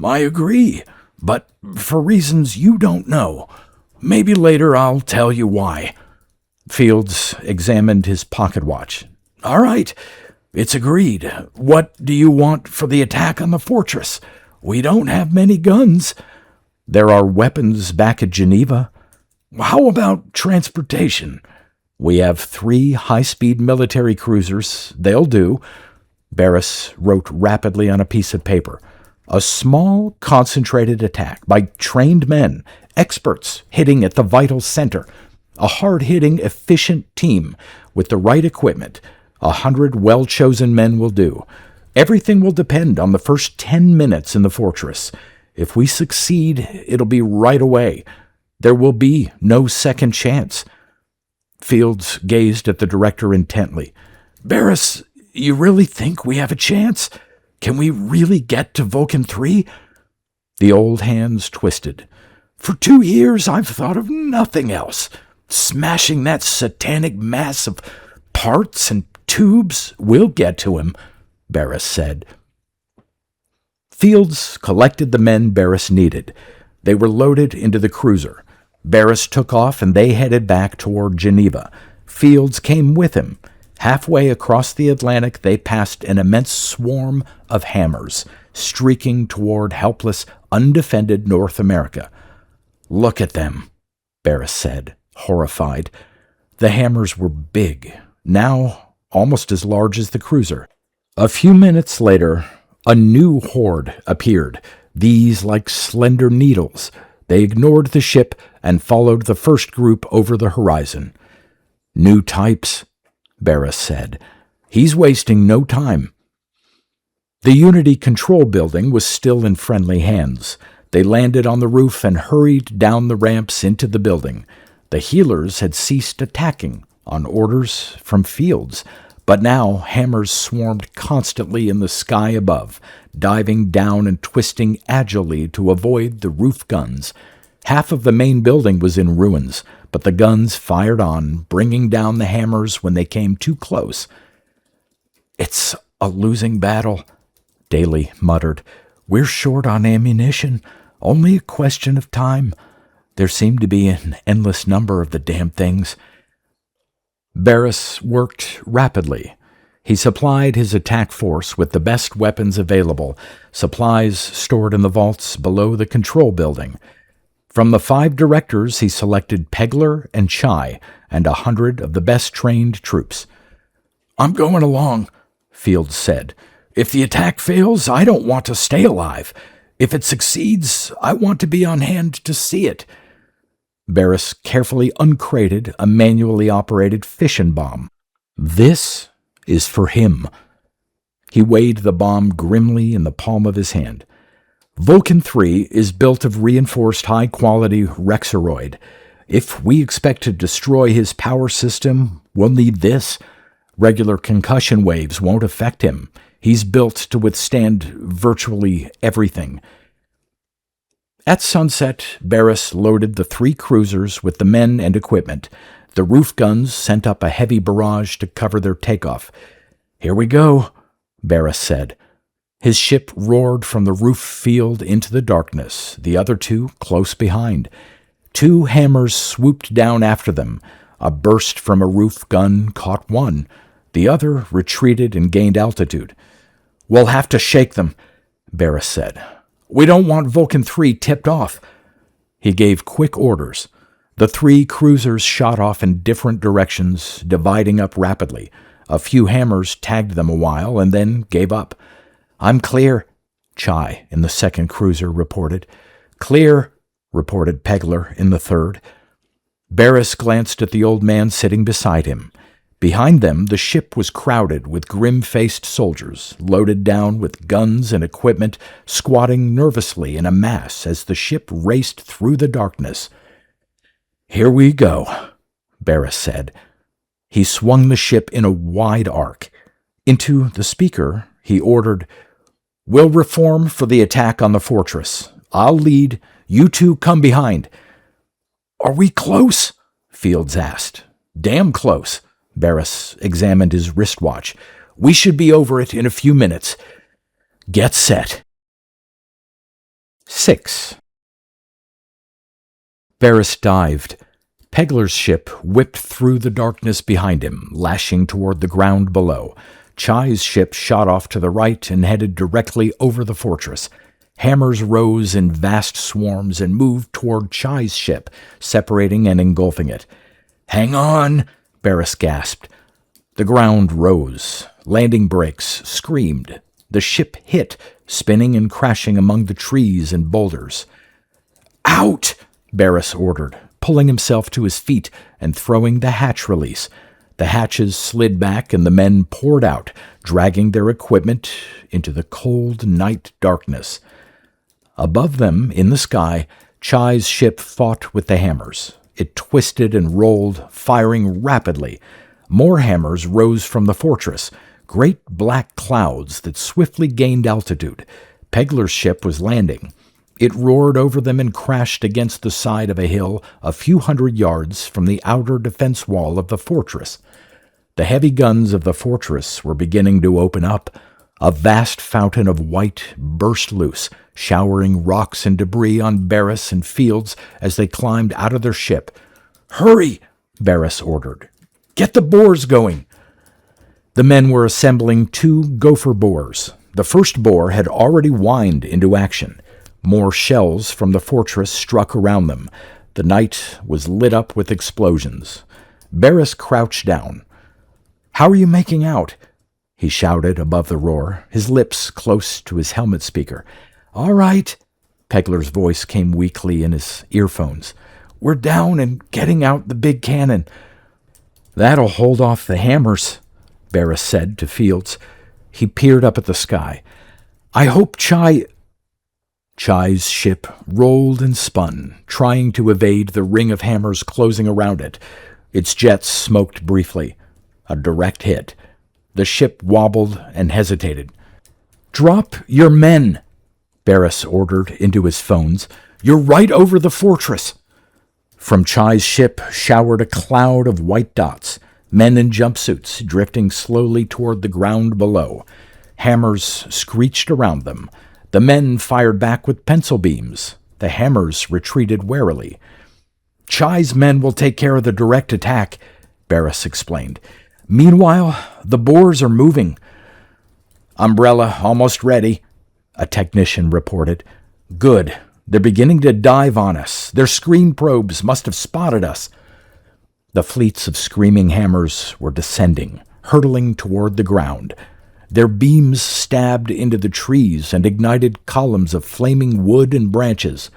I agree, but for reasons you don't know. Maybe later I'll tell you why. Fields examined his pocket watch. All right, it's agreed. What do you want for the attack on the fortress? We don't have many guns. There are weapons back at Geneva. How about transportation? We have 3 high-speed military cruisers. They'll do. Barris wrote rapidly on a piece of paper. A small, concentrated attack by trained men, experts hitting at the vital center. A hard-hitting, efficient team with the right equipment. 100 well-chosen men will do. Everything will depend on the first 10 minutes in the fortress. If we succeed, it'll be right away. There will be no second chance. Fields gazed at the director intently. Barris, you really think we have a chance? Can we really get to Vulcan III? The old hands twisted. For 2 years, I've thought of nothing else. Smashing that satanic mass of parts and tubes. We'll get to him, Barris said. Fields collected the men Barris needed. They were loaded into the cruiser. Barris took off and they headed back toward Geneva. Fields came with him. Halfway across the Atlantic, they passed an immense swarm of hammers, streaking toward helpless, undefended North America. Look at them, Barris said, horrified. The hammers were big, now almost as large as the cruiser. A few minutes later, a new horde appeared, these like slender needles. They ignored the ship and followed the first group over the horizon. New types, Barris said. He's wasting no time. The Unity control building was still in friendly hands. They landed on the roof and hurried down the ramps into the building. The healers had ceased attacking on orders from Fields, but now hammers swarmed constantly in the sky above, diving down and twisting agilely to avoid the roof guns. Half of the main building was in ruins, but the guns fired on, bringing down the hammers when they came too close. It's a losing battle, Daly muttered. We're short on ammunition. Only a question of time. There seem to be an endless number of the damn things. Barris worked rapidly. He supplied his attack force with the best weapons available, supplies stored in the vaults below the control building. From the 5 directors, he selected Pegler and Chai and 100 of the best trained troops. "I'm going along," Fields said. "If the attack fails, I don't want to stay alive. If it succeeds, I want to be on hand to see it." Barris carefully uncrated a manually operated fission bomb. "This is for him." He weighed the bomb grimly in the palm of his hand. "Vulcan III is built of reinforced high-quality Rexoroid. If we expect to destroy his power system, we'll need this. Regular concussion waves won't affect him. He's built to withstand virtually everything." At sunset, Barris loaded the 3 cruisers with the men and equipment. The roof guns sent up a heavy barrage to cover their takeoff. "Here we go," Barris said. His ship roared from the roof field into the darkness, the other 2 close behind. 2 hammers swooped down after them. A burst from a roof gun caught one. The other retreated and gained altitude. "We'll have to shake them," Barris said. "We don't want Vulcan III tipped off." He gave quick orders. The 3 cruisers shot off in different directions, dividing up rapidly. A few hammers tagged them a while and then gave up. "I'm clear," Chai in the 2nd cruiser reported. "Clear," reported Pegler in the 3rd. Barris glanced at the old man sitting beside him. Behind them, the ship was crowded with grim-faced soldiers, loaded down with guns and equipment, squatting nervously in a mass as the ship raced through the darkness. "Here we go," Barris said. He swung the ship in a wide arc. Into the speaker, he ordered, "We'll reform for the attack on the fortress. I'll lead. You 2 come behind." "Are we close?" Fields asked. "Damn close." Barris examined his wristwatch. "We should be over it in a few minutes. Get set." 6. Barris dived. Pegler's ship whipped through the darkness behind him, lashing toward the ground below. Chai's ship shot off to the right and headed directly over the fortress. Hammers rose in vast swarms and moved toward Chai's ship, separating and engulfing it. "Hang on!" Barris gasped. The ground rose. Landing brakes screamed. The ship hit, spinning and crashing among the trees and boulders. "Out!" Barris ordered, pulling himself to his feet and throwing the hatch release. The hatches slid back and the men poured out, dragging their equipment into the cold night darkness. Above them, in the sky, Chai's ship fought with the hammers. It twisted and rolled, firing rapidly. More hammers rose from the fortress, great black clouds that swiftly gained altitude. Pegler's ship was landing. It roared over them and crashed against the side of a hill a few hundred yards from the outer defense wall of the fortress. The heavy guns of the fortress were beginning to open up. A vast fountain of white burst loose, showering rocks and debris on Barris and Fields as they climbed out of their ship. "Hurry!" Barris ordered. "Get the bores going!" The men were assembling 2 gopher bores. The first bore had already whined into action. More shells from the fortress struck around them. The night was lit up with explosions. Barris crouched down. "How are you making out?" he shouted above the roar, his lips close to his helmet speaker. "All right," Pegler's voice came weakly in his earphones. "We're down and getting out the big cannon." "That'll hold off the hammers," Barris said to Fields. He peered up at the sky. "I hope Chai's ship rolled and spun, trying to evade the ring of hammers closing around it. Its jets smoked briefly. A direct hit. The ship wobbled and hesitated. "Drop your men," Barris ordered into his phones. "You're right over the fortress." From Chai's ship showered a cloud of white dots, men in jumpsuits drifting slowly toward the ground below. Hammers screeched around them. The men fired back with pencil beams. The hammers retreated warily. "Chai's men will take care of the direct attack," Barris explained. Meanwhile, the Boers are moving. "Umbrella almost ready," a technician reported. "Good. They're beginning to dive on us. Their screen probes must have spotted us." The fleets of screaming hammers were descending, hurtling toward the ground. Their beams stabbed into the trees and ignited columns of flaming wood and branches.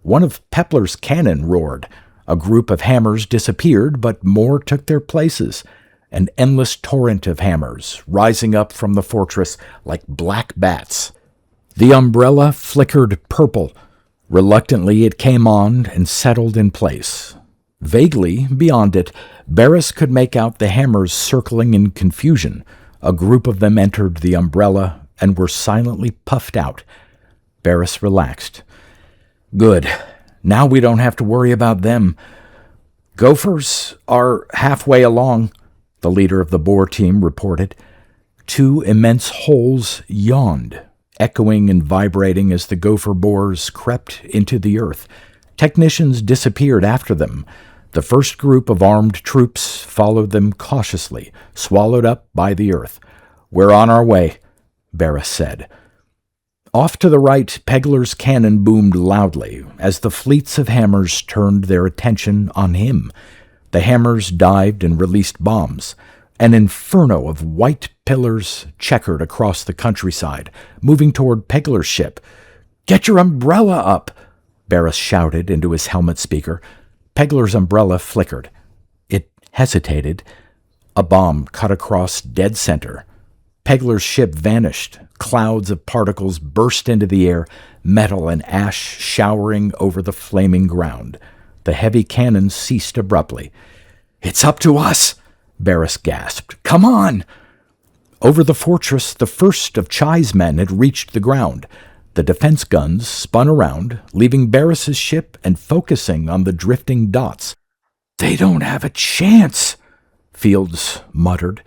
One of Pepler's cannon roared. A group of hammers disappeared, but more took their places. An endless torrent of hammers, rising up from the fortress like black bats. The umbrella flickered purple. Reluctantly, it came on and settled in place. Vaguely, beyond it, Barris could make out the hammers circling in confusion. A group of them entered the umbrella and were silently puffed out. Barris relaxed. "Good. Now we don't have to worry about them. Gophers are halfway along," the leader of the Boer team reported. Two immense holes yawned, echoing and vibrating as the gopher boars crept into the earth. Technicians disappeared after them. The first group of armed troops followed them cautiously, swallowed up by the earth. "We're on our way," Barris said. Off to the right, Pegler's cannon boomed loudly as the fleets of hammers turned their attention on him. The hammers dived and released bombs. An inferno of white pillars checkered across the countryside, moving toward Pegler's ship. "Get your umbrella up!" Barris shouted into his helmet speaker. Pegler's umbrella flickered. It hesitated. A bomb cut across dead center. Pegler's ship vanished. Clouds of particles burst into the air, metal and ash showering over the flaming ground. The heavy cannon ceased abruptly. "It's up to us," Barris gasped. "Come on!" Over the fortress, the first of Chai's men had reached the ground. The defense guns spun around, leaving Barris's ship and focusing on the drifting dots. "They don't have a chance," Fields muttered.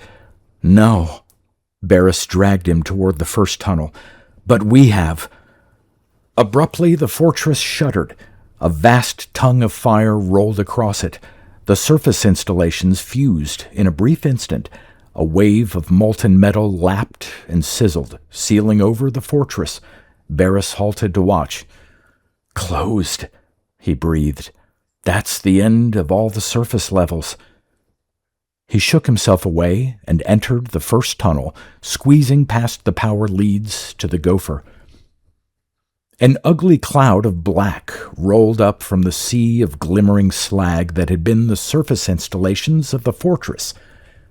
"No." Barris dragged him toward the first tunnel. "But we have." Abruptly, the fortress shuddered. A vast tongue of fire rolled across it. The surface installations fused in a brief instant. A wave of molten metal lapped and sizzled, sealing over the fortress. Barris halted to watch. "Closed," he breathed. "That's the end of all the surface levels." He shook himself away and entered the first tunnel, squeezing past the power leads to the gopher. An ugly cloud of black rolled up from the sea of glimmering slag that had been the surface installations of the fortress.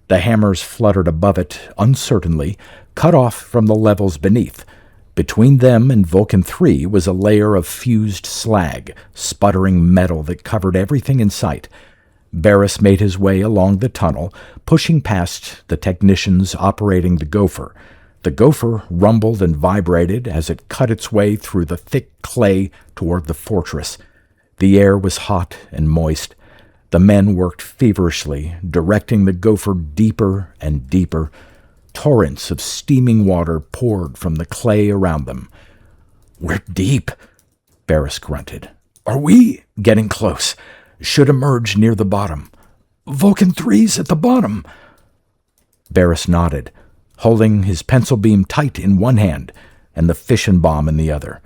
The hammers fluttered above it uncertainly, cut off from the levels beneath. Between them and Vulcan III was a layer of fused slag, sputtering metal that covered everything in sight. Barris made his way along the tunnel, pushing past the technicians operating the gopher. The gopher rumbled and vibrated as it cut its way through the thick clay toward the fortress. The air was hot and moist. The men worked feverishly, directing the gopher deeper and deeper. Torrents of steaming water poured from the clay around them. "We're deep," Barris grunted. "Are we getting close? Should emerge near the bottom. Vulcan III's at the bottom." Barris nodded, holding his pencil beam tight in one hand and the fission bomb in the other.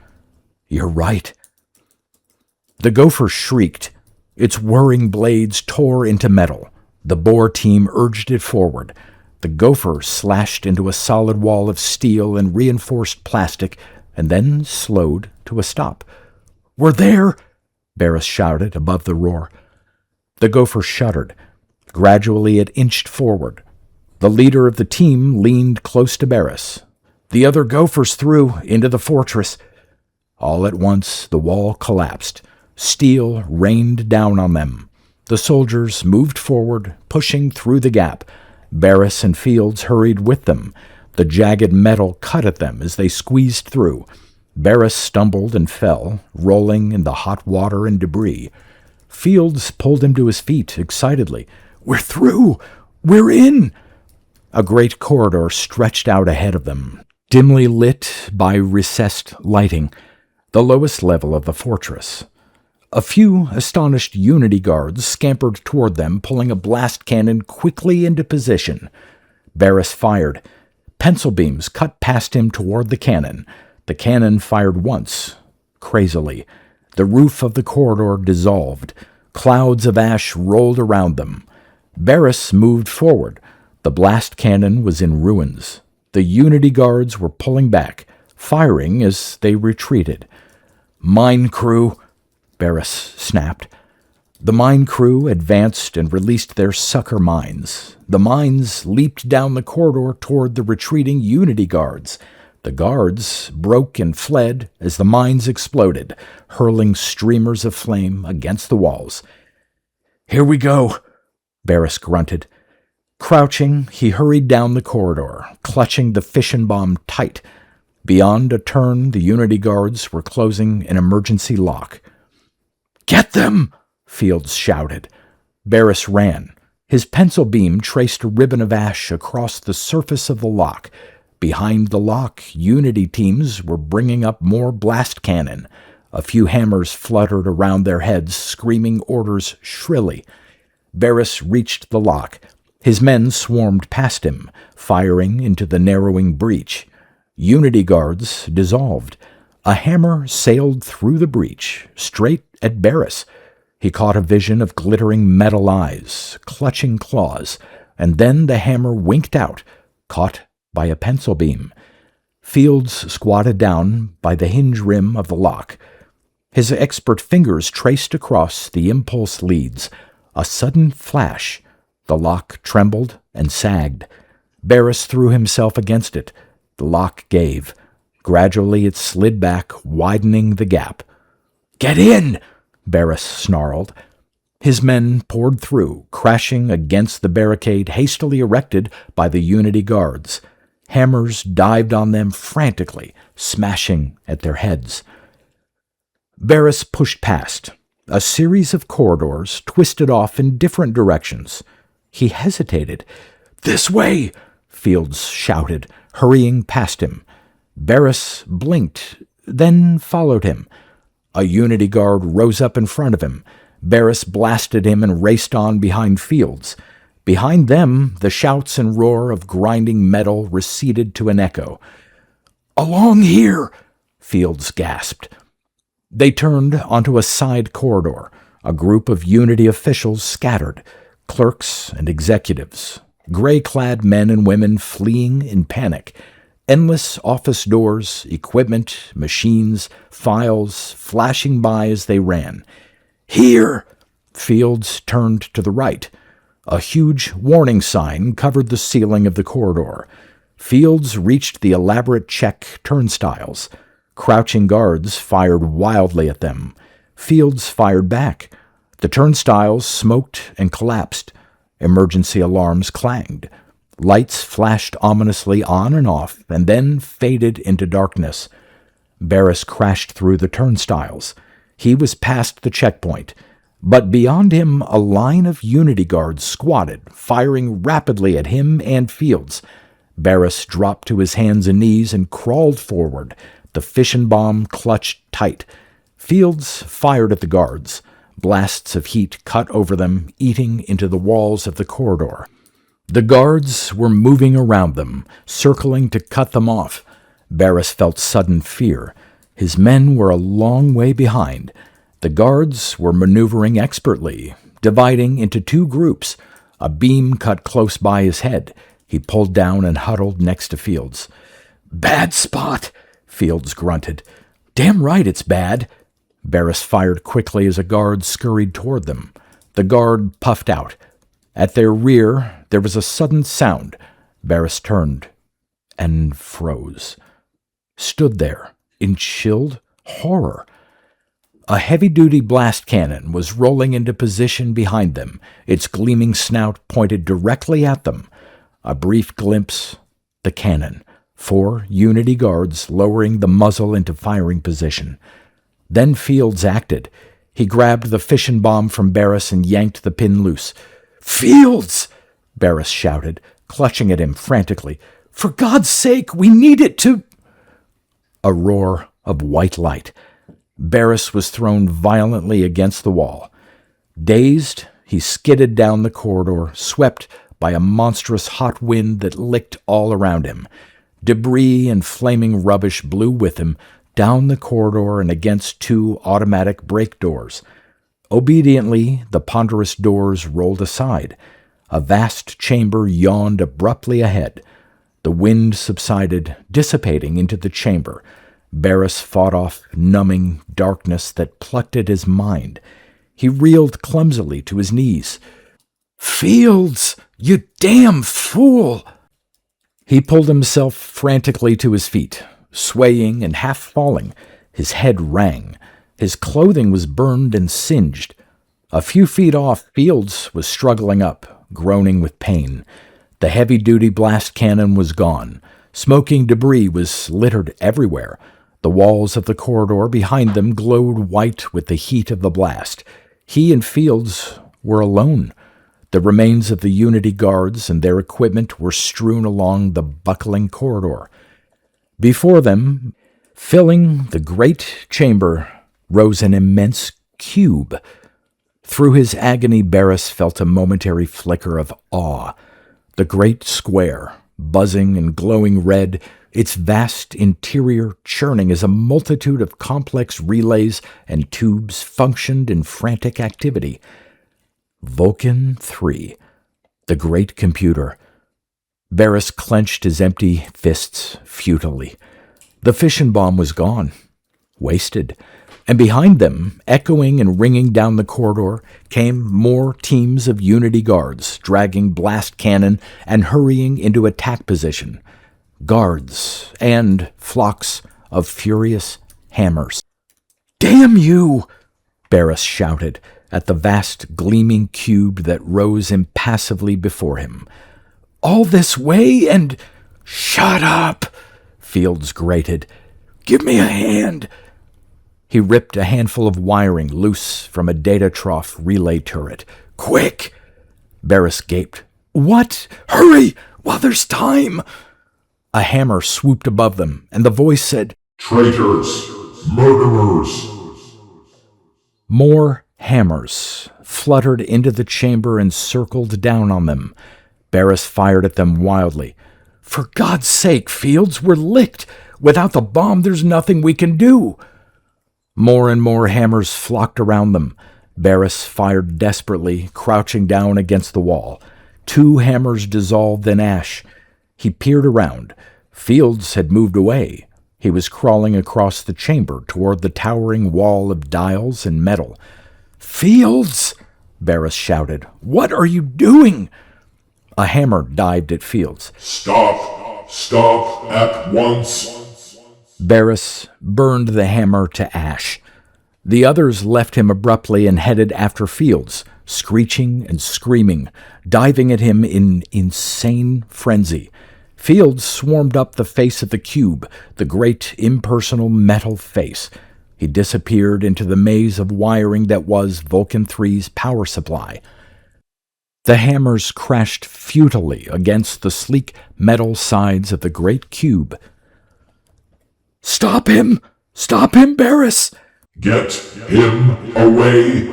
"You're right." The gopher shrieked. Its whirring blades tore into metal. The Boer team urged it forward. The gopher slashed into a solid wall of steel and reinforced plastic and then slowed to a stop. "We're there!" Barris shouted above the roar. The gopher shuddered. Gradually it inched forward. The leader of the team leaned close to Barris. "The other gophers through into the fortress." All at once the wall collapsed. Steel rained down on them. The soldiers moved forward, pushing through the gap. Barris and Fields hurried with them. The jagged metal cut at them as they squeezed through. Barris stumbled and fell, rolling in the hot water and debris. Fields pulled him to his feet excitedly. "We're through! We're in!" A great corridor stretched out ahead of them, dimly lit by recessed lighting, the lowest level of the fortress. A few astonished Unity guards scampered toward them, pulling a blast cannon quickly into position. Barris fired. Pencil beams cut past him toward the cannon. The cannon fired once, crazily. The roof of the corridor dissolved. Clouds of ash rolled around them. Barris moved forward. The blast cannon was in ruins. The Unity guards were pulling back, firing as they retreated. "Mine crew," Barris snapped. The mine crew advanced and released their sucker mines. The mines leaped down the corridor toward the retreating Unity guards. The guards broke and fled as the mines exploded, hurling streamers of flame against the walls. "Here we go," Barris grunted. Crouching, he hurried down the corridor, clutching the fission bomb tight. Beyond a turn, the Unity guards were closing an emergency lock. "Get them!" Fields shouted. Barris ran. His pencil beam traced a ribbon of ash across the surface of the lock. Behind the lock, Unity teams were bringing up more blast cannon. A few hammers fluttered around their heads, screaming orders shrilly. Barris reached the lock. His men swarmed past him, firing into the narrowing breach. Unity guards dissolved. A hammer sailed through the breach, straight at Barris. He caught a vision of glittering metal eyes, clutching claws, and then the hammer winked out, caught by a pencil beam. Fields squatted down by the hinge rim of the lock. His expert fingers traced across the impulse leads. A sudden flash. The lock trembled and sagged. Barris threw himself against it. The lock gave. Gradually it slid back, widening the gap. "Get in!" Barris snarled. His men poured through, crashing against the barricade hastily erected by the Unity guards. Hammers dived on them frantically, smashing at their heads. Barris pushed past. A series of corridors twisted off in different directions. He hesitated. "This way!" Fields shouted, hurrying past him. Barris blinked, then followed him. A Unity guard rose up in front of him. Barris blasted him and raced on behind Fields. Behind them, the shouts and roar of grinding metal receded to an echo. "Along here!" Fields gasped. They turned onto a side corridor. A group of Unity officials scattered, clerks and executives, gray-clad men and women fleeing in panic. Endless office doors, equipment, machines, files, flashing by as they ran. "Here!" Fields turned to the right. A huge warning sign covered the ceiling of the corridor. Fields reached the elaborate check turnstiles. Crouching guards fired wildly at them. Fields fired back. The turnstiles smoked and collapsed. Emergency alarms clanged. Lights flashed ominously on and off, and then faded into darkness. Barris crashed through the turnstiles. He was past the checkpoint, but beyond him a line of Unity guards squatted, firing rapidly at him and Fields. Barris dropped to his hands and knees and crawled forward. The fission bomb clutched tight. Fields fired at the guards. Blasts of heat cut over them, eating into the walls of the corridor. The guards were moving around them, circling to cut them off. Barris felt sudden fear. His men were a long way behind. The guards were maneuvering expertly, dividing into two groups. A beam cut close by his head. He pulled down and huddled next to Fields. "Bad spot," Fields grunted. "Damn right it's bad." Barris fired quickly as a guard scurried toward them. The guard puffed out. At their rear, there was a sudden sound. Barris turned and froze. Stood there in chilled horror. A heavy-duty blast cannon was rolling into position behind them, its gleaming snout pointed directly at them. A brief glimpse, the cannon, 4 Unity guards lowering the muzzle into firing position. Then Fields acted. He grabbed the fission bomb from Barris and yanked the pin loose. "Fields!" Barris shouted, clutching at him frantically. "For God's sake, we need it to—" A roar of white light. Barris was thrown violently against the wall. Dazed, he skidded down the corridor, swept by a monstrous hot wind that licked all around him. Debris and flaming rubbish blew with him, down the corridor and against two automatic brake doors. Obediently, the ponderous doors rolled aside. A vast chamber yawned abruptly ahead. The wind subsided, dissipating into the chamber. Barris fought off numbing darkness that plucked at his mind. He reeled clumsily to his knees. "Fields, you damn fool!" He pulled himself frantically to his feet, swaying and half falling. His head rang. His clothing was burned and singed. A few feet off, Fields was struggling up, groaning with pain. The heavy-duty blast cannon was gone. Smoking debris was littered everywhere. The walls of the corridor behind them glowed white with the heat of the blast. He and Fields were alone. The remains of the Unity guards and their equipment were strewn along the buckling corridor. Before them, filling the great chamber, rose an immense cube. Through his agony, Barris felt a momentary flicker of awe. The great square, buzzing and glowing red, its vast interior churning as a multitude of complex relays and tubes functioned in frantic activity. Vulcan III, the great computer. Barris clenched his empty fists futilely. The fission bomb was gone, wasted, and behind them, echoing and ringing down the corridor, came more teams of Unity guards, dragging blast cannon and hurrying into attack position. Guards and flocks of furious hammers. "Damn you!" Barris shouted at the vast gleaming cube that rose impassively before him. "All this way and—" "Shut up!" Fields grated. "Give me a hand!" He ripped a handful of wiring loose from a data trough relay turret. "Quick!" Barris gaped. "What? Hurry, while there's time!" A hammer swooped above them, and the voice said, "Traitors! Murderers!" More hammers fluttered into the chamber and circled down on them. Barris fired at them wildly. "For God's sake, Fields, we're licked! Without the bomb, there's nothing we can do!" More and more hammers flocked around them. Barris fired desperately, crouching down against the wall. 2 hammers dissolved in ash. He peered around. Fields had moved away. He was crawling across the chamber toward the towering wall of dials and metal. "Fields!" Barris shouted. "What are you doing?" A hammer dived at Fields. "Stop! Stop at once!" Barris burned the hammer to ash. The others left him abruptly and headed after Fields, screeching and screaming, diving at him in insane frenzy. Fields swarmed up the face of the cube, the great impersonal metal face. He disappeared into the maze of wiring that was Vulcan III's power supply. The hammers crashed futilely against the sleek metal sides of the great cube. "Stop him! Stop him, Barris!" "Get him away!"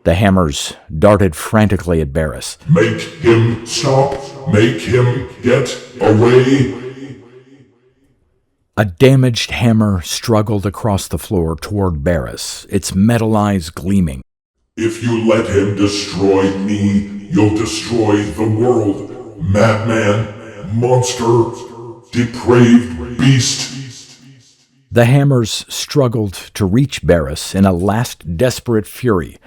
The hammers darted frantically at Barris. "Make him stop! Make him get away!" A damaged hammer struggled across the floor toward Barris, its metal eyes gleaming. "If you let him destroy me, you'll destroy the world. Madman, monster, depraved beast." The hammers struggled to reach Barris in a last desperate fury.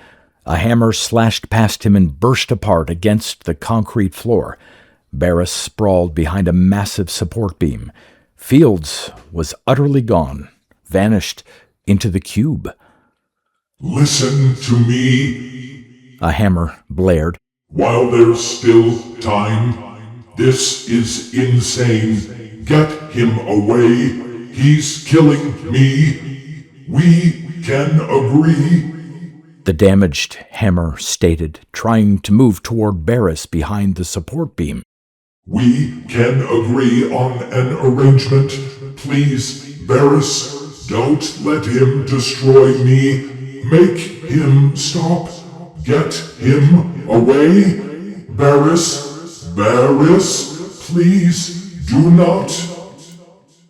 A hammer slashed past him and burst apart against the concrete floor. Barris sprawled behind a massive support beam. Fields was utterly gone, vanished into the cube. "Listen to me," A hammer blared. "while there's still time. This is insane. Get him away. He's killing me. We can agree." The damaged hammer stated, trying to move toward Barris behind the support beam. "We can agree on an arrangement. Please, Barris, Don't let him destroy me. Make him stop. Get him away. Barris, please do not.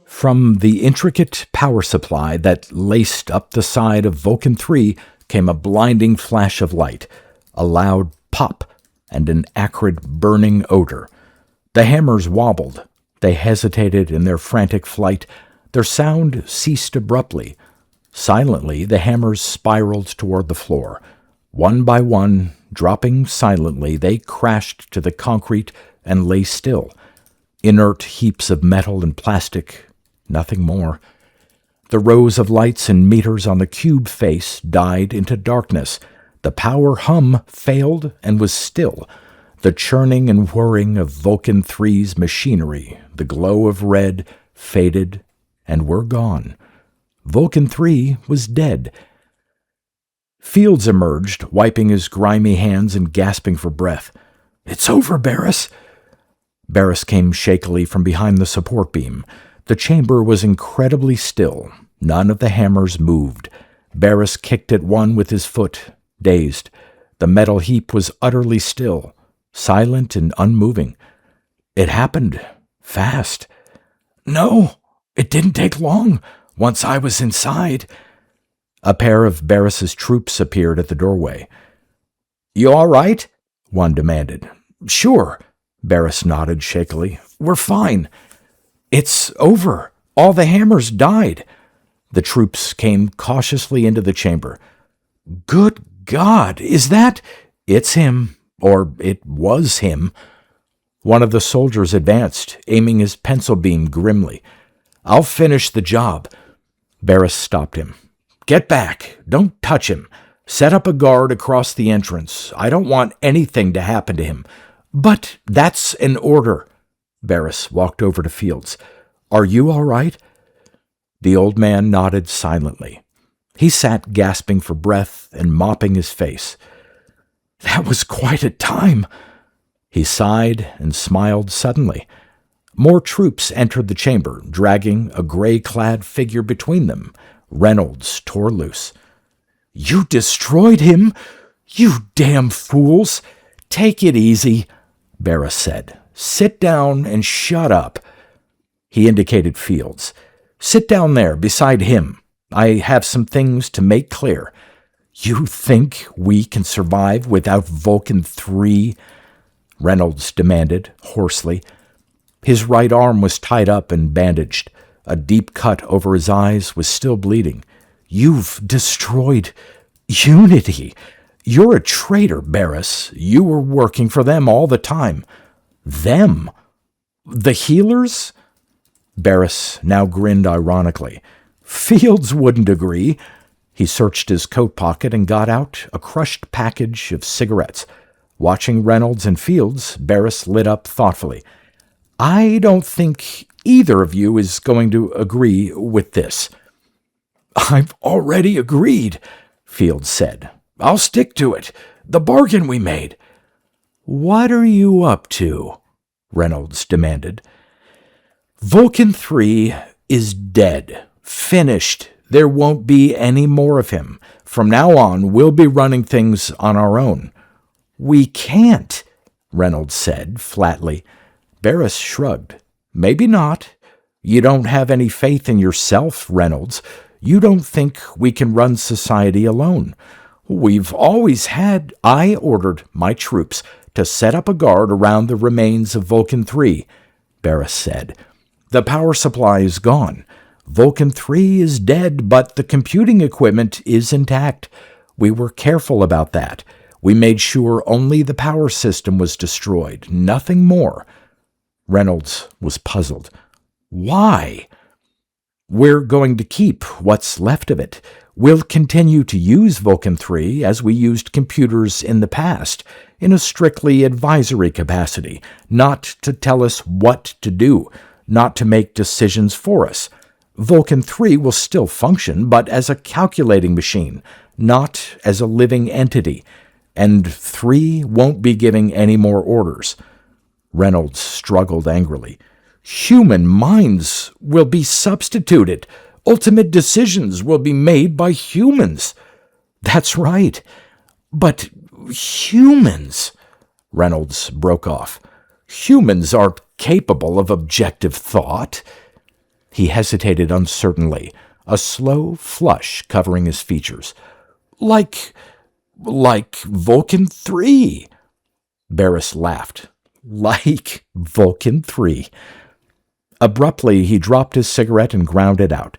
From the intricate power supply that laced up the side of Vulcan III came a blinding flash of light, a loud pop, and an acrid burning odor. The hammers wobbled. They hesitated in their frantic flight. Their sound ceased abruptly. Silently, the hammers spiraled toward the floor. One by one, dropping silently, they crashed to the concrete and lay still. Inert heaps of metal and plastic, nothing more. The rows of lights and meters on the cube face died into darkness. The power hum failed and was still. The churning and whirring of Vulcan III's machinery, the glow of red, faded and were gone. Vulcan III was dead. Fields emerged, wiping his grimy hands and gasping for breath. "It's over, Barris." Barris came shakily from behind the support beam. The chamber was incredibly still. None of the hammers moved. Barris kicked at one with his foot, dazed. The metal heap was utterly still, silent and unmoving. It happened fast. "No, it didn't take long. Once I was inside." A pair of Barris's troops appeared at the doorway. "You all right?" one demanded. "Sure," Barris nodded shakily. "We're fine. It's over. All the hammers died." The troops came cautiously into the chamber. "Good God, is that—" "It's him, or it was him." One of the soldiers advanced, aiming his pencil beam grimly. "I'll finish the job." Barris stopped him. "Get back. Don't touch him. Set up a guard across the entrance. I don't want anything to happen to him." "But that's an order." Barris walked over to Fields. "Are you all right?" The old man nodded silently. He sat gasping for breath and mopping his face. "That was quite a time." He sighed and smiled suddenly. More troops entered the chamber, dragging a gray-clad figure between them. Reynolds tore loose. "You destroyed him? You damn fools! Take it easy," Barris said. "Sit down and shut up." He indicated Fields. "Sit down there, beside him. I have some things to make clear." "You think we can survive without Vulcan III?" Reynolds demanded, hoarsely. His right arm was tied up and bandaged. A deep cut over his eyes was still bleeding. "You've destroyed Unity. You're a traitor, Barris. You were working for them all the time." "Them? The healers?" Barris now grinned ironically. "Fields wouldn't agree." He searched his coat pocket and got out a crushed package of cigarettes. Watching Reynolds and Fields, Barris lit up thoughtfully. "I don't think either of you is going to agree with this." "I've already agreed," Fields said. "I'll stick to it. The bargain we made." "What are you up to?" Reynolds demanded. "Vulcan III is dead. Finished. There won't be any more of him. From now on, we'll be running things on our own." "We can't," Reynolds said flatly. Barris shrugged. "Maybe not. You don't have any faith in yourself, Reynolds. You don't think we can run society alone. We've always had—" "I ordered my troops to set up a guard around the remains of Vulcan III," Barris said. "The power supply is gone. Vulcan III is dead, but the computing equipment is intact. We were careful about that. We made sure only the power system was destroyed, nothing more." Reynolds was puzzled. "Why?" "We're going to keep what's left of it. We'll continue to use Vulcan III as we used computers in the past, in a strictly advisory capacity, not to tell us what to do, not to make decisions for us. Vulcan III will still function, but as a calculating machine, not as a living entity, and III won't be giving any more orders." Reynolds struggled angrily. "Human minds will be substituted. Ultimate decisions will be made by humans. That's right. But humans, Reynolds broke off. Humans aren't capable of objective thought. He hesitated uncertainly, a slow flush covering his features. Like Vulcan III. Barris laughed. Like Vulcan III. Abruptly, he dropped his cigarette and ground it out.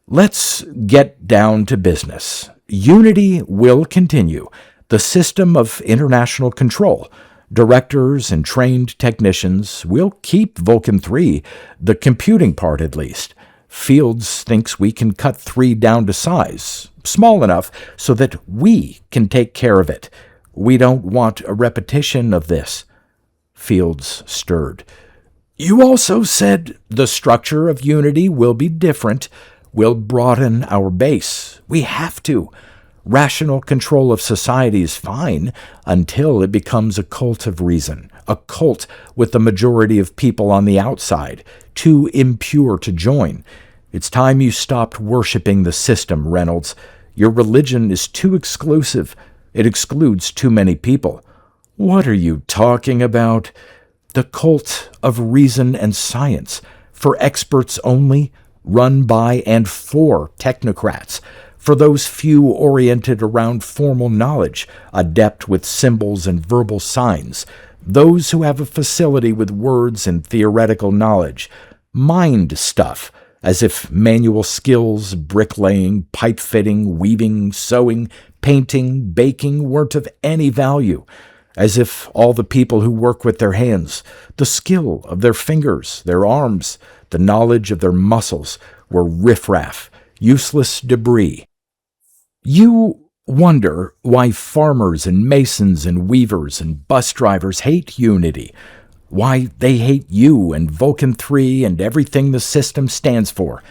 Let's get down to business. Unity will continue. The system of international control. Directors and trained technicians will keep Vulcan III, the computing part at least. Fields thinks we can cut 3 down to size, small enough so that we can take care of it. We don't want a repetition of this. Fields stirred. You also said the structure of Unity will be different. We'll broaden our base. We have to. Rational control of society is fine until it becomes a cult of reason, a cult with the majority of people on the outside, too impure to join. It's time you stopped worshiping the system, Reynolds. Your religion is too exclusive. It excludes too many people. What are you talking about? The cult of reason and science, for experts only, run by and for technocrats, for those few oriented around formal knowledge, adept with symbols and verbal signs, those who have a facility with words and theoretical knowledge, mind stuff, as if manual skills, bricklaying, pipe fitting, weaving, sewing, painting, baking weren't of any value, as if all the people who work with their hands, the skill of their fingers, their arms, the knowledge of their muscles were riffraff, useless debris. You wonder why farmers and masons and weavers and bus drivers hate Unity, why they hate you and Vulcan III and everything the system stands for.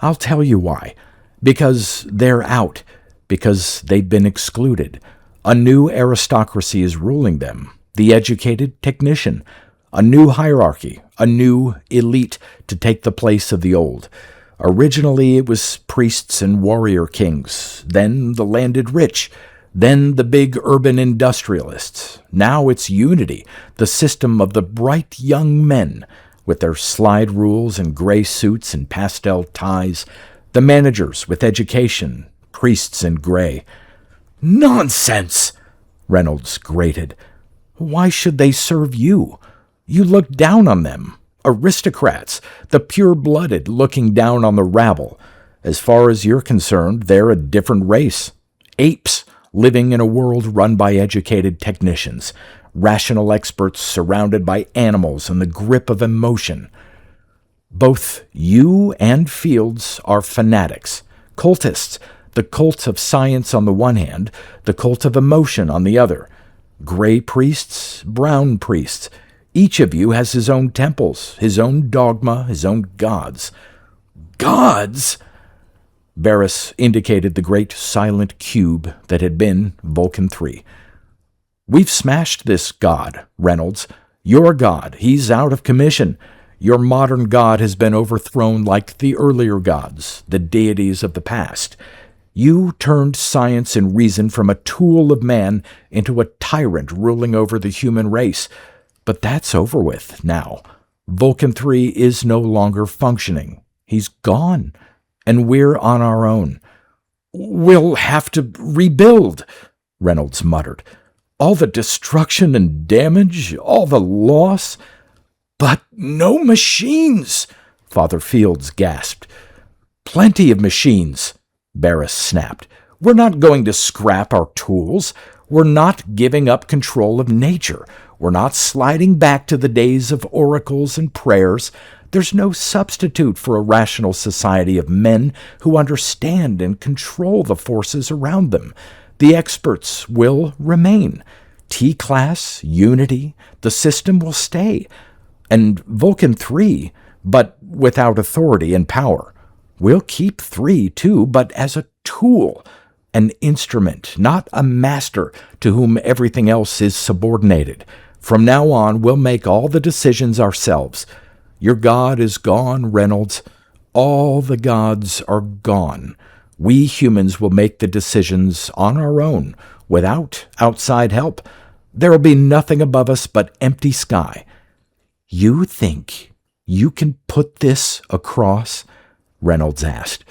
I'll tell you why. Because they're out. Because they've been excluded. A new aristocracy is ruling them, the educated technician. A new hierarchy, a new elite to take the place of the old. Originally, it was priests and warrior kings, then the landed rich, then the big urban industrialists. Now it's Unity, the system of the bright young men, with their slide rules and gray suits and pastel ties, the managers with education, priests in gray. Nonsense! Reynolds grated. Why should they serve you? You look down on them. Aristocrats, the pure-blooded looking down on the rabble. As far as you're concerned, they're a different race. Apes living in a world run by educated technicians. Rational experts surrounded by animals and the grip of emotion. Both you and Fields are fanatics, cultists, the cult of science on the one hand, the cult of emotion on the other. Gray priests, brown priests. Each of you has his own temples, his own dogma, his own gods. Gods? Barris indicated the great silent cube that had been Vulcan III. We've smashed this god, Reynolds. Your god, he's out of commission. Your modern god has been overthrown like the earlier gods, the deities of the past. You turned science and reason from a tool of man into a tyrant ruling over the human race. But that's over with now. Vulcan III is no longer functioning. He's gone, and we're on our own. We'll have to rebuild, Reynolds muttered. All the destruction and damage, all the loss. But no machines, Father Fields gasped. Plenty of machines, Barris snapped. We're not going to scrap our tools. We're not giving up control of nature. We're not sliding back to the days of oracles and prayers. There's no substitute for a rational society of men who understand and control the forces around them. The experts will remain. T-class, Unity, the system will stay. And Vulcan III, but without authority and power. We'll keep III, too, but as a tool, an instrument, not a master to whom everything else is subordinated. From now on, we'll make all the decisions ourselves. Your God is gone, Reynolds. All the gods are gone. We humans will make the decisions on our own, without outside help. There will be nothing above us but empty sky. You think you can put this across? Reynolds asked.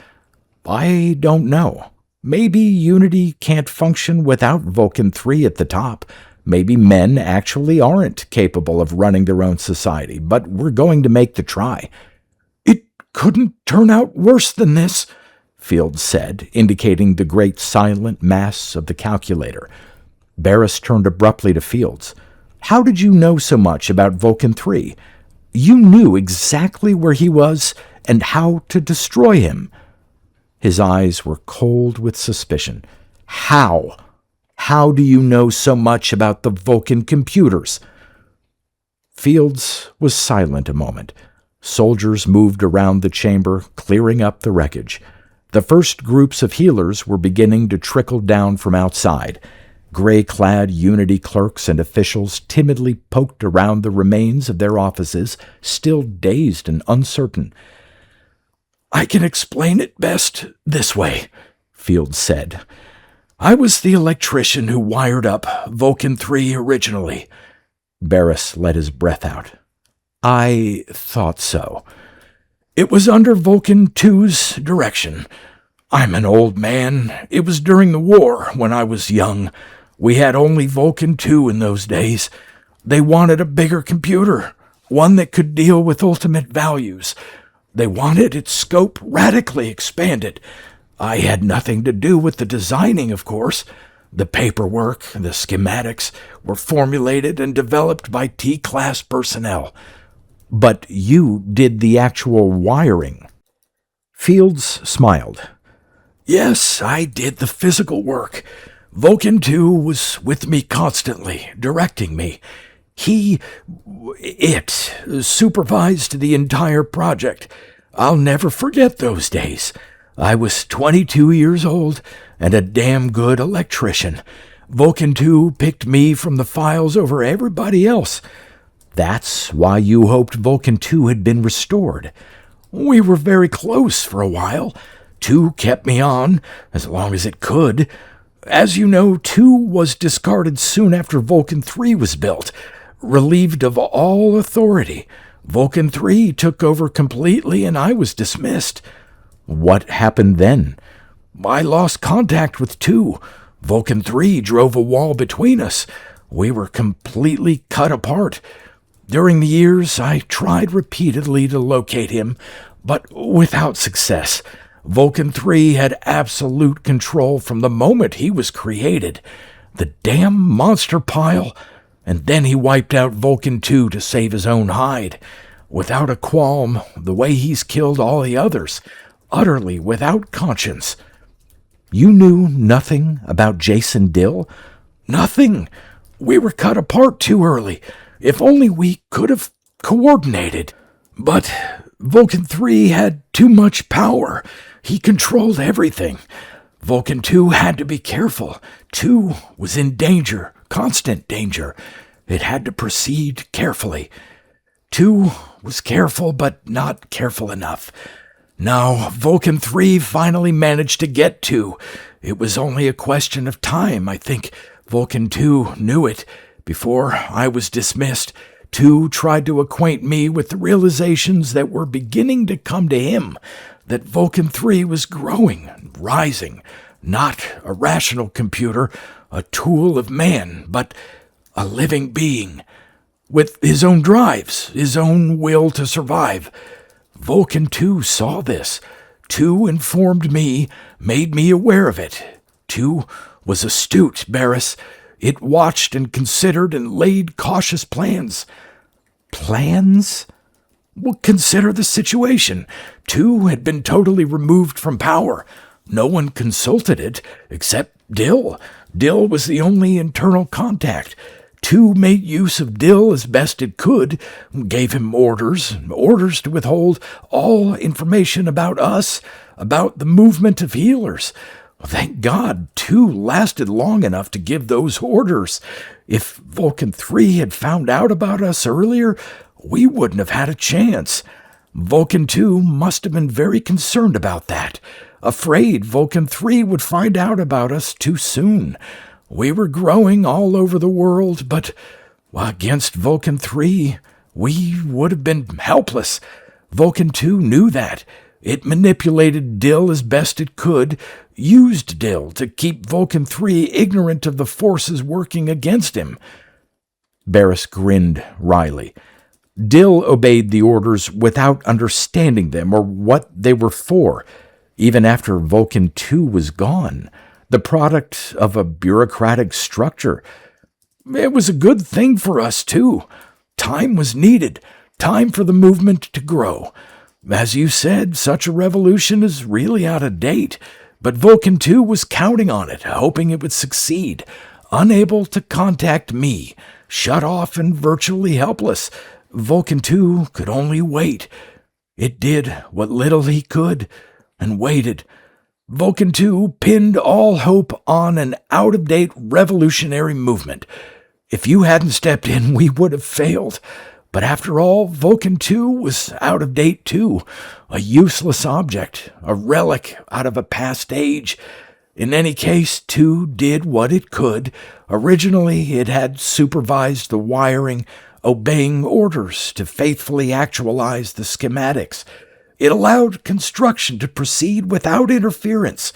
I don't know. Maybe Unity can't function without Vulcan III at the top. Maybe men actually aren't capable of running their own society, but we're going to make the try. It couldn't turn out worse than this, Fields said, indicating the great silent mass of the calculator. Barris turned abruptly to Fields. How did you know so much about Vulcan III? You knew exactly where he was and how to destroy him. His eyes were cold with suspicion. How? How do you know so much about the Vulcan computers? Fields was silent a moment. Soldiers moved around the chamber, clearing up the wreckage. The first groups of healers were beginning to trickle down from outside. Gray-clad Unity clerks and officials timidly poked around the remains of their offices, still dazed and uncertain. I can explain it best this way, Fields said. I was the electrician who wired up Vulcan III originally. Barris let his breath out. I thought so. It was under Vulcan II's direction. I'm an old man. It was during the war when I was young. We had only Vulcan II in those days. They wanted a bigger computer, one that could deal with ultimate values. They wanted its scope radically expanded. I had nothing to do with the designing, of course. The paperwork and the schematics were formulated and developed by T-class personnel. But you did the actual wiring. Fields smiled. Yes, I did the physical work. Vulcan II was with me constantly, directing me. It supervised the entire project. I'll never forget those days. I was 22 years old and a damn good electrician. Vulcan II picked me from the files over everybody else. That's why you hoped Vulcan II had been restored. We were very close for a while. II kept me on, as long as it could. As you know, II was discarded soon after Vulcan III was built, relieved of all authority. Vulcan III took over completely and I was dismissed. What happened then? I lost contact with II. Vulcan III drove a wall between us. We were completely cut apart. During the years, I tried repeatedly to locate him, but without success. Vulcan III had absolute control from the moment he was created. The damn monster pile. And then he wiped out Vulcan II to save his own hide. Without a qualm, the way he's killed all the others. Utterly without conscience. You knew nothing about Jason Dill? Nothing. We were cut apart too early. If only we could have coordinated. But Vulcan III had too much power. He controlled everything. Vulcan II had to be careful. II was in danger, constant danger. It had to proceed carefully. II was careful, but not careful enough. Now, Vulcan III finally managed to get II. It was only a question of time. I think Vulcan II knew it. Before I was dismissed, II tried to acquaint me with the realizations that were beginning to come to him, that Vulcan III was growing and rising, not a rational computer, a tool of man, but a living being, with his own drives, his own will to survive. Vulcan II saw this. II informed me, made me aware of it. II was astute, Barris. It watched and considered and laid cautious plans. Plans? Well, consider the situation. II had been totally removed from power. No one consulted it, except Dill. Dill was the only internal contact. II made use of Dill as best it could, gave him orders to withhold all information about us, about the movement of healers. Thank God, II lasted long enough to give those orders. If Vulcan III had found out about us earlier, we wouldn't have had a chance. Vulcan II must have been very concerned about that, afraid Vulcan III would find out about us too soon. We were growing all over the world, but against Vulcan III, we would have been helpless. Vulcan II knew that. It manipulated Dill as best it could, used Dill to keep Vulcan III ignorant of the forces working against him. Barris grinned wryly. Dill obeyed the orders without understanding them or what they were for, even after Vulcan II was gone, the product of a bureaucratic structure. It was a good thing for us, too. Time was needed, time for the movement to grow. As you said, such a revolution is really out of date, but Vulcan II was counting on it, hoping it would succeed. Unable to contact me, shut off and virtually helpless, Vulcan II could only wait. It did what little he could, and waited. Vulcan II pinned all hope on an out-of-date revolutionary movement. If you hadn't stepped in, we would have failed. But after all, Vulcan II was out of date too, a useless object, a relic out of a past age. In any case, II did what it could. Originally, it had supervised the wiring, obeying orders to faithfully actualize the schematics. It allowed construction to proceed without interference.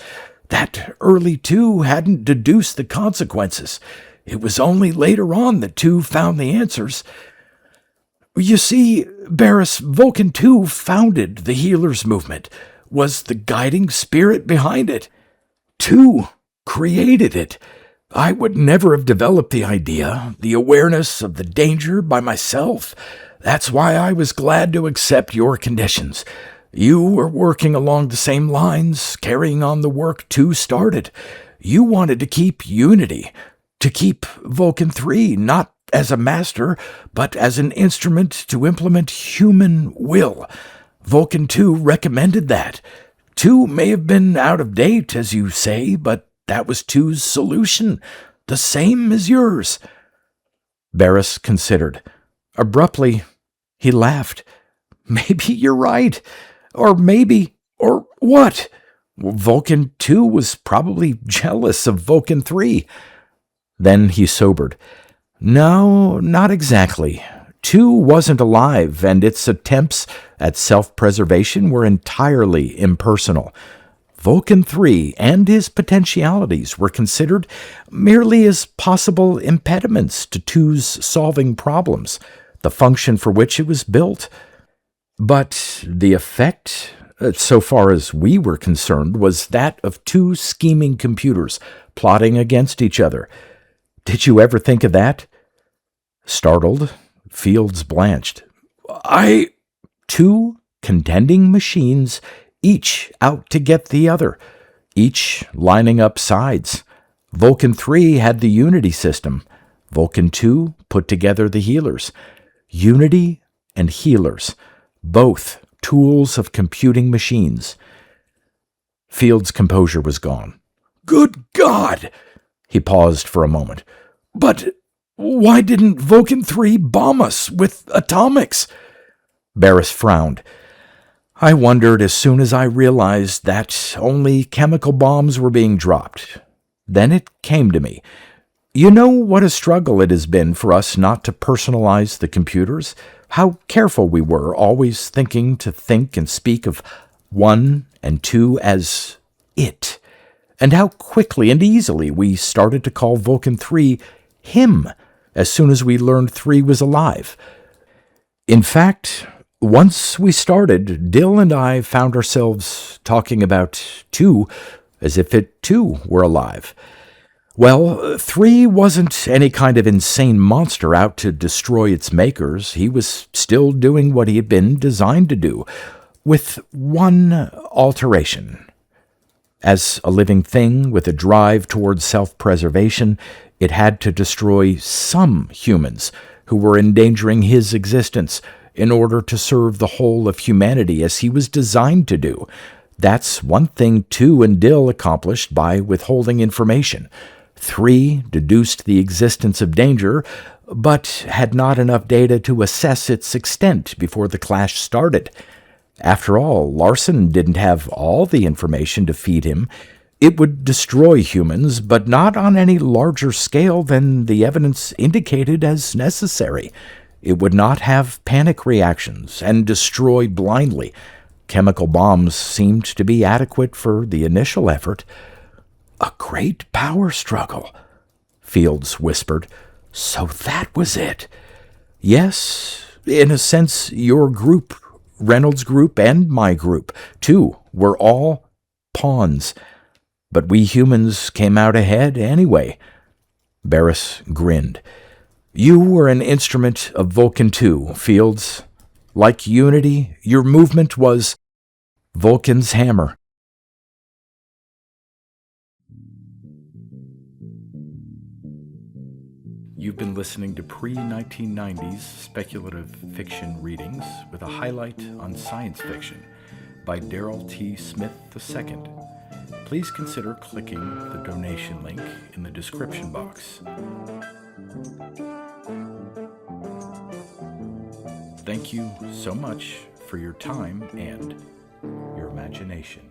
That early II hadn't deduced the consequences. It was only later on that II found the answers. You see, Barris, Vulcan II founded the healers movement, was the guiding spirit behind it. II created it. I would never have developed the idea, the awareness of the danger by myself. That's why I was glad to accept your conditions. You were working along the same lines, carrying on the work II started. You wanted to keep unity, to keep Vulcan III, not as a master, but as an instrument to implement human will. Vulcan II recommended that. II may have been out of date, as you say, but that was II's solution, the same as yours. Barris considered. Abruptly, he laughed. Maybe you're right. Or what? Vulcan II was probably jealous of Vulcan III. Then he sobered. No, not exactly. II wasn't alive, and its attempts at self-preservation were entirely impersonal. Vulcan III and his potentialities were considered merely as possible impediments to II's solving problems, the function for which it was built. But the effect, so far as we were concerned, was that of two scheming computers plotting against each other. Did you ever think of that? Startled, Fields blanched. Two contending machines, each out to get the other, each lining up sides. Vulcan III had the Unity system. Vulcan II put together the healers. Unity and healers, both tools of computing machines. Fields' composure was gone. Good God! He paused for a moment. But why didn't Vulcan III bomb us with atomics? Barris frowned. I wondered as soon as I realized that only chemical bombs were being dropped. Then it came to me. You know what a struggle it has been for us not to personalize the computers? How careful we were, always thinking to think and speak of one and two as it. And how quickly and easily we started to call Vulcan III him as soon as we learned III was alive. In fact, once we started, Dill and I found ourselves talking about II as if it too were alive. Well, III wasn't any kind of insane monster out to destroy its makers. He was still doing what he had been designed to do, with one alteration. As a living thing with a drive towards self-preservation, it had to destroy some humans who were endangering his existence in order to serve the whole of humanity as he was designed to do. That's one thing II and Dill accomplished by withholding information. III deduced the existence of danger, but had not enough data to assess its extent before the clash started. After all, Larson didn't have all the information to feed him. It would destroy humans, but not on any larger scale than the evidence indicated as necessary. It would not have panic reactions and destroy blindly. Chemical bombs seemed to be adequate for the initial effort. A great power struggle, Fields whispered. So that was it. Yes, in a sense, your group, Reynolds' group, and my group, too, were all pawns. But we humans came out ahead anyway. Barris grinned. You were an instrument of Vulcan II, Fields. Like Unity, your movement was Vulcan's hammer. You've been listening to pre-1990s speculative fiction readings with a highlight on science fiction by Darrell T. Smith II. Please consider clicking the donation link in the description box. Thank you so much for your time and your imagination.